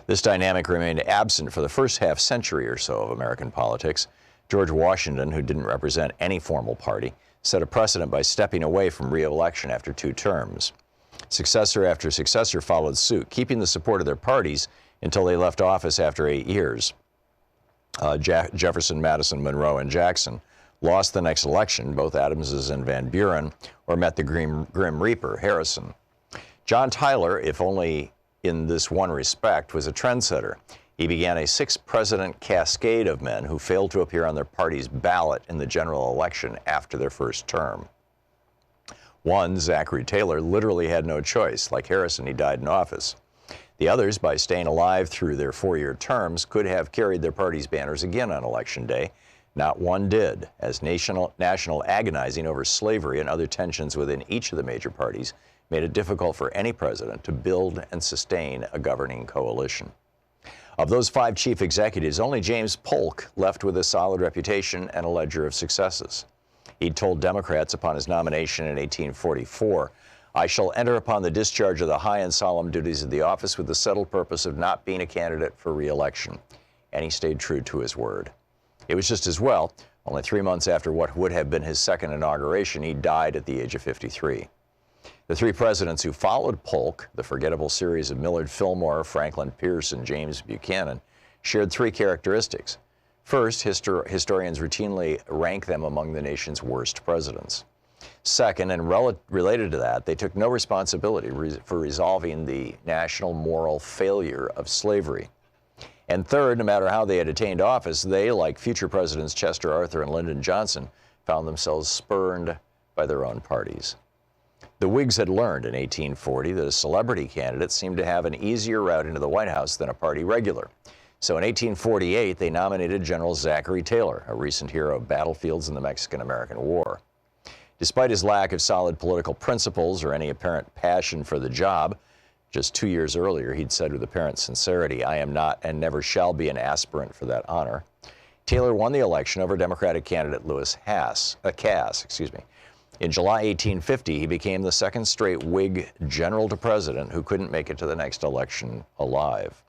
This dynamic remained absent for the first half century or so of American politics. George Washington, who didn't represent any formal party, set a precedent by stepping away from re-election after 2 terms. Successor after successor followed suit, keeping the support of their parties until they left office after 8 years. Jefferson, Madison, Monroe, and Jackson lost the next election, both Adamses and Van Buren, or met the Grim Reaper, Harrison. John Tyler, if only in this one respect, was a trendsetter. He began a 6-president cascade of men who failed to appear on their party's ballot in the general election after their first term. One, Zachary Taylor, literally had no choice. Like Harrison, he died in office. The others, by staying alive through their 4-year terms, could have carried their party's banners again on Election Day. Not one did, as national agonizing over slavery and other tensions within each of the major parties made it difficult for any president to build and sustain a governing coalition. Of those 5 chief executives, only James Polk left with a solid reputation and a ledger of successes. He'd told Democrats upon his nomination in 1844, "I shall enter upon the discharge of the high and solemn duties of the office with the settled purpose of not being a candidate for re-election." And he stayed true to his word. It was just as well. Only 3 months after what would have been his second inauguration, he died at the age of 53. The 3 presidents who followed Polk, the forgettable series of Millard Fillmore, Franklin Pierce, and James Buchanan, shared 3 characteristics. First, historians routinely rank them among the nation's worst presidents. Second, and related to that, they took no responsibility for resolving the national moral failure of slavery. And third, no matter how they had attained office, they, like future presidents Chester Arthur and Lyndon Johnson, found themselves spurned by their own parties. The Whigs had learned in 1840 that a celebrity candidate seemed to have an easier route into the White House than a party regular. So in 1848, they nominated General Zachary Taylor, a recent hero of battlefields in the Mexican-American War. Despite his lack of solid political principles or any apparent passion for the job, just 2 years earlier, he'd said with apparent sincerity, "I am not and never shall be an aspirant for that honor." Taylor won the election over Democratic candidate Lewis Cass. In July 1850, he became the second straight Whig general to president who couldn't make it to the next election alive.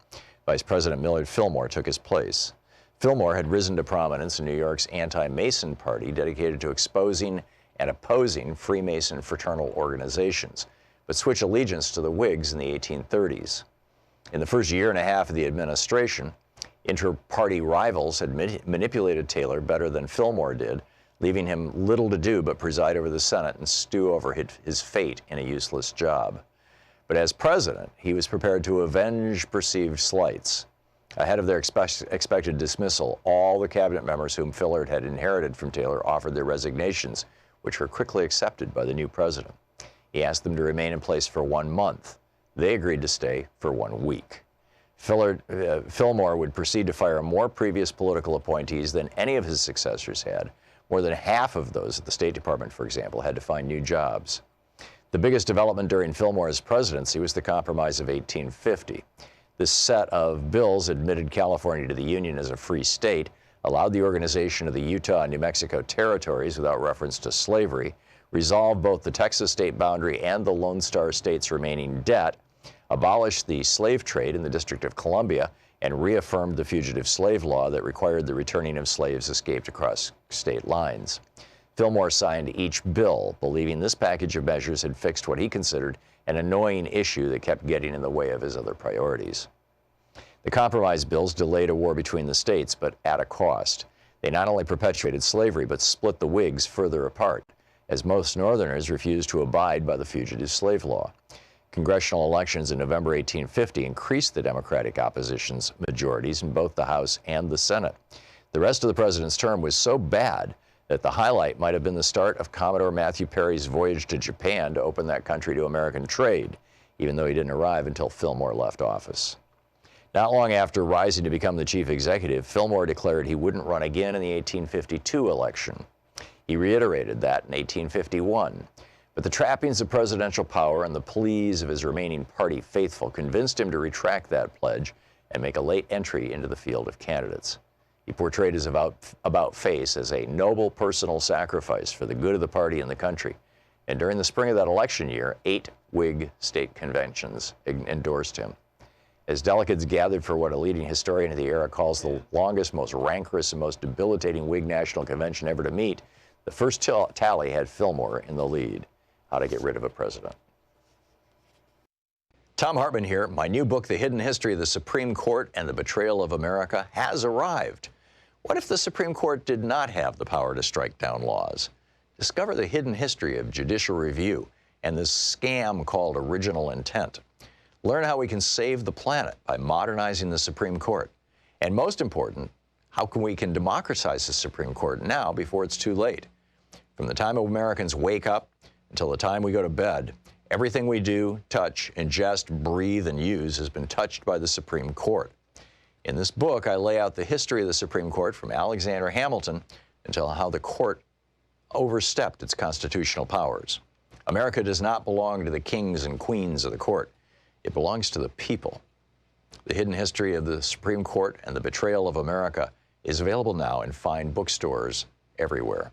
Vice President Millard Fillmore took his place. Fillmore had risen to prominence in New York's anti-Mason party dedicated to exposing and opposing Freemason fraternal organizations, but switched allegiance to the Whigs in the 1830s. In the first year and a half of the administration, inter-party rivals had manipulated Taylor better than Fillmore did, leaving him little to do but preside over the Senate and stew over his fate in a useless job. But as president, he was prepared to avenge perceived slights. Ahead of their expected dismissal, all the cabinet members whom Fillard had inherited from Taylor offered their resignations, which were quickly accepted by the new president. He asked them to remain in place for 1 month. They agreed to stay for 1 week. Fillmore would proceed to fire more previous political appointees than any of his successors had. More than half of those at the State Department, for example, had to find new jobs. The biggest development during Fillmore's presidency was the Compromise of 1850. This set of bills admitted California to the Union as a free state, allowed the organization of the Utah and New Mexico territories without reference to slavery, resolved both the Texas state boundary and the Lone Star State's remaining debt, abolished the slave trade in the District of Columbia, and reaffirmed the fugitive slave law that required the returning of slaves escaped across state lines. Fillmore signed each bill, believing this package of measures had fixed what he considered an annoying issue that kept getting in the way of his other priorities. The compromise bills delayed a war between the states, but at a cost. They not only perpetuated slavery, but split the Whigs further apart, as most Northerners refused to abide by the fugitive slave law. Congressional elections in November 1850 increased the Democratic opposition's majorities in both the House and the Senate. The rest of the president's term was so bad that the highlight might have been the start of Commodore Matthew Perry's voyage to Japan to open that country to American trade, even though he didn't arrive until Fillmore left office. Not long after rising to become the chief executive, Fillmore declared he wouldn't run again in the 1852 election. He reiterated that in 1851. But the trappings of presidential power and the pleas of his remaining party faithful convinced him to retract that pledge and make a late entry into the field of candidates. He portrayed his about-face as a noble personal sacrifice for the good of the party and the country. And during the spring of that election year, 8 Whig state conventions endorsed him. As delegates gathered for what a leading historian of the era calls the longest, most rancorous, and most debilitating Whig National Convention ever to meet, the first tally had Fillmore in the lead. How to Get Rid of a President. Thom Hartmann here. My new book, The Hidden History of the Supreme Court and the Betrayal of America, has arrived. What if the Supreme Court did not have the power to strike down laws? Discover the hidden history of judicial review and this scam called original intent. Learn how we can save the planet by modernizing the Supreme Court. And most important, how we can democratize the Supreme Court now before it's too late. From the time Americans wake up until the time we go to bed, everything we do, touch, ingest, breathe, and use has been touched by the Supreme Court. In this book, I lay out the history of the Supreme Court from Alexander Hamilton until how the court overstepped its constitutional powers. America does not belong to the kings and queens of the court. It belongs to the people. The Hidden History of the Supreme Court and the Betrayal of America is available now in fine bookstores everywhere.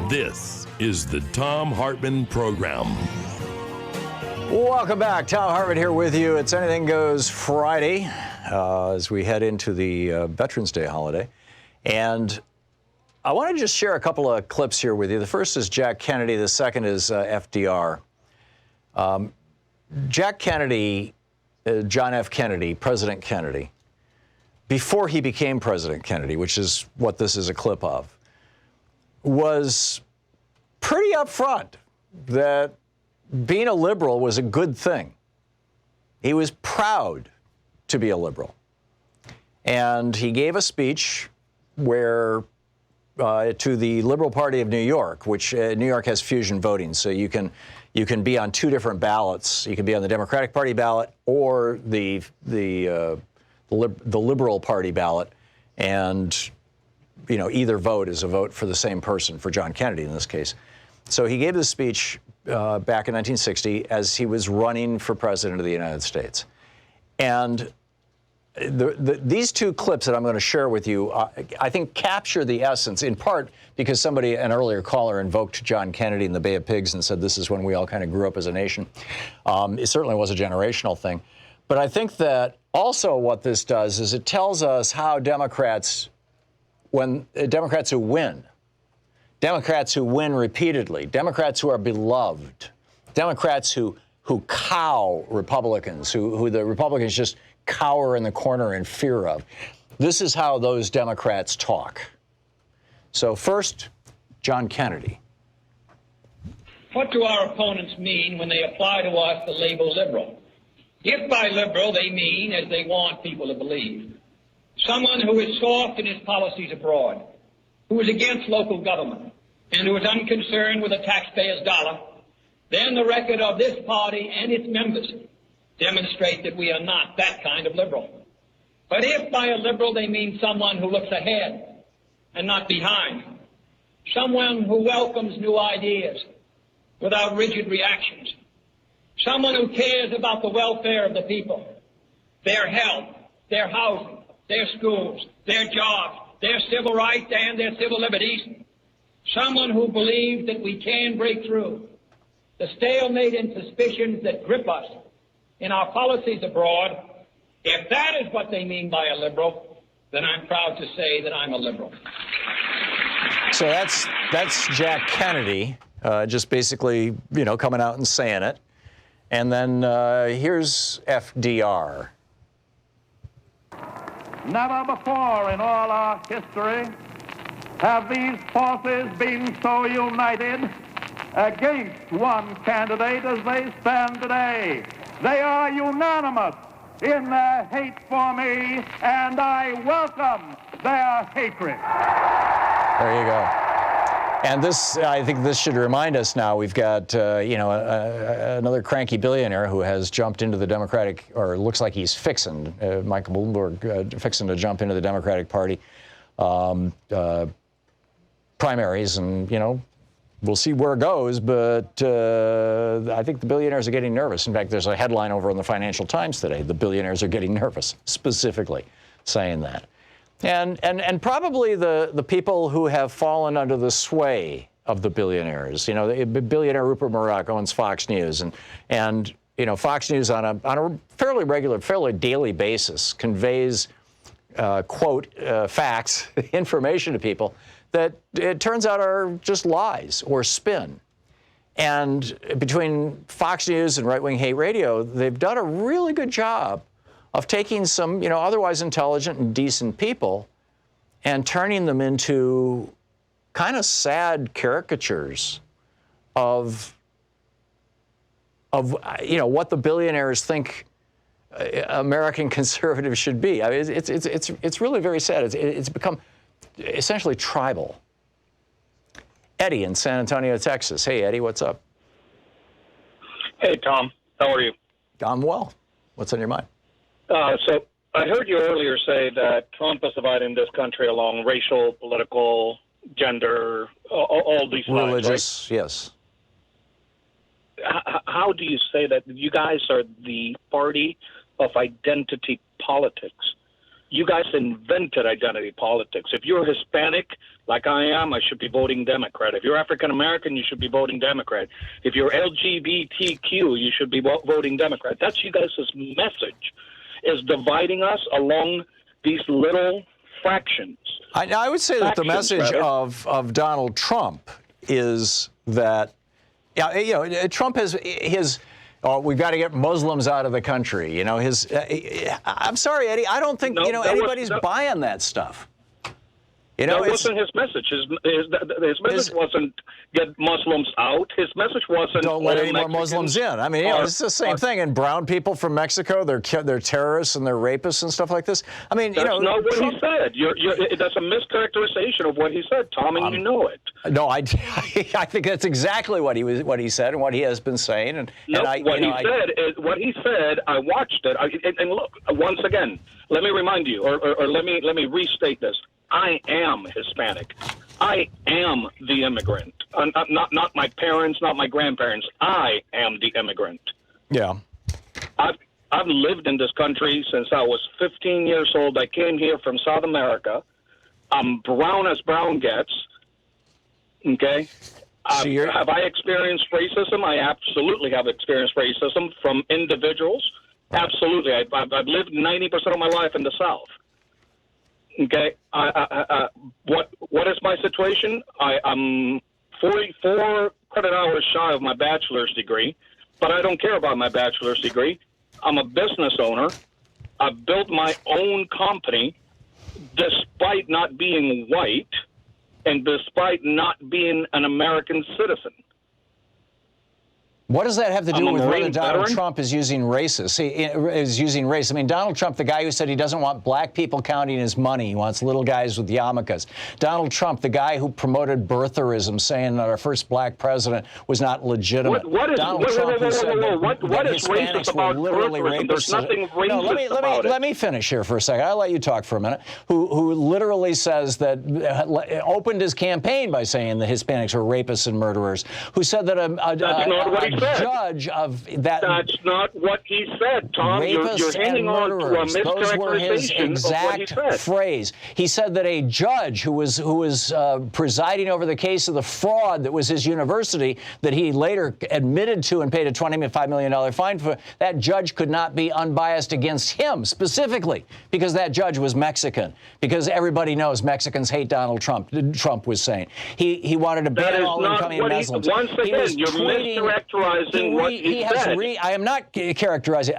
This is the Thom Hartmann Program. Welcome back. Thom Hartmann here with you. It's Anything Goes Friday as we head into the Veterans Day holiday. And I want to just share a couple of clips here with you. The first is Jack Kennedy. The second is FDR. Jack Kennedy, John F. Kennedy, President Kennedy, before he became President Kennedy, which is what this is a clip of, was pretty upfront that being a liberal was a good thing. He was proud to be a liberal. And he gave a speech where to the Liberal Party of New York, which New York has fusion voting, so you can be on 2 different ballots. You can be on the Democratic Party ballot or the Liberal Party ballot, and either vote is a vote for the same person, for John Kennedy in this case. So he gave this speech back in 1960 as he was running for president of the United States. And these 2 clips that I'm going to share with you, I think capture the essence, in part because an earlier caller, invoked John Kennedy and the Bay of Pigs and said this is when we all kind of grew up as a nation. It certainly was a generational thing. But I think that also what this does is it tells us how Democrats who win, Democrats who win repeatedly, Democrats who are beloved, Democrats who cow Republicans, who the Republicans just cower in the corner in fear of. This is how those Democrats talk. So first, John Kennedy. What do our opponents mean when they apply to us the label liberal? If by liberal they mean, as they want people to believe, someone who is soft in his policies abroad, who is against local government, and who is unconcerned with the taxpayer's dollar, then the record of this party and its members demonstrate that we are not that kind of liberal. But if by a liberal they mean someone who looks ahead and not behind, someone who welcomes new ideas without rigid reactions, someone who cares about the welfare of the people, their health, their housing, their schools, their jobs, their civil rights and their civil liberties, someone who believes that we can break through the stalemate and suspicions that grip us in our policies abroad. If that is what they mean by a liberal, then I'm proud to say that I'm a liberal. So that's Jack Kennedy, just basically, coming out and saying it. And then here's FDR. Never before in all our history have these forces been so united against one candidate as they stand today. They are unanimous in their hate for me, and I welcome their hatred. There you go. And I think this should remind us now, we've got, another cranky billionaire who has jumped into the Democratic, or looks like he's fixing, Michael Bloomberg, fixing to jump into the Democratic Party primaries, and, we'll see where it goes, but I think the billionaires are getting nervous. In fact, there's a headline over in the Financial Times today, the billionaires are getting nervous, specifically saying that. And probably the people who have fallen under the sway of the billionaires, billionaire Rupert Murdoch owns Fox News, and Fox News on a fairly regular, fairly daily basis conveys, quote, facts, information to people that it turns out are just lies or spin. And between Fox News and right-wing hate radio, they've done a really good job of taking some, otherwise intelligent and decent people and turning them into kind of sad caricatures of what the billionaires think American conservatives should be. I mean, it's really very sad. It's become essentially tribal. Eddie in San Antonio, Texas. Hey, Eddie, what's up? Hey, Tom. How are you? I'm well. What's on your mind? So I heard you earlier say that Trump is dividing this country along racial, political, gender, all these lines, religious, right? Yes. How do you say that? You guys are the party of identity politics. You guys invented identity politics. If you're Hispanic, like I am, I should be voting Democrat. If you're African American, you should be voting Democrat. If you're LGBTQ, you should be voting Democrat. That's you guys' message, is dividing us along these little fractions. I would say that the message of Donald Trump is that, Trump has his. Oh, we've got to get Muslims out of the country. I'm sorry, Eddie. I don't think anybody's buying that stuff. That wasn't his message. His message wasn't get Muslims out. His message wasn't don't let any more Muslims in. I mean, it's the same thing. And brown people from Mexico, they're terrorists and they're rapists and stuff like this. I mean, that's not what he said. That's a mischaracterization of what he said, Tom, and you know it. No, I think that's exactly what he said and what he has been saying. What he said. I watched it. And look, once again, let me remind you, or let me restate this. I am Hispanic. I am the immigrant. Not my parents, not my grandparents. I am the immigrant. Yeah. I've lived in this country since I was 15 years old. I came here from South America. I'm brown as brown gets. Okay? Have I experienced racism? I absolutely have experienced racism from individuals. Absolutely. I've lived 90% of my life in the South. Okay, what is my situation? I'm 44 credit hours shy of my bachelor's degree, but I don't care about my bachelor's degree. I'm a business owner. I built my own company despite not being white and despite not being an American citizen. What does that have to do I'm a with whether Marine Donald veteran. Trump is using race? I mean, Donald Trump, the guy who said he doesn't want black people counting his money, he wants little guys with yarmulkes. Donald Trump, the guy who promoted birtherism, saying that our first black president was not legitimate. Donald Trump who said that Hispanics were literally rapists. There's nothing racist about it. Let me finish here for a second. I'll let you talk for a minute. Who literally says that, opened his campaign by saying that Hispanics were rapists and murderers. Who said that a judge of that. That's not what he said, Tom. You're hanging on to a mischaracterization Those were his exact of what he said. phrase. He said that a judge who was presiding over the case of the fraud that was his university, that he later admitted to and paid a $25 million fine for, that judge could not be unbiased against him specifically because that judge was Mexican. Because everybody knows Mexicans hate Donald Trump. Trump was saying he wanted to ban all incoming Muslims. Once again, you're mischaracterizing what he said. I am not characterizing.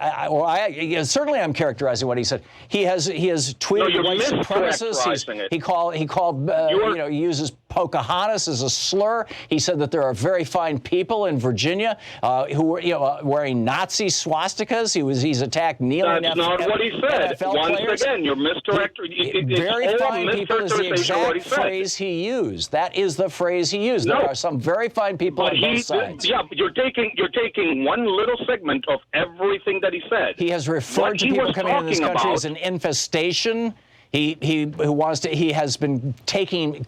Certainly, I'm characterizing what he said. He has tweeted white supremacists. He called he uses Pocahontas as a slur. He said that there are very fine people in Virginia who were wearing Nazi swastikas. He's attacked kneeling. That's not what he said. NFL Once players. again, you're mischaracterizing. Very fine people is the exact phrase he used. That is the phrase he used. There are some very fine people on both sides. Yeah, but you're taking one little segment of everything that he said. He has referred to people coming into this country as an infestation. He has been taking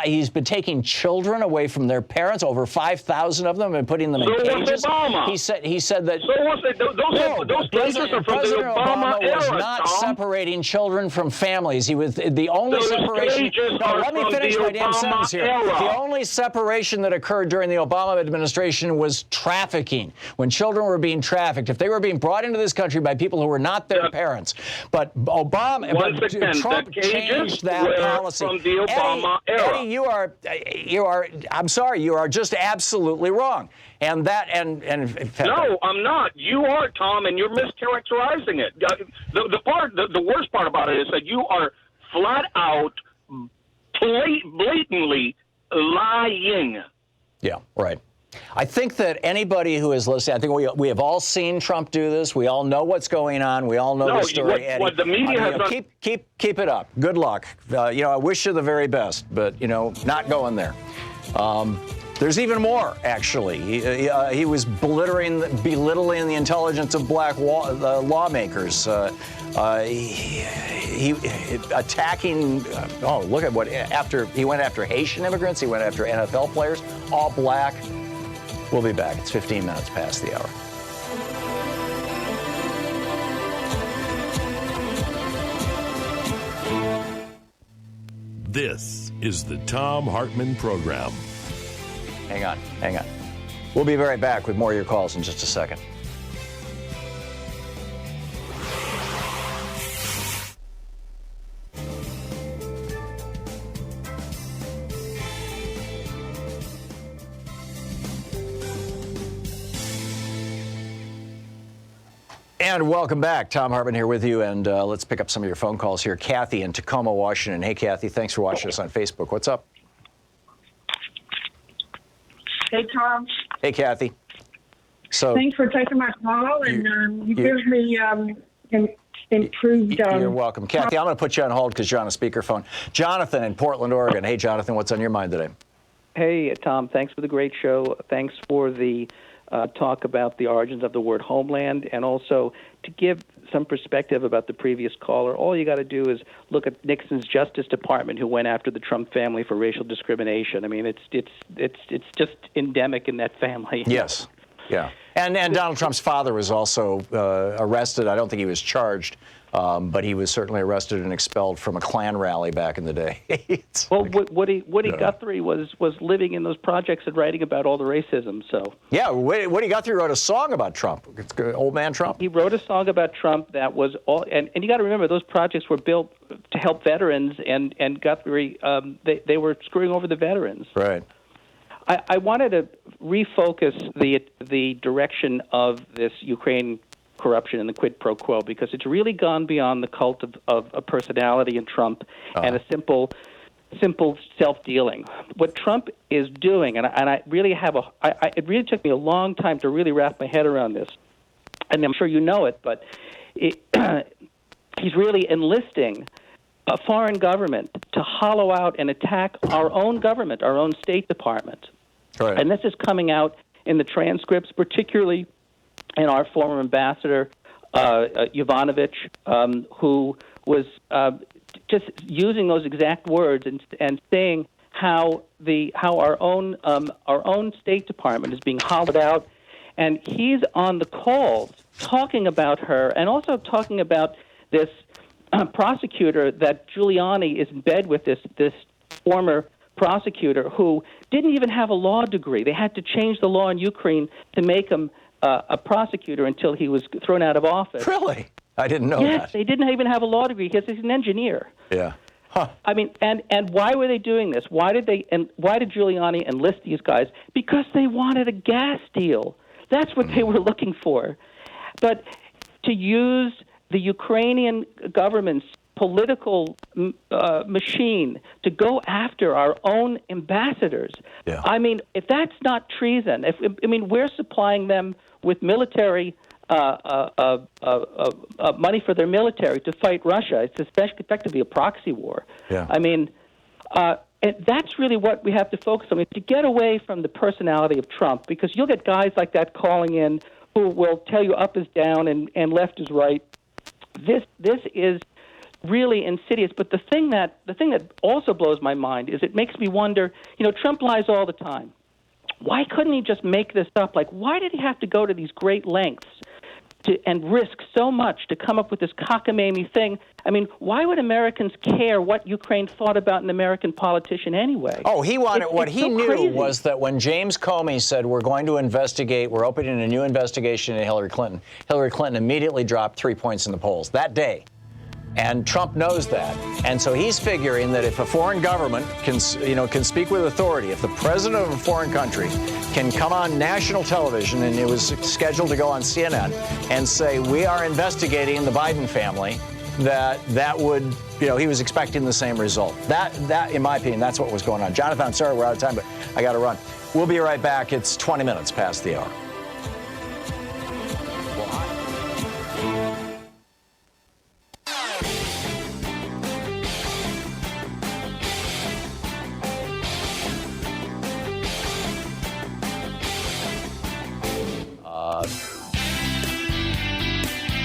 he's been taking children away from their parents, over 5,000 of them, and putting them in cages. Obama. He said that. So was it? Those places are from President the Obama Obama era, was not Tom. separating children from families. He was the only Those separation. cages No, are let me from finish the my damn Obama sentence here. era. The only separation that occurred during the Obama administration was trafficking. When children were being trafficked, if they were being brought into this country by people who were not their parents. But Trump changed that policy. From the Obama era. Eddie, you are. I'm sorry. You are just absolutely wrong. And No, I'm not. You are, Tom, and you're mischaracterizing it. The worst part about it is that you are flat out, blatantly lying. Yeah, right. I think that anybody who is listening, I think we have all seen Trump do this. We all know what's going on. We all know the story, Eddie. What the media has done. Keep it up. Good luck. I wish you the very best, but not going there. There's even more, actually. He was belittling the intelligence of black lawmakers. He attacking. Look at what he went after Haitian immigrants. He went after NFL players, all black. We'll be back. It's 15 minutes past the hour. This is the Thom Hartmann Program. Hang on. We'll be right back with more of your calls in just a second. And welcome back. Thom Hartmann here with you, and let's pick up some of your phone calls here. Kathy in Tacoma, Washington. Hey, Kathy, thanks for watching us on Facebook. What's up? Hey, Tom. Hey, Kathy. So thanks for taking my call, and you give me improved. You're welcome. Kathy, I'm going to put you on hold because you're on a speakerphone. Jonathan in Portland, Oregon. Hey, Jonathan, what's on your mind today? Hey, Tom, thanks for the great show. Thanks for the talk about the origins of the word homeland, and also to give some perspective about the previous caller. All you got to do is look at Nixon's Justice Department, who went after the Trump family for racial discrimination. I mean, it's just endemic in that family. Yes, yeah. And Donald Trump's father was also arrested. I don't think he was charged, but he was certainly arrested and expelled from a Klan rally back in the day. Well, Woody Guthrie was living in those projects and writing about all the racism. So yeah, Woody Guthrie wrote a song about Trump. Old man Trump. He wrote a song about Trump that was all, and you got to remember those projects were built to help veterans, and Guthrie they were screwing over the veterans. Right. I wanted to refocus the direction of this Ukraine corruption and the quid pro quo, because it's really gone beyond the cult of a personality in Trump and a simple simple self-dealing. What Trump is doing, and I really have it really took me a long time to really wrap my head around this, and I'm sure you know it, but he's really enlisting a foreign government to hollow out and attack our own government, our own State Department. Right. And this is coming out in the transcripts, particularly in our former ambassador, Yovanovitch, who was just using those exact words and saying how our own State Department is being hollowed out, and he's on the calls talking about her and also talking about this prosecutor that Giuliani is in bed with, this former prosecutor who didn't even have a law degree. They had to change the law in Ukraine to make him a prosecutor until he was thrown out of office. Really? I didn't know that. Yes, they didn't even have a law degree because he's an engineer. Yeah. Huh. I mean, and why were they doing this? Why did Giuliani enlist these guys? Because they wanted a gas deal. That's what they were looking for. But to use the Ukrainian government's political machine to go after our own ambassadors. Yeah. I mean, if that's not treason, we're supplying them with military money for their military to fight Russia. It's effectively a proxy war. Yeah. I mean, that's really what we have to focus on. We have to get away from the personality of Trump, because you'll get guys like that calling in who will tell you up is down and left is right. This is really insidious. But the thing that also blows my mind is it makes me wonder, Trump lies all the time. Why couldn't he just make this up? Like, why did he have to go to these great lengths and risk so much to come up with this cockamamie thing? I mean, why would Americans care what Ukraine thought about an American politician anyway? Oh, he wanted what he knew crazy. was that when James Comey said we're going to investigate, we're opening a new investigation into Hillary Clinton immediately dropped 3 points in the polls that day. And Trump knows that. And so he's figuring that if a foreign government can speak with authority, if the president of a foreign country can come on national television, and it was scheduled to go on CNN, and say, we are investigating the Biden family, that would, he was expecting the same result. That, in my opinion, that's what was going on. Jonathan, I'm sorry we're out of time, but I got to run. We'll be right back. It's 20 minutes past the hour.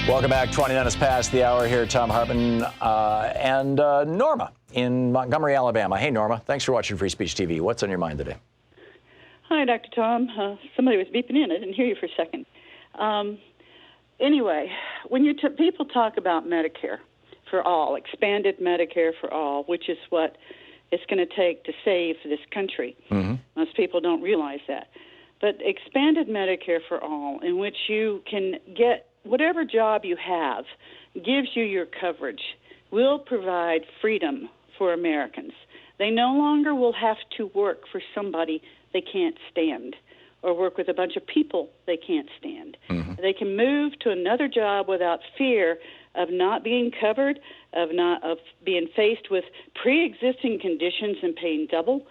Welcome back. 20 minutes past the hour here. Thom Hartmann and Norma in Montgomery, Alabama. Hey, Norma. Thanks for watching Free Speech TV. What's on your mind today? Hi, Dr. Tom. Somebody was beeping in. I didn't hear you for a second. Anyway, when people talk about Medicare for all, expanded Medicare for all, which is what it's going to take to save this country, most people don't realize that. But expanded Medicare for all, in which you can get whatever job you have, gives you your coverage, will provide freedom for Americans. They no longer will have to work for somebody they can't stand or work with a bunch of people they can't stand. They can move to another job without fear of not being covered, of being faced with pre-existing conditions and paying double.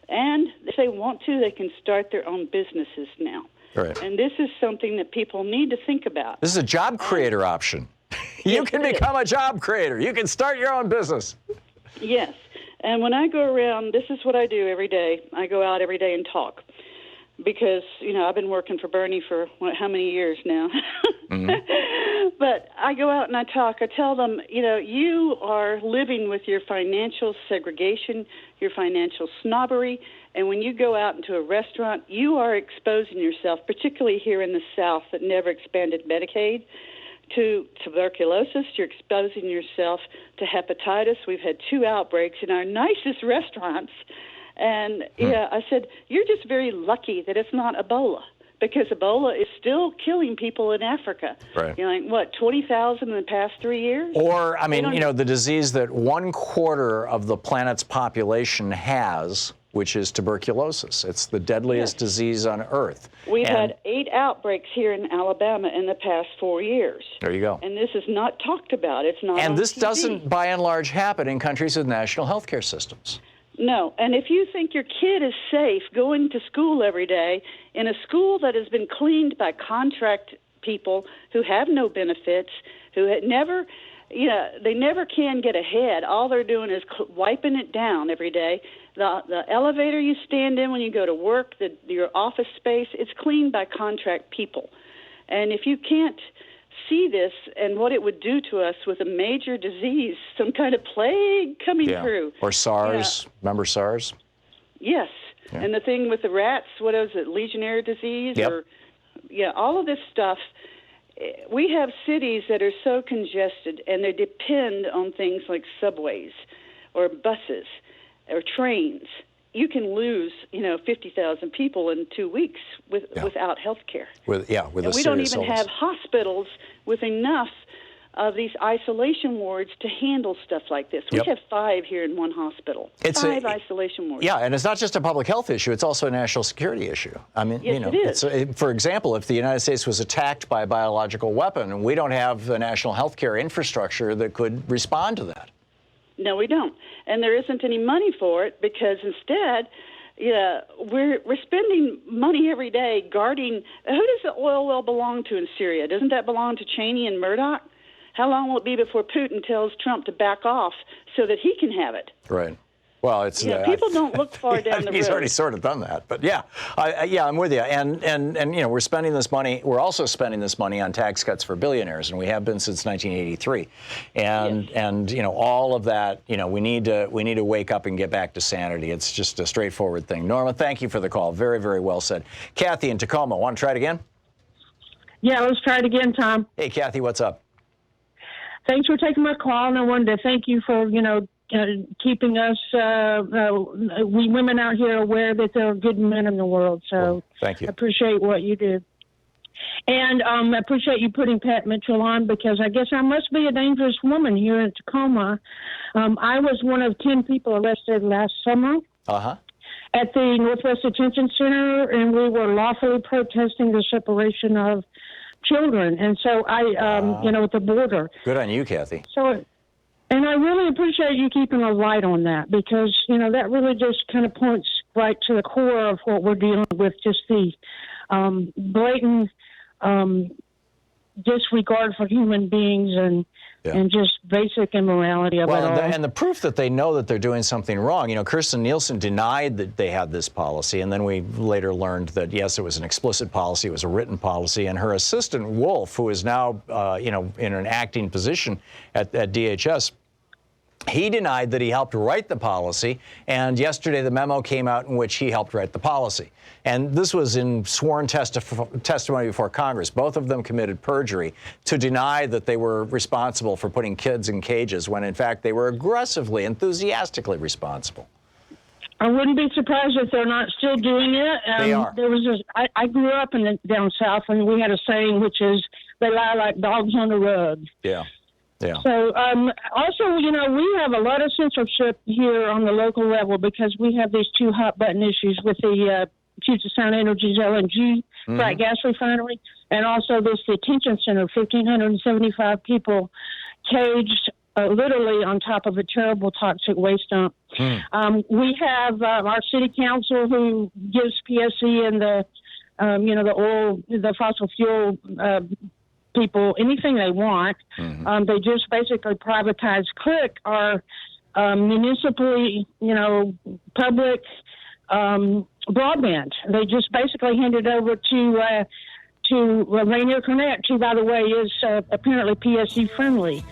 And if they want to, they can start their own businesses now. Right. And this is something that people need to think about. This is a job creator option. You can become a job creator. You can start your own business. Yes. And when I go around, this is what I do every day. I go out every day and talk. Because, I've been working for Bernie for how many years now? But I go out and I talk. I tell them, you are living with your financial segregation, your financial snobbery, and when you go out into a restaurant, you are exposing yourself, particularly here in the South that never expanded Medicaid, to tuberculosis. You're exposing yourself to hepatitis. We've had 2 outbreaks in our nicest restaurants. And, I said, you're just very lucky that it's not Ebola, because Ebola is still killing people in Africa. Right. 20,000 in the past 3 years? Or, the disease that 1/4 of the planet's population has, which is tuberculosis. It's the deadliest disease on Earth. We've had 8 outbreaks here in Alabama in the past 4 years. There you go. And this is not talked about. It's not. And on this TV. doesn't, by and large, happen in countries with national health care systems. No, and if you think your kid is safe going to school every day in a school that has been cleaned by contract people who have no benefits, who had never, they never can get ahead. All they're doing is wiping it down every day. The elevator you stand in when you go to work, your office space, it's cleaned by contract people. And if you can't see this and what it would do to us with a major disease, some kind of plague coming through. Or SARS. Remember SARS? Yes. Yeah. And the thing with the rats, what is it, Legionnaire disease? Yep. Or, all of this stuff. We have cities that are so congested, and they depend on things like subways or buses or trains. You can lose, 50,000 people in 2 weeks without health care. With and we don't even have hospitals with enough of these isolation wards to handle stuff like this. We have 5 here in one hospital. Five isolation wards. Yeah, and it's not just a public health issue, it's also a national security issue. I mean, it is. For example, if the United States was attacked by a biological weapon, we don't have the national health care infrastructure that could respond to that. No, we don't. And there isn't any money for it because instead, we're spending money every day guarding. Who does the oil well belong to in Syria? Doesn't that belong to Cheney and Murdoch? How long will it be before Putin tells Trump to back off so that he can have it? Right. Well, it's people don't look far down the road. He's already sort of done that, but I'm with you. And we're spending this money. We're also spending this money on tax cuts for billionaires, and we have been since 1983. And all of that. We need to wake up and get back to sanity. It's just a straightforward thing. Norma, thank you for the call. Very, very well said. Kathy in Tacoma, want to try it again? Yeah, let's try it again, Tom. Hey, Kathy, what's up? Thanks for taking my call, and I wanted to thank you for keeping us, we women out here, aware that there are good men in the world. So thank you. I appreciate what you do. And I appreciate you putting Pat Mitchell on because I guess I must be a dangerous woman here in Tacoma. I was one of 10 people arrested last summer at the Northwest Detention Center, and we were lawfully protesting the separation of children. And so at the border. Good on you, Kathy. And I really appreciate you keeping a light on that because, that really just kind of points right to the core of what we're dealing with, just the blatant disregard for human beings and just basic immorality of it all. And the proof that they know that they're doing something wrong. Kirsten Nielsen denied that they had this policy, and then we later learned that, yes, it was an explicit policy, it was a written policy, and her assistant, Wolf, who is now, in an acting position at DHS, he denied that he helped write the policy, and yesterday the memo came out in which he helped write the policy. And this was in sworn testimony before Congress. Both of them committed perjury to deny that they were responsible for putting kids in cages when, in fact, they were aggressively, enthusiastically responsible. I wouldn't be surprised if they're not still doing it. They are. There was I grew up down south, and we had a saying, which is, they lie like dogs on the rug. Yeah. Yeah. So also, we have a lot of censorship here on the local level because we have these 2 hot button issues with the Puget Sound Energy's LNG frac gas refinery, and also this detention center, 1,575 people caged literally on top of a terrible toxic waste dump. We have our city council who gives PSC and the oil, the fossil fuel people anything they want. They just basically privatize CLIC, our municipally, public broadband. They just basically hand it over to Rainier Connect, who, by the way, is apparently PSC friendly.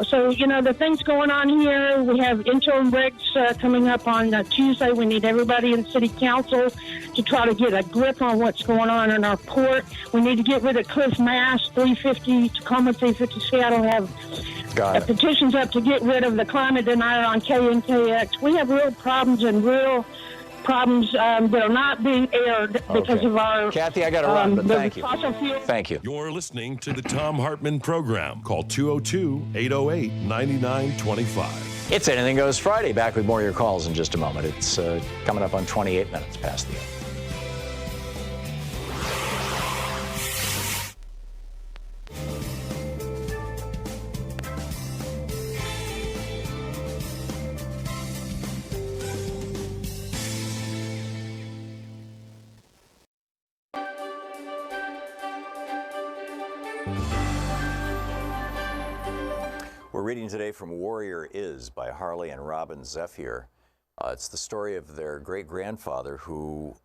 So, the things going on here, we have interim regs coming up on Tuesday. We need everybody in city council to try to get a grip on what's going on in our port. We need to get rid of Cliff Mass, 350, Tacoma, 350, Seattle have petitions up to get rid of the climate denier on KNKX. We have real problems that are not being aired because of our... Kathy, I got to run, but thank you. Fossil fuel. Thank you. You're listening to the Thom Hartmann Program. Call 202-808-9925. It's Anything Goes Friday. Back with more of your calls in just a moment. It's coming up on 28 minutes past the hour. We're reading today from Warrior Is by Harley and Robin Zephyr. It's the story of their great-grandfather who,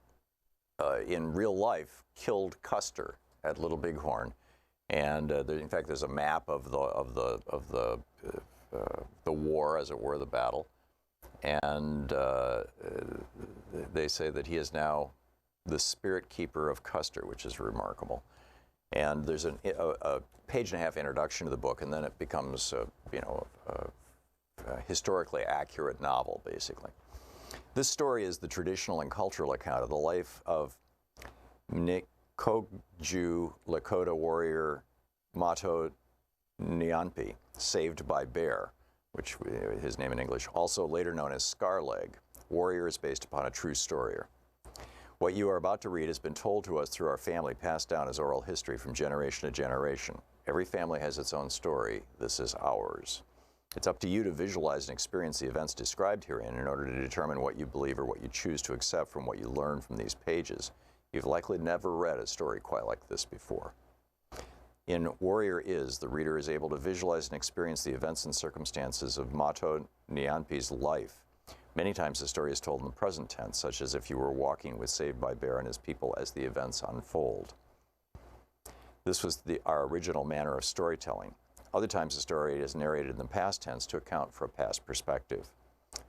in real life, killed Custer at Little Bighorn. And in fact, there's a map of the war, as it were, the battle. And they say that he is now the spirit keeper of Custer, which is remarkable. And there's a page-and-a-half introduction to the book, and then it becomes, a historically accurate novel, basically. This story is the traditional and cultural account of the life of Nikogju Lakota warrior Mato Nyanpi, saved by Bear, which his name in English, also later known as Scarleg. Warrior is based upon a true story. What you are about to read has been told to us through our family, passed down as oral history from generation to generation. Every family has its own story. This is ours. It's up to you to visualize and experience the events described herein in order to determine what you believe or what you choose to accept from what you learn from these pages. You've likely never read a story quite like this before. In Warrior Is, the reader is able to visualize and experience the events and circumstances of Mato Nyanpi's life. Many times the story is told in the present tense, such as if you were walking with Saved by Bear and his people as the events unfold. This was our original manner of storytelling. Other times the story is narrated in the past tense to account for a past perspective.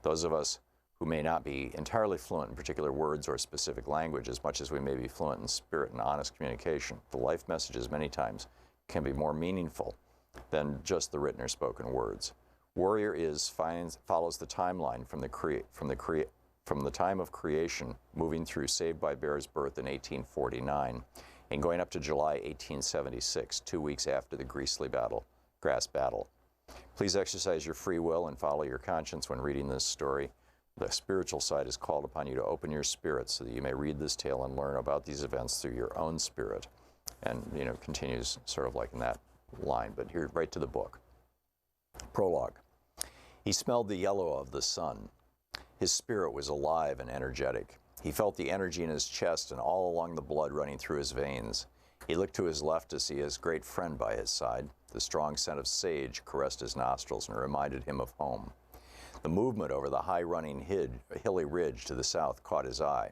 Those of us who may not be entirely fluent in particular words or specific language, as much as we may be fluent in spirit and honest communication, the life messages many times can be more meaningful than just the written or spoken words. Warrior Is follows the timeline from the time of creation, moving through Saved by Bear's birth in 1849, and going up to July 1876, 2 weeks after the Grass Battle. Please exercise your free will and follow your conscience when reading this story. The spiritual side is called upon you to open your spirit so that you may read this tale and learn about these events through your own spirit. And, continues sort of like in that line, but here, right to the book. Prologue. He smelled the yellow of the sun. His spirit was alive and energetic. He felt the energy in his chest and all along the blood running through his veins. He looked to his left to see his great friend by his side. The strong scent of sage caressed his nostrils and reminded him of home. The movement over the high-running hilly ridge to the south caught his eye.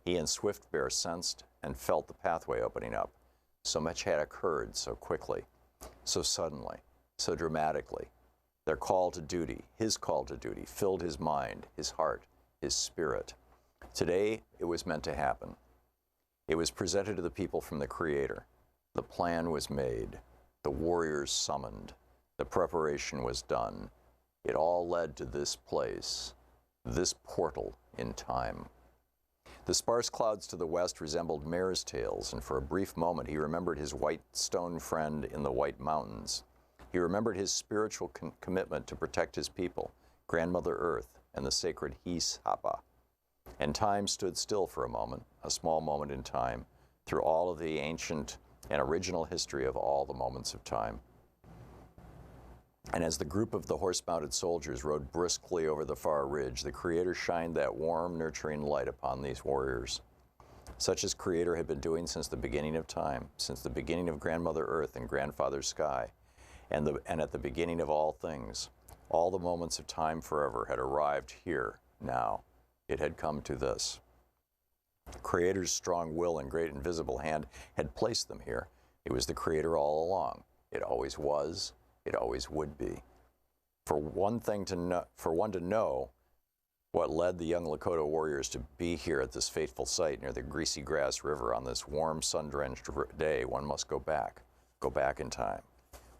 He and Swift Bear sensed and felt the pathway opening up. So much had occurred so quickly, so suddenly, so dramatically. Their call to duty, his call to duty, filled his mind, his heart, his spirit. Today, it was meant to happen. It was presented to the people from the Creator. The plan was made. The warriors summoned. The preparation was done. It all led to this place, this portal in time. The sparse clouds to the west resembled mare's tails, and for a brief moment he remembered his white stone friend in the White Mountains. He remembered his spiritual commitment to protect his people, Grandmother Earth, and the sacred Hisapa. And time stood still for a moment, a small moment in time, through all of the ancient and original history of all the moments of time. And as the group of the horse-mounted soldiers rode briskly over the far ridge, the Creator shined that warm, nurturing light upon these warriors. Such as Creator had been doing since the beginning of time, since the beginning of Grandmother Earth and Grandfather Sky, and at the beginning of all things. All the moments of time forever had arrived here, now. It had come to this. Creator's strong will and great invisible hand had placed them here. It was the Creator all along. It always was. It always would be. For one to know what led the young Lakota warriors to be here at this fateful site near the Greasy Grass River on this warm, sun-drenched day, one must go back in time,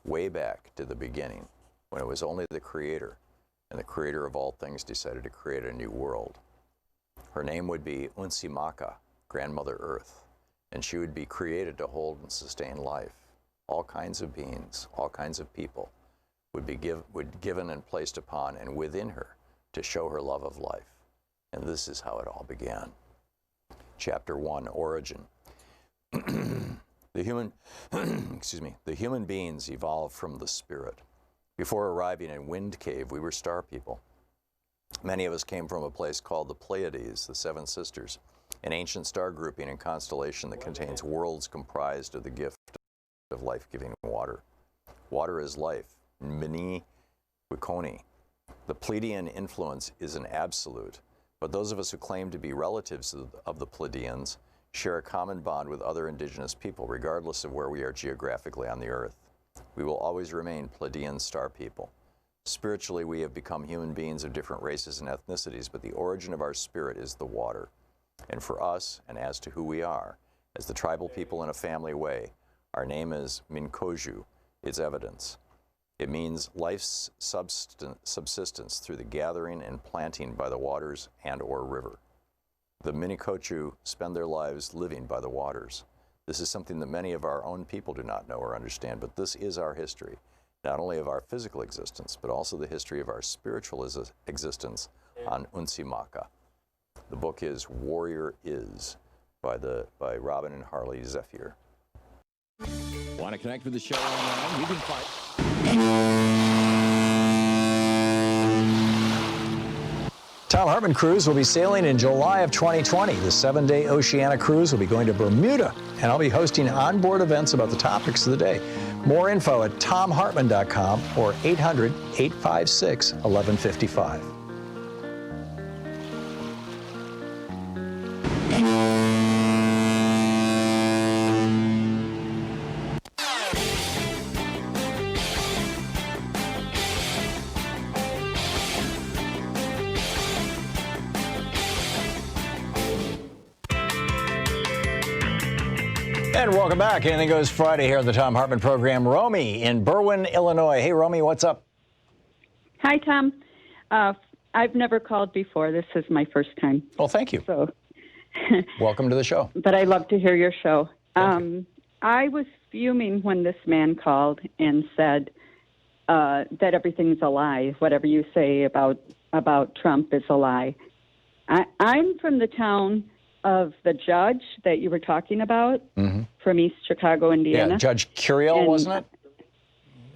way back to the beginning, when it was only the Creator, and the Creator of all things decided to create a new world. Her name would be Unsimaka, Grandmother Earth, and she would be created to hold and sustain life. All kinds of beings, all kinds of people would be given and placed upon and within her to show her love of life. And this is how it all began. Chapter 1, Origin. The human beings evolved from the spirit. Before arriving in Wind Cave, we were star people. Many of us came from a place called the Pleiades, the Seven Sisters, an ancient star grouping and constellation that contains worlds comprised of the gift of life-giving water. Water is life. Mini Wiconi. The Pleiadian influence is an absolute, but those of us who claim to be relatives of the Pleiadians share a common bond with other indigenous people, regardless of where we are geographically on the earth. We will always remain Pleiadian star people. Spiritually, we have become human beings of different races and ethnicities, but the origin of our spirit is the water. And for us, and as to who we are, as the tribal people in a family way, our name is Minkoju, its evidence. It means life's subsistence through the gathering and planting by the waters and or river. The Minikoju spend their lives living by the waters. This is something that many of our own people do not know or understand, but this is our history, not only of our physical existence, but also the history of our spiritual existence on Unsimaka. The book is Warrior Is by Robin and Harley Zephyr. Want to connect with the show online? You can find... Thom Hartmann Cruise will be sailing in July of 2020. The 7-day Oceania cruise will be going to Bermuda, and I'll be hosting onboard events about the topics of the day. More info at thomhartmann.com or 800-856-1155. And welcome back. Anything Goes Friday here on the Thom Hartmann Program. Romy in Berwyn, Illinois. Hey, Romy, what's up? Hi, Tom. I've never called before. This is my first time. Well, thank you. So, welcome to the show. But I love to hear your show. I was fuming when this man called and said that everything's a lie. Whatever you say about Trump is a lie. I'm from the town of the judge that you were talking about from East Chicago, Indiana. Yeah, Judge Curiel, wasn't it?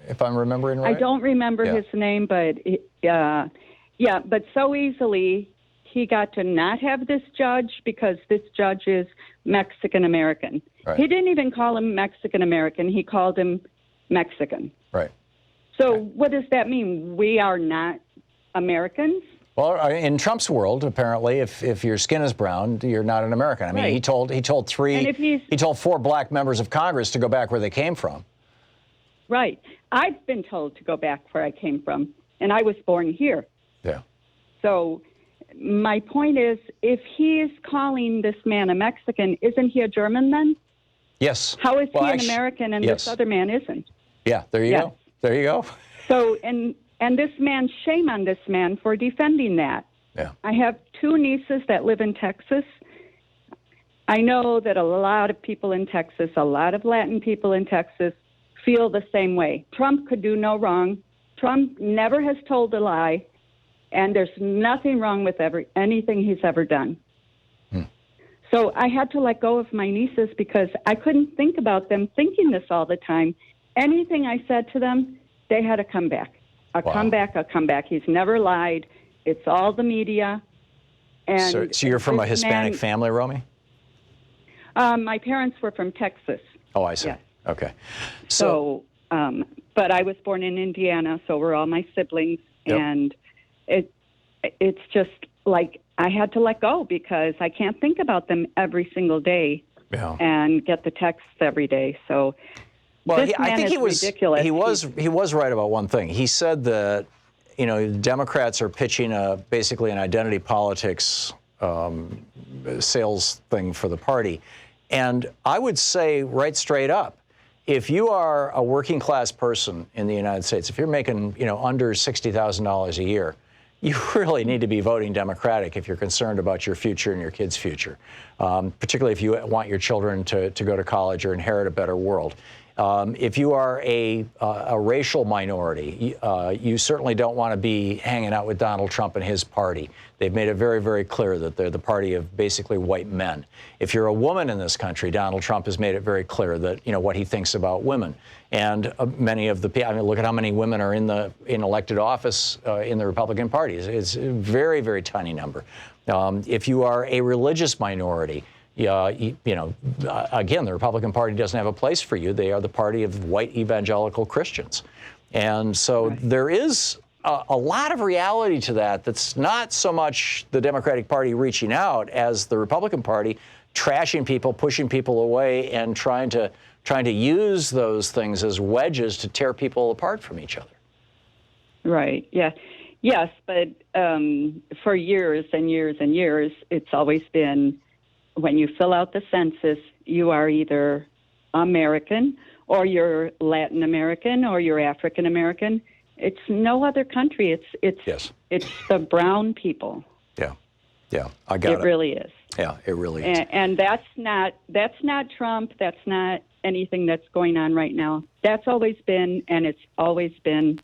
If I'm remembering right. I don't remember his name, but but so easily he got to not have this judge because this judge is Mexican-American. Right. He didn't even call him Mexican-American. He called him Mexican. Right. So what does that mean? We are not Americans? Well, in Trump's world, apparently, if your skin is brown, you're not an American. I mean, Right. he told 4 black members of Congress to go back where they came from. Right. I've been told to go back where I came from, and I was born here. Yeah. So my point is, if he is calling this man a Mexican, isn't he a German then? Yes. How is he an American and this other man isn't? Yeah, there you go. There you go. So, and this man, shame on this man for defending that. Yeah. I have 2 nieces that live in Texas. I know that a lot of people in Texas, a lot of Latin people in Texas, feel the same way. Trump could do no wrong. Trump never has told a lie, and there's nothing wrong with anything he's ever done. So I had to let go of my nieces because I couldn't think about them thinking this all the time. Anything I said to them, they had a comeback. A comeback. He's never lied. It's all the media. And so you're from a Hispanic family, Romy? My parents were from Texas. Oh, I see. Yes. Okay. So, but I was born in Indiana, so were all my siblings, and it's just like I had to let go because I can't think about them every single day and get the texts every day. So. Well, I think ridiculous. He was right about one thing. He said that, Democrats are pitching basically an identity politics sales thing for the party. And I would say right straight up, if you are a working class person in the United States, if you're making, under $60,000 a year, you really need to be voting Democratic if you're concerned about your future and your kids' future, particularly if you want your children to go to college or inherit a better world. If you are a racial minority, you certainly don't want to be hanging out with Donald Trump and his party. They've made it very, very clear that they're the party of basically white men. If you're a woman in this country, Donald Trump has made it very clear that, what he thinks about women. And many of the people, look at how many women are in elected office in the Republican Party. It's a very, very tiny number. If you are a religious minority, again, the Republican Party doesn't have a place for you. They are the party of white evangelical Christians. And so there is a lot of reality to that that's not so much the Democratic Party reaching out as the Republican Party trashing people, pushing people away, and trying to use those things as wedges to tear people apart from each other. Right. Yeah. Yes, but for years and years and years, it's always been when you fill out the census, you are either American or you're Latin American or you're African American. It's no other country. It's the brown people. Yeah, I got it. It really is. Yeah, it really is. And that's not Trump. That's not anything that's going on right now. That's always been, and it's always been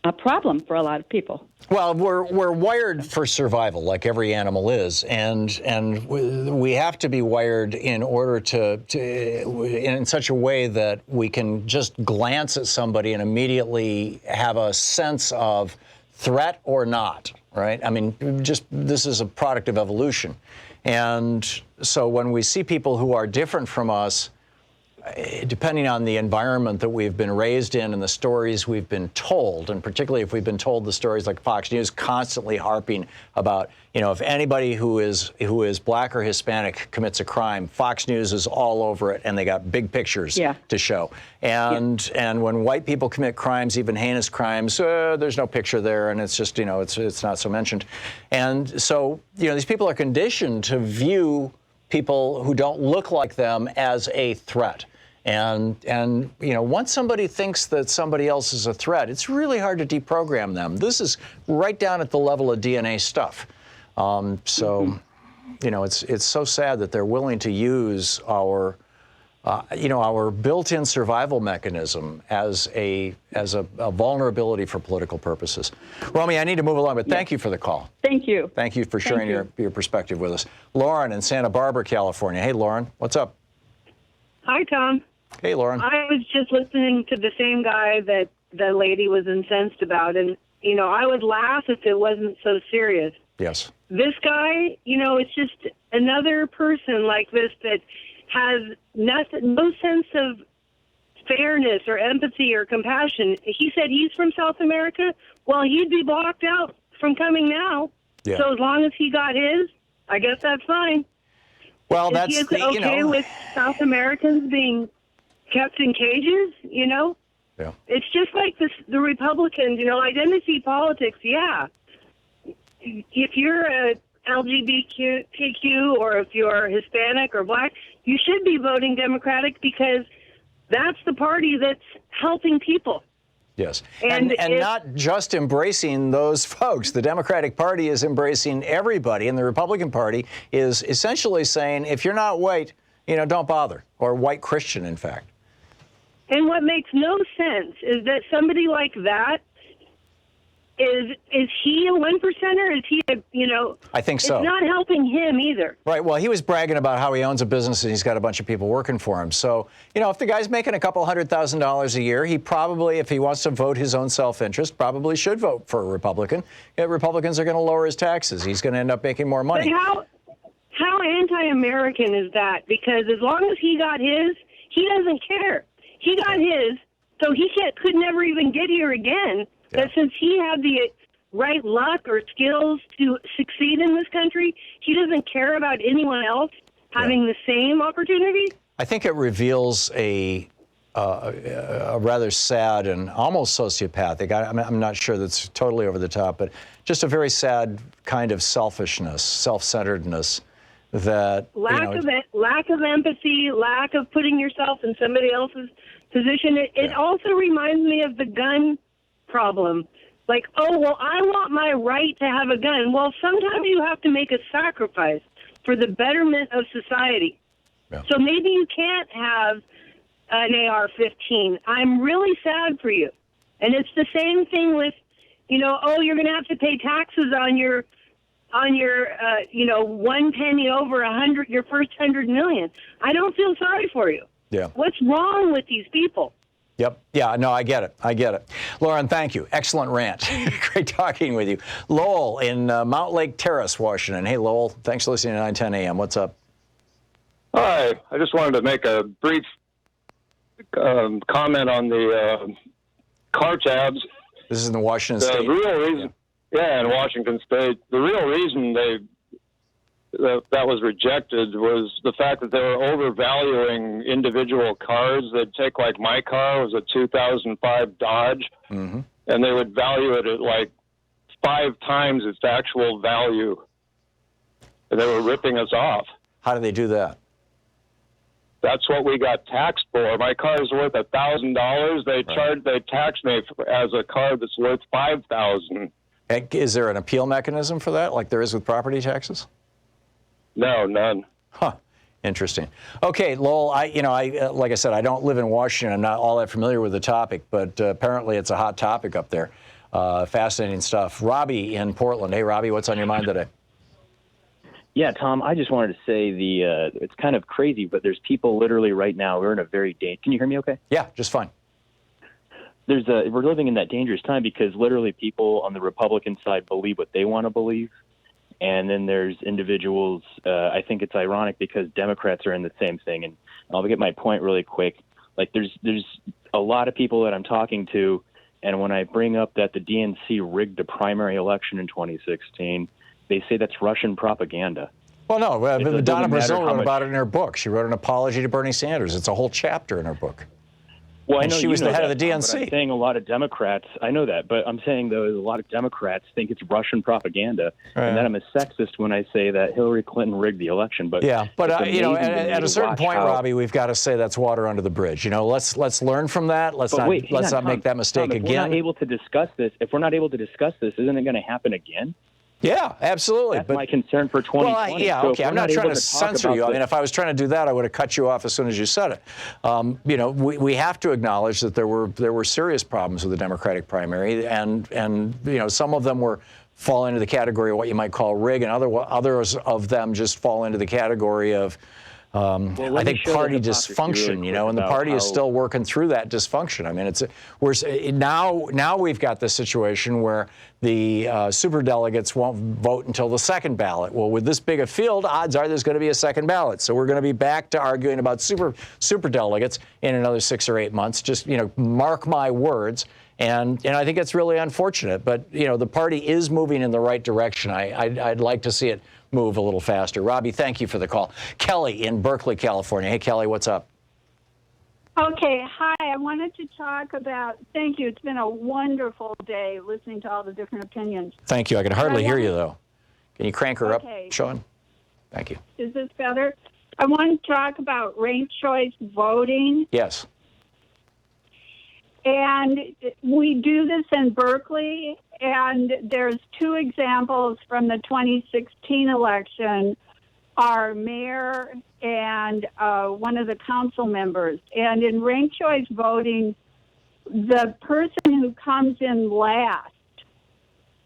a problem for a lot of people. Well, we're wired for survival, like every animal is, and we have to be wired in order to in such a way that we can just glance at somebody and immediately have a sense of threat or not, right? I mean, just this is a product of evolution, and so when we see people who are different from us, depending on the environment that we've been raised in and the stories we've been told, and particularly if we've been told the stories like Fox News constantly harping about, if anybody who is black or Hispanic commits a crime, Fox News is all over it, and they got big pictures to show. And when white people commit crimes, even heinous crimes, there's no picture there, and it's just, it's not so mentioned. And so, these people are conditioned to view people who don't look like them as a threat. And once somebody thinks that somebody else is a threat, it's really hard to deprogram them. This is right down at the level of DNA stuff. It's so sad that they're willing to use our built-in survival mechanism as a vulnerability for political purposes. Romy, I need to move along, but thank you for the call. Thank you. Thank you for sharing your perspective with us. Lauren in Santa Barbara, California. Hey, Lauren, what's up? Hi, Tom. Hey, Lauren. I was just listening to the same guy that the lady was incensed about, and, I would laugh if it wasn't so serious. Yes. This guy, it's just another person like this that has no sense of fairness or empathy or compassion. He said he's from South America. Well, he'd be blocked out from coming now. Yeah. So as long as he got his, I guess that's fine. Well, that's he okay with South Americans being kept in cages, Yeah. It's just like the Republicans, identity politics, yeah. If you're a LGBTQ or if you're Hispanic or black, you should be voting Democratic because that's the party that's helping people. Yes, and not just embracing those folks. The Democratic Party is embracing everybody, and the Republican Party is essentially saying, if you're not white, don't bother, or white Christian, in fact. And what makes no sense is that somebody like that, is he a 1%er? Is he I think so. It's not helping him either. Right. Well, he was bragging about how he owns a business and he's got a bunch of people working for him. So, if the guy's making a couple $100,000 a year, he probably, if he wants to vote his own self-interest, probably should vote for a Republican. Republicans are going to lower his taxes. He's going to end up making more money. But how anti-American is that? Because as long as he got his, he doesn't care. He got his, so he could never even get here again. Yeah. But since he had the right luck or skills to succeed in this country, he doesn't care about anyone else having the same opportunity. I think it reveals a rather sad and almost sociopathic, I'm not sure that's totally over the top, but just a very sad kind of selfishness, self-centeredness that... Lack of empathy, lack of putting yourself in somebody else's position. It also reminds me of the gun problem. Like, I want my right to have a gun. Well, sometimes you have to make a sacrifice for the betterment of society. Yeah. So maybe you can't have an AR-15. I'm really sad for you. And it's the same thing with, you're going to have to pay taxes on your 1 penny over 100, your first 100 million. I don't feel sorry for you. Yeah. What's wrong with these people? Yep. Yeah, no, I get it. Lauren, thank you. Excellent rant. Great talking with you. Lowell in Mount Lake Terrace, Washington. Hey, Lowell, thanks for listening to 910 AM. What's up? Hi, I just wanted to make a brief comment on the car tabs. This is in the Washington The State. real reason, in Washington State, the real reason that was rejected was the fact that they were overvaluing individual cars. They'd take, like, my car was a 2005 Dodge, and they would value it at like 5 times its actual value. And they were ripping us off. How do they do that? That's what we got taxed for. My car is worth $1,000. They tax me as a car that's worth $5,000. Is there an appeal mechanism for that, like there is with property taxes? No, none. Huh. Interesting. Okay, Lowell, I like I said, I don't live in Washington. I'm not all that familiar with the topic, but apparently it's a hot topic up there. Fascinating stuff. Robbie in Portland. Hey, Robbie, what's on your mind today? Yeah, Tom, I just wanted to say it's kind of crazy, but there's people literally right now, we're in a very can you hear me okay? Yeah, just fine. We're living in that dangerous time because literally people on the Republican side believe what they want to believe. And then there's individuals, I think it's ironic because Democrats are in the same thing. And I'll get my point really quick. Like there's a lot of people that I'm talking to, and when I bring up that the DNC rigged the primary election in 2016, they say that's Russian propaganda. Well, no, Donna Brazil wrote about it in her book. She wrote an apology to Bernie Sanders. It's a whole chapter in her book. Well, and I know she was the head of the Tom, DNC. but I'm saying a lot of Democrats, I know that, but I'm saying, though, a lot of Democrats think it's Russian propaganda, and that I'm a sexist when I say that Hillary Clinton rigged the election. But at a certain point, Robbie, we've got to say that's water under the bridge. Let's learn from that. Let's not make that mistake again. If we're not able to discuss this, isn't it going to happen again? Yeah, absolutely. That's my concern for 2020. Well, so okay. I'm not trying to censor you. I mean, if I was trying to do that, I would have cut you off as soon as you said it. We have to acknowledge that there were serious problems with the Democratic primary, and some of them fall into the category of what you might call rig, and others of them just fall into the category of I think party dysfunction, and the party is still working through that dysfunction. I mean, now we've got this situation where the superdelegates won't vote until the second ballot. Well, with this big a field, odds are there's going to be a second ballot. So we're going to be back to arguing about superdelegates in another 6 or 8 months. Just, mark my words. And I think it's really unfortunate. But, the party is moving in the right direction. I'd like to see it move a little faster. Robbie, thank you for the call. Kelly in Berkeley, California. Hey, Kelly, what's up? Okay, hi. I wanted to talk about, thank you. It's been a wonderful day listening to all the different opinions. Thank you. I can hardly hear you, though. Can you crank her up, Sean? Thank you. Is this better? I want to talk about ranked choice voting. Yes. And we do this in Berkeley, and there's 2 examples from the 2016 election, our mayor and one of the council members. And in ranked choice voting, the person who comes in last,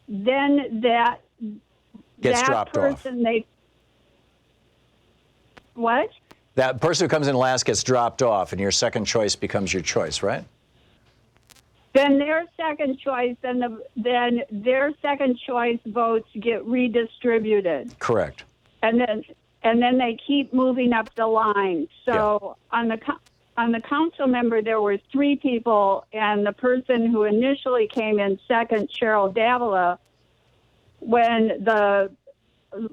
then that dropped person off. What? That person who comes in last gets dropped off, and your second choice becomes your choice, right? Then their second choice, then their second choice votes get redistributed. Correct. And then they keep moving up the line. So on the council member, there were 3 people, and the person who initially came in second, Cheryl Davila, when the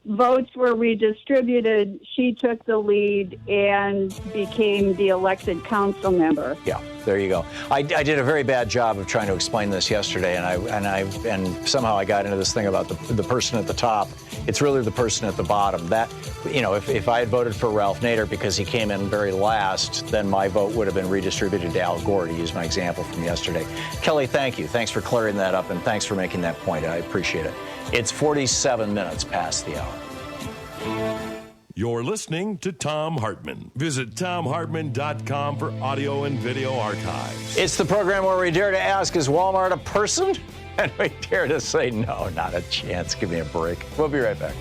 votes were redistributed, she took the lead and became the elected council member. Yeah, there you go. I did a very bad job of trying to explain this yesterday, and somehow I got into this thing about the person at the top. It's really the person at the bottom. That, if I had voted for Ralph Nader because he came in very last, then my vote would have been redistributed to Al Gore, to use my example from yesterday. Kelly, thank you. Thanks for clearing that up, and thanks for making that point. I appreciate it. It's 47 minutes past the hour. You're listening to Thom Hartmann. Visit ThomHartmann.com for audio and video archives. It's the program where we dare to ask, is Walmart a person? And we dare to say, no, not a chance. Give me a break. We'll be right back.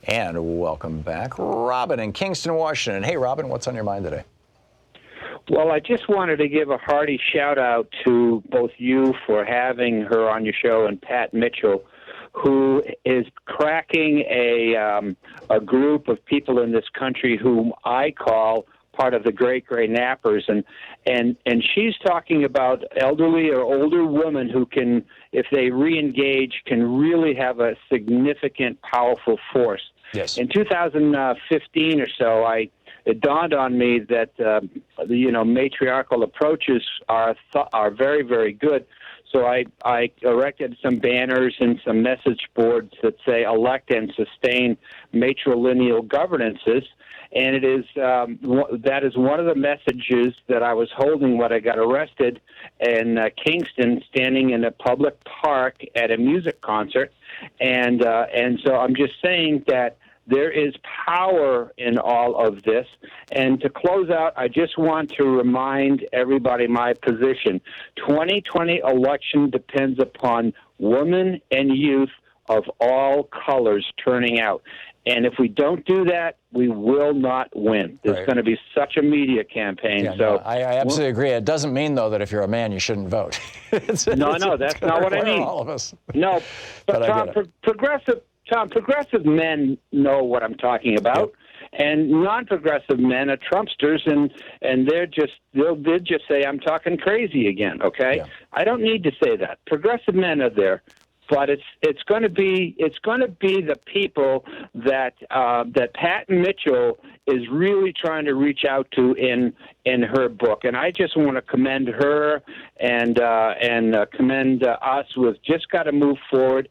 And welcome back. Robin in Kingston, Washington. Hey, Robin, what's on your mind today? Well, I just wanted to give a hearty shout-out to both you for having her on your show and Pat Mitchell, who is cracking a group of people in this country whom I call part of the great gray nappers, and she's talking about elderly or older women who can, if they re-engage, can really have a significant, powerful force. Yes. In 2015 or so, it dawned on me that matriarchal approaches are very, very good. So I erected some banners and some message boards that say elect and sustain matrilineal governances. And it is that is one of the messages that I was holding when I got arrested in Kingston, standing in a public park at a music concert. And so I'm just saying that there is power in all of this. And to close out, I just want to remind everybody my position. 2020 election depends upon women and youth of all colors turning out. And if we don't do that, we will not win. There's going to be such a media campaign. Yeah, no, I absolutely agree. It doesn't mean, though, that if you're a man, you shouldn't vote. No, that's not what I mean. All of us. No, but Tom, progressive men know what I'm talking about, and non-progressive men are Trumpsters, and they'll just say I'm talking crazy again. Okay, I don't need to say that. Progressive men are there, but it's going to be the people that Pat Mitchell is really trying to reach out to in her book, and I just want to commend her and commend us. We've just got to move forward.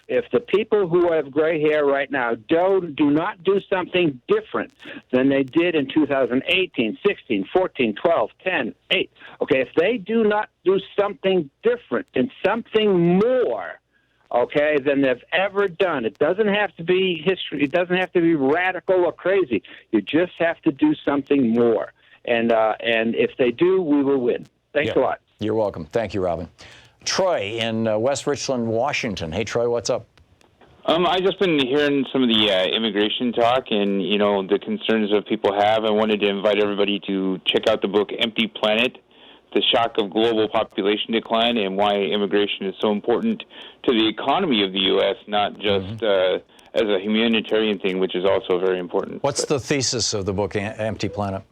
If the people who have gray hair right now do not do something different than they did in 2018, 16, 14, 12, 10, 8, okay, if they do not do something different and something more, okay, than they've ever done, it doesn't have to be history, it doesn't have to be radical or crazy. You just have to do something more. And if they do, we will win. Thanks a lot. You're welcome. Thank you, Robin. Troy in West Richland, Washington. Hey, Troy, what's up? I've just been hearing some of the immigration talk and, the concerns that people have. I wanted to invite everybody to check out the book Empty Planet, The Shock of Global Population Decline and Why Immigration is So Important to the Economy of the U.S., not just as a humanitarian thing, which is also very important. What's the thesis of the book Empty Planet?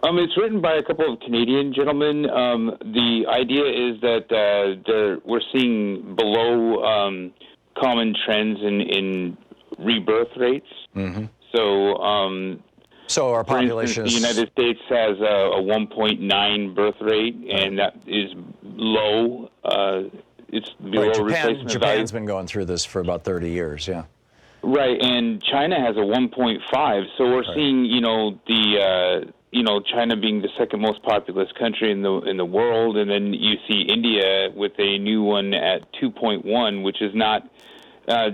It's written by a couple of Canadian gentlemen. The idea is that we're seeing below common trends in rebirth rates. So our population for instance, the United States has a 1.9 birth rate, and that is low. It's below replacement value. Japan's been going through this for about 30 years, yeah. Right, and China has a 1.5. So we're seeing, China being the second most populous country in the world, and then you see India with a new one at 2.1, which is not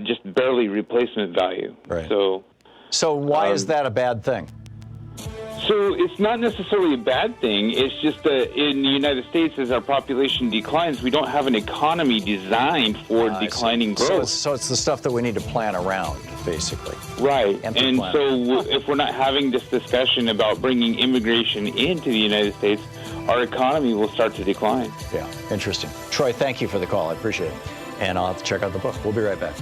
just barely replacement value. Right. So why is that a bad thing? So it's not necessarily a bad thing. It's just that in the United States, as our population declines, we don't have an economy designed for declining growth. So it's the stuff that we need to plan around, basically. Right. And so if we're not having this discussion about bringing immigration into the United States, our economy will start to decline. Yeah, interesting. Troy, thank you for the call. I appreciate it. And I'll have to check out the book. We'll be right back.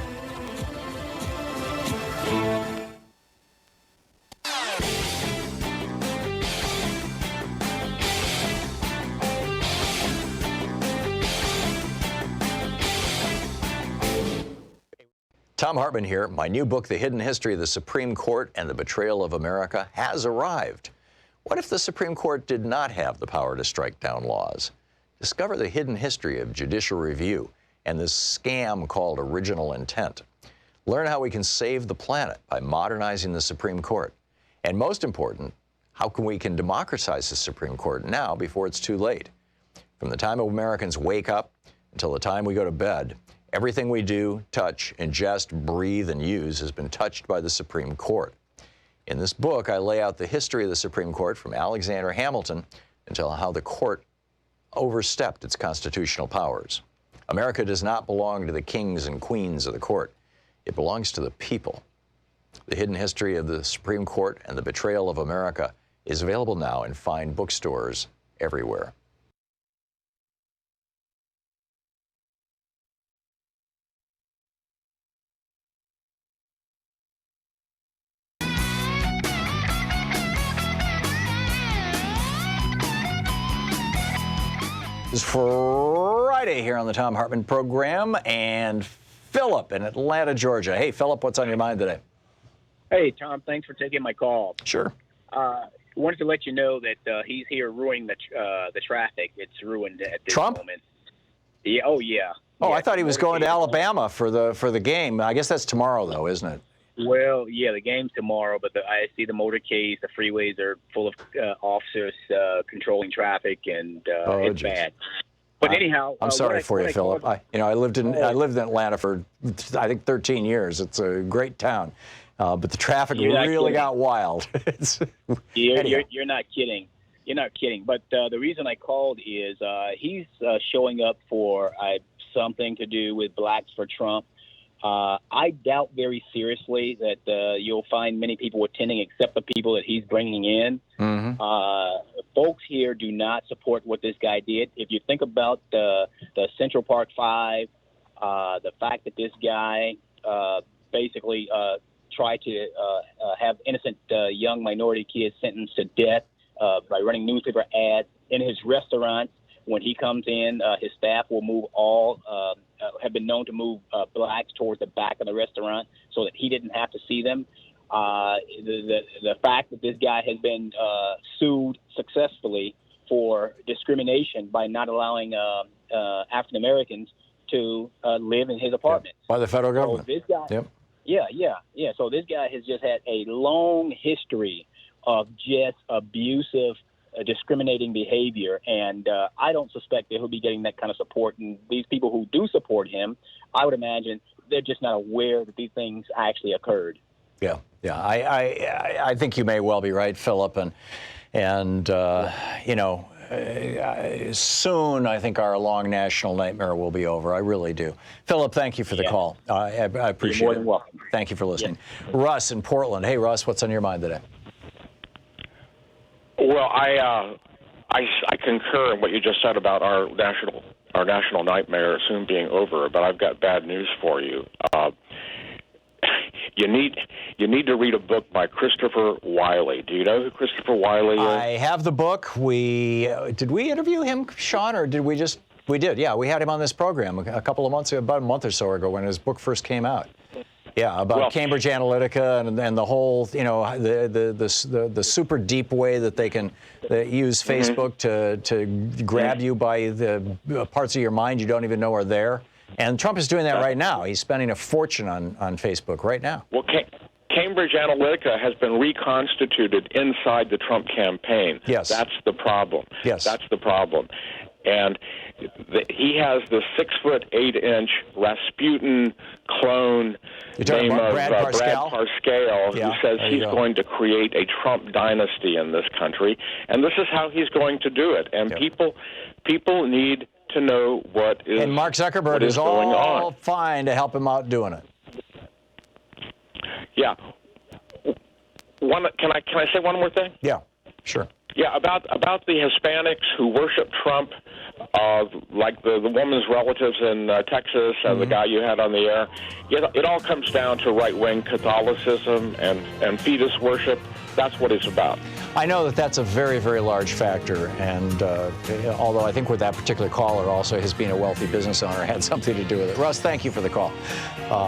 Thom Hartmann here. My new book, The Hidden History of the Supreme Court and the Betrayal of America, has arrived. What if the Supreme Court did not have the power to strike down laws? Discover the hidden history of judicial review and this scam called original intent. Learn how we can save the planet by modernizing the Supreme Court. And most important, how we can democratize the Supreme Court now before it's too late. From the time Americans wake up until the time we go to bed, everything we do, touch, ingest, breathe, and use has been touched by the Supreme Court. In this book, I lay out the history of the Supreme Court from Alexander Hamilton until how the court overstepped its constitutional powers. America does not belong to the kings and queens of the court. It belongs to the people. The Hidden History of the Supreme Court and the Betrayal of America is available now in fine bookstores everywhere. It's Friday here on the Thom Hartmann Program, and Philip in Atlanta, Georgia. Hey, Philip, what's on your mind today? Hey, Tom, thanks for taking my call. Sure. Wanted to let you know that he's here ruining the traffic. It's ruined at this Trump? moment. Yeah. Oh, yeah. Oh, yeah, I thought he was going to Alabama for the game. I guess that's tomorrow, though, isn't it? Well, yeah, the game's tomorrow, but I see the motorcades, the freeways are full of officers controlling traffic, and it's bad. But anyhow, I'm sorry for you, Philip. I lived in Atlanta for I think 13 years. It's a great town, but the traffic really got wild. You're not kidding. You're not kidding. But the reason I called is he's showing up for something to do with Blacks for Trump. I doubt very seriously that you'll find many people attending except the people that he's bringing in. Folks here do not support what this guy did. If you think about the Central Park Five, the fact that this guy basically tried to have innocent young minority kids sentenced to death by running newspaper ads in his restaurants. When he comes in, his staff will have been known to move blacks towards the back of the restaurant so that he didn't have to see them. The fact that this guy has been sued successfully for discrimination by not allowing African Americans to live in his apartment. By the federal government. So this guy, yeah. So this guy has just had a long history of just abusive, discriminating behavior, and I don't suspect that he'll be getting that kind of support. And these people who do support him, I would imagine they're just not aware that these things actually occurred. Yeah. I think you may well be right, Philip, and soon I think our long national nightmare will be over. I really do. Philip, thank you for the call. I appreciate You're more than it. welcome. Thank you for listening. Yeah. Russ in Portland. Hey, Russ, what's on your mind today? Well, I concur in what you just said about our national nightmare soon being over, but I've got bad news for you. You need to read a book by Christopher Wiley. Do you know who Christopher Wiley is? I have the book. Did we interview him, Sean, or did we just? We did. Yeah, we had him on this program a couple of months ago, about a month or so ago, when his book first came out. Yeah, about Cambridge Analytica and the whole, the super deep way that they can use Facebook to grab you by the parts of your mind you don't even know are there. And Trump is doing that right now. He's spending a fortune on Facebook right now. Well, Cambridge Analytica has been reconstituted inside the Trump campaign. Yes. That's the problem. Yes. That's the problem. And he has the 6'8" Rasputin clone named Brad Parscale, who says he's going to create a Trump dynasty in this country, and this is how he's going to do it. And people need to know what is and Mark Zuckerberg is all fine to help him out doing it. Yeah. Can I say one more thing? Yeah, sure. Yeah, about the Hispanics who worship Trump, like the woman's relatives in Texas and the guy you had on the air. It all comes down to right-wing Catholicism and fetus worship. That's what it's about. I know that that's a very, very large factor, and although I think with that particular caller also his being a wealthy business owner had something to do with it. Russ, thank you for the call.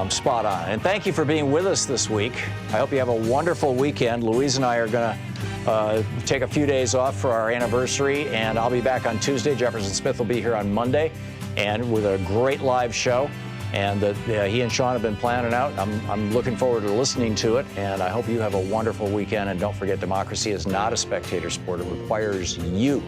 Spot on. And thank you for being with us this week. I hope you have a wonderful weekend. Louise and I are going to take a few days off for our anniversary, and I'll be back on Tuesday. Jefferson Smith will be here on Monday, and with a great live show. And that he and Sean have been planning out. I'm looking forward to listening to it, and I hope you have a wonderful weekend. And don't forget, democracy is not a spectator sport. It requires you.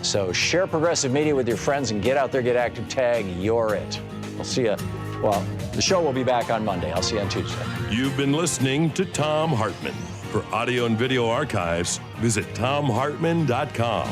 So share Progressive Media with your friends and get out there, get active, tag You're It. I'll see you. Well, the show will be back on Monday. I'll see you on Tuesday. You've been listening to Thom Hartmann. For audio and video archives, visit thomhartmann.com.